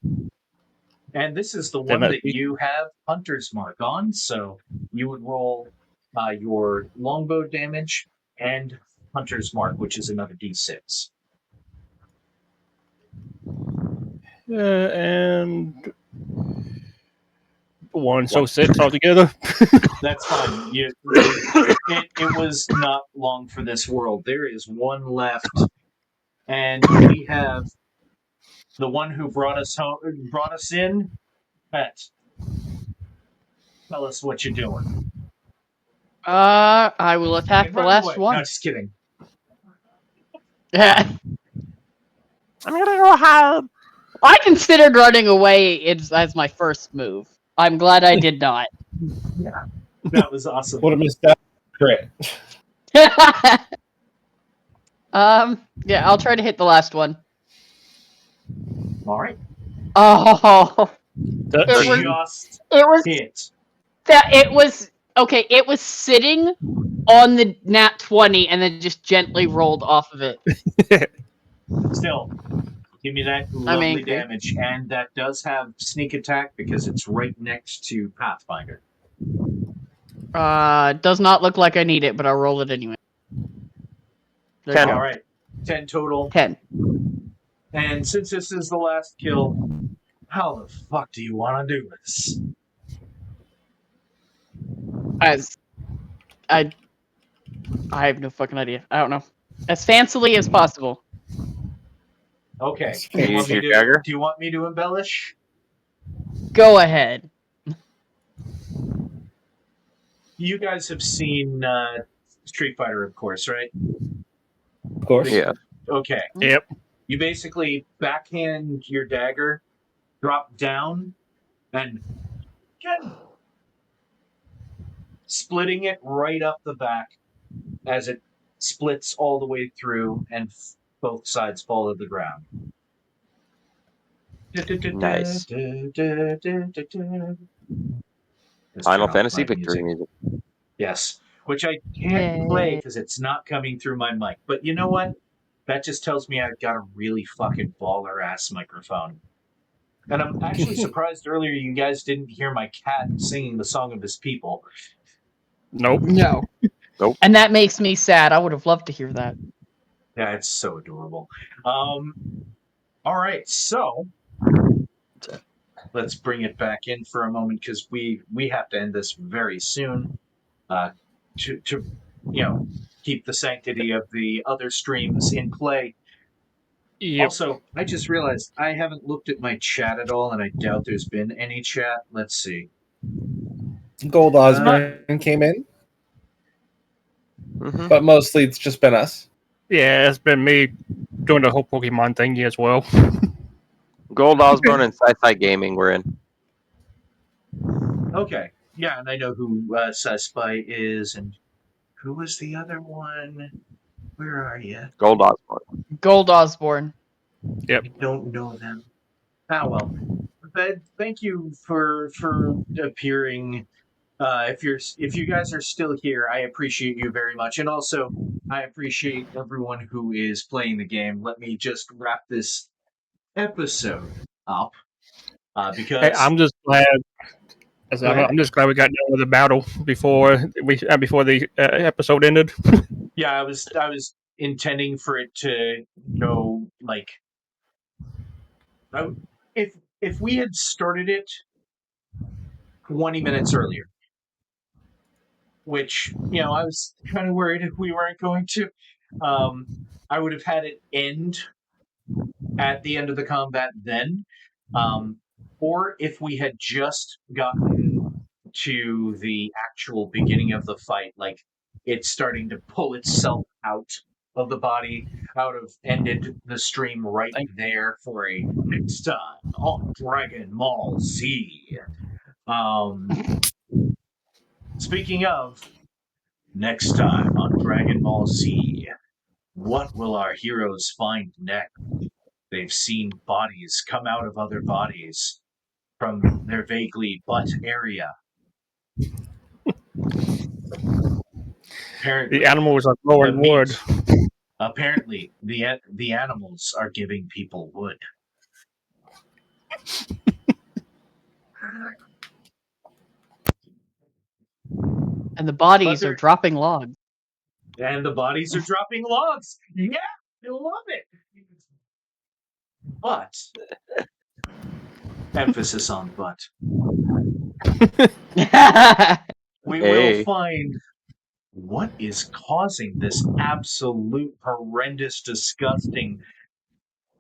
And this is the Then one that you have Hunter's Mark on, so you would roll your longbow damage and Hunter's Mark, which is another d6. And 1, so 6 altogether. That's fine. It was not long for this world. There is one left, and we have the one who brought us in. Pet, tell us what you're doing. I will attack And the run last away. one. No, just kidding. I'm gonna go hide. I considered running away as my first move. I'm glad I did not. Yeah, that was awesome. Would have missed that crit. Yeah, I'll try to hit the last one. All right. Oh, Just it was hit. that it was okay. It was sitting on the nat 20 and then just gently rolled off of it. Still, give me that lovely damage, and that does have sneak attack because it's right next to Pathfinder. Does not look like I need it, but I'll roll it anyway. 10. All right, 10 total. 10. And since this is the last kill, how the fuck do you want to do this? I have no fucking idea. I don't know. As fancily as possible. Okay. Do you want me to embellish? Go ahead. You guys have seen Street Fighter, of course, right? Of course. Yeah. Okay. Yep. You basically backhand your dagger, drop down, and splitting it right up the back as it splits all the way through and both sides fall to the ground. Nice. Final Fantasy victory music. Yes, which I can't play because it's not coming through my mic. But you know what? That just tells me I've got a really fucking baller ass microphone. And I'm actually surprised earlier you guys didn't hear my cat singing the song of his people. Nope. No. Nope. And that makes me sad. I would have loved to hear that. Yeah, it's so adorable. All right, so let's bring it back in for a moment because we have to end this very soon. To keep the sanctity of the other streams in play. Yep. Also, I just realized I haven't looked at my chat at all, and I doubt there's been any chat. Let's see. Gold Osborne came in, Mm-hmm. but mostly it's just been us. Yeah, it's been me doing the whole Pokemon thingy as well. Gold Osborne and PsySpy Gaming were in. Okay. Yeah, and I know who PsySpy is, and who was the other one? Where are you? Gold Osborne. Gold Osborne. Yep. I don't know them. Ah, well. But thank you for appearing. If you guys are still here, I appreciate you very much, and also I appreciate everyone who is playing the game. Let me just wrap this episode up Hey, because I'm just glad. Go ahead. I'm just glad we got done with the battle before the episode ended. Yeah, I was intending for it to go like if we had started it 20 minutes earlier, which I was kind of worried if we weren't going to. I would have had it end at the end of the combat then, or if we had just gotten to the actual beginning of the fight, like it's starting to pull itself out of the body, I would have ended the stream right there for a next time on Dragon Ball Z. Speaking of next time on Dragon Ball Z, what will our heroes find next? They've seen bodies come out of other bodies from their vaguely butt area. Apparently, The animals are the growing meat. wood. Apparently, the animals are giving people wood. And the bodies they're- are dropping logs. And the bodies are dropping logs. Yeah, I love it. But emphasis on but. We will find what is causing this absolute horrendous, disgusting,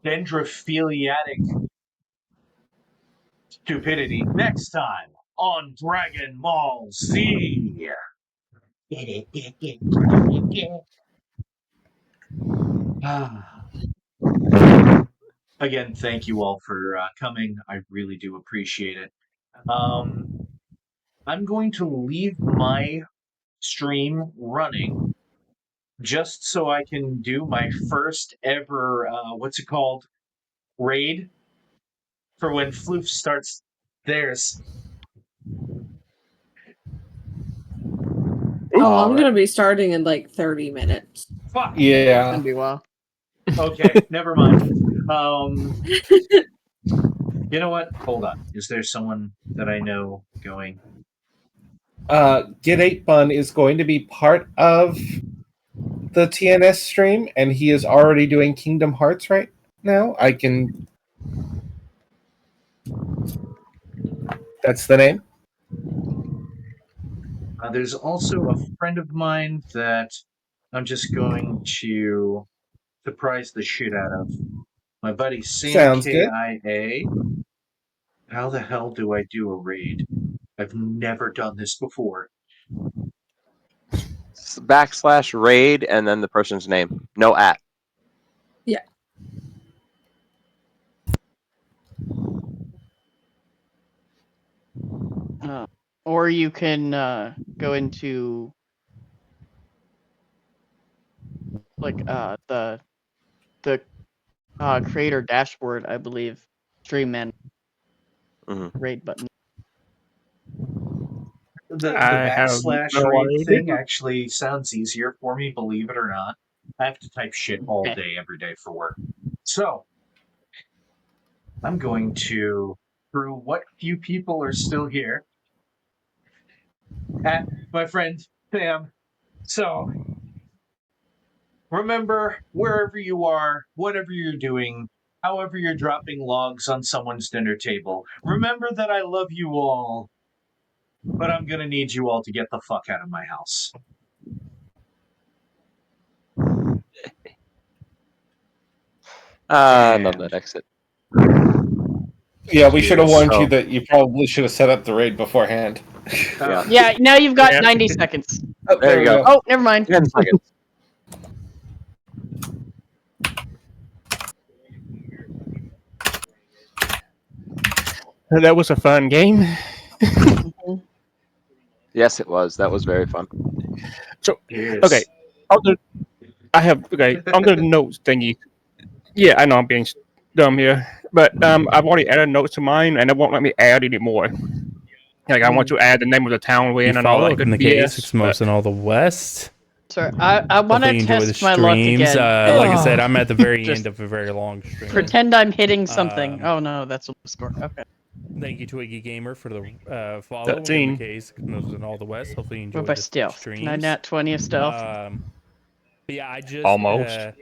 dendrophiliatic stupidity next time on Dragon Ball Z. Again, thank you all for coming. I really do appreciate it. I'm going to leave my stream running just so I can do my first ever, what's it called? Raid for when Floof starts theirs. Oh, I'm gonna be starting in like 30 minutes. Fuck. Yeah. Gonna be a while. Okay, never mind. You know what? Hold on. Is there someone that I know going? Get 8 Bun is going to be part of the TNS stream, and he is already doing Kingdom Hearts right now. That's the name. There's also a friend of mine that I'm just going to surprise the shit out of. My buddy Sam Sounds good. KIA. How the hell do I do a raid? I've never done this before. /raid and then the person's name. No at. Yeah. Or you can go into like the creator dashboard, I believe, stream and raid button. The I have backslash no raid idea. thing actually sounds easier for me, believe it or not. I have to type shit all day, every day for work. So, I'm going to, through what few people are still here, at my friend Sam. So, remember, wherever you are, whatever you're doing, however you're dropping logs on someone's dinner table, remember that I love you all, but I'm going to need you all to get the fuck out of my house. Love that exit. Yeah, we should have warned So- you that you probably should have set up the raid beforehand. Yeah, now you've got 90 seconds. Oh, There you go. Oh, never mind. 10 seconds. That was a fun game. Yes, it was. That was very fun. So, Yes. okay. On the notes thingy. Yeah, I know I'm being dumb here, but I've already added notes to mine, and it won't let me add anymore. Like I want to add the name of the town we're You in and all follow that up good in the case, BS. it's most in all the West. Sorry, I want to Hopefully you enjoy the test my luck streams. again. Like I said, I'm at the very Just end of a very long stream. pretend I'm hitting something. Um, Oh no, that's a score. Okay. Thank you to Wiggy Gamer for the follow in 13. the case, most in all the West. Hopefully you What enjoy by the stealth? streams. Can I nat 20 of stealth? But yeah, I just Almost. I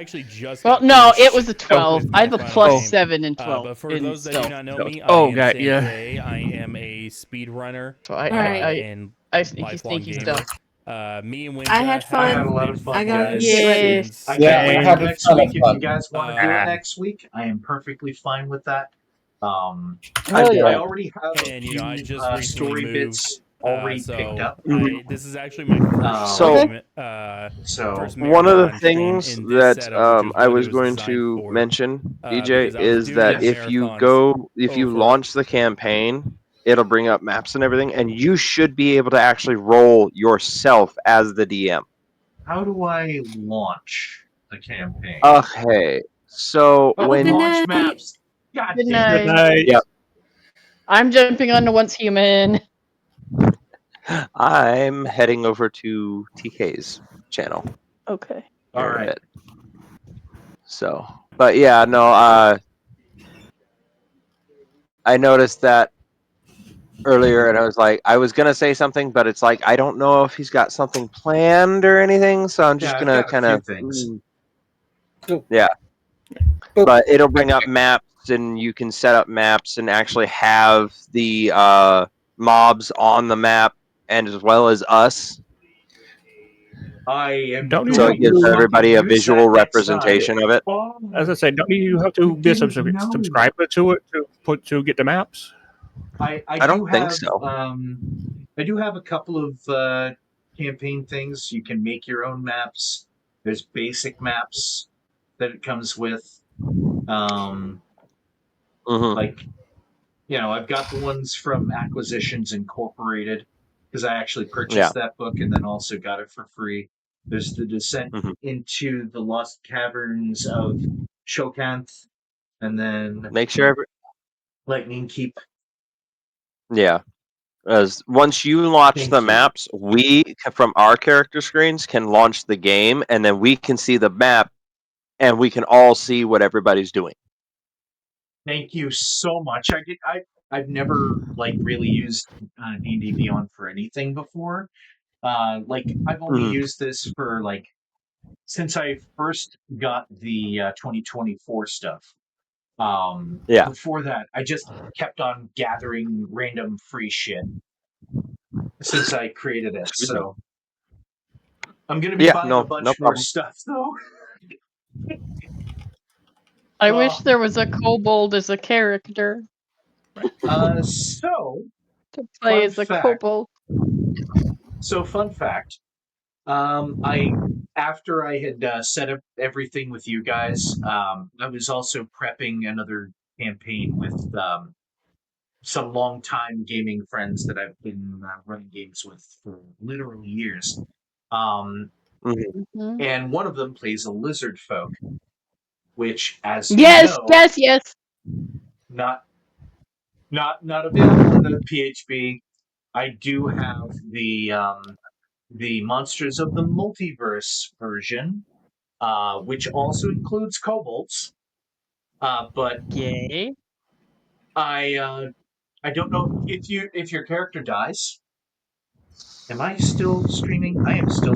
actually just Well, got no, finished it was a 12. with I my have a final plus game. 7 in 12. But for in those that do stealth. not know me, Oh, I am God, Sam yeah. Gray. I am a speedrunner So and I sneaky lifelong sneaky gamer. stealth. Me and Winza I had fun. I had a lot of fun, I got guys. Yay. I can't wait had till a next ton of week. If fun. you guys want to do it next week, I am perfectly fine with that. Oh, I yeah. already have a And few you know, I just recently story moved, bits already so picked up. this is actually my first So- game, So first One of the marathon stream things in this that setup, which is I what was it going designed to for. mention, DJ, Because I was is doing that these if you marathons launch the campaign, it'll bring up maps and everything, and you should be able to actually roll yourself as the DM. how do I launch the campaign? Okay, so Oh, when good Launch night. maps. God Good damn it. Good night. night. Yep. I'm jumping on to Once Human. I'm heading over to TK's channel. Okay. All here in a right. bit. So, but yeah, no, I noticed that earlier, and I was like, I was gonna say something, but it's like I don't know if he's got something planned or anything, so I'm just Yeah, I've gonna got a kind few of, things. yeah. Boop. But it'll bring up maps, and you can set up maps and actually have the mobs on the map, and as well as us, I am Don't you so have it gives to, everybody a use visual that next representation of it. Oh, as I say, don't you have to be a didn't know. subscriber to it to get the maps? I I do don't think have so. I do have a couple of campaign things. You can make your own maps. There's basic maps that it comes with. Like, you know, I've got the ones from Acquisitions Incorporated because I actually purchased that book and then also got it for free. There's the Descent into the Lost Caverns of Shokanth, and then Make sure Lightning Keep. Yeah. As once you launch Thank the you. maps, we from our character screens can launch the game, and then we can see the map, and we can all see what everybody's doing. Thank you so much. I've never like really used D&D Beyond for anything before. Like I've only used this for like since I first got the 2024 stuff. Yeah. Before that, I just kept on gathering random free shit since I created it. So I'm gonna be buying a bunch more stuff though. I wish there was a kobold as a character So to play fun as a fact. kobold. So fun fact. After I had set up everything with you guys, I was also prepping another campaign with some longtime gaming friends that I've been running games with for literal years. And one of them plays a lizard folk, which, as you know, Yes. not available in the PHB. I do have the Monsters of the Multiverse version, which also includes kobolds. But Yay. I don't know if your character dies. Am I still streaming? I am still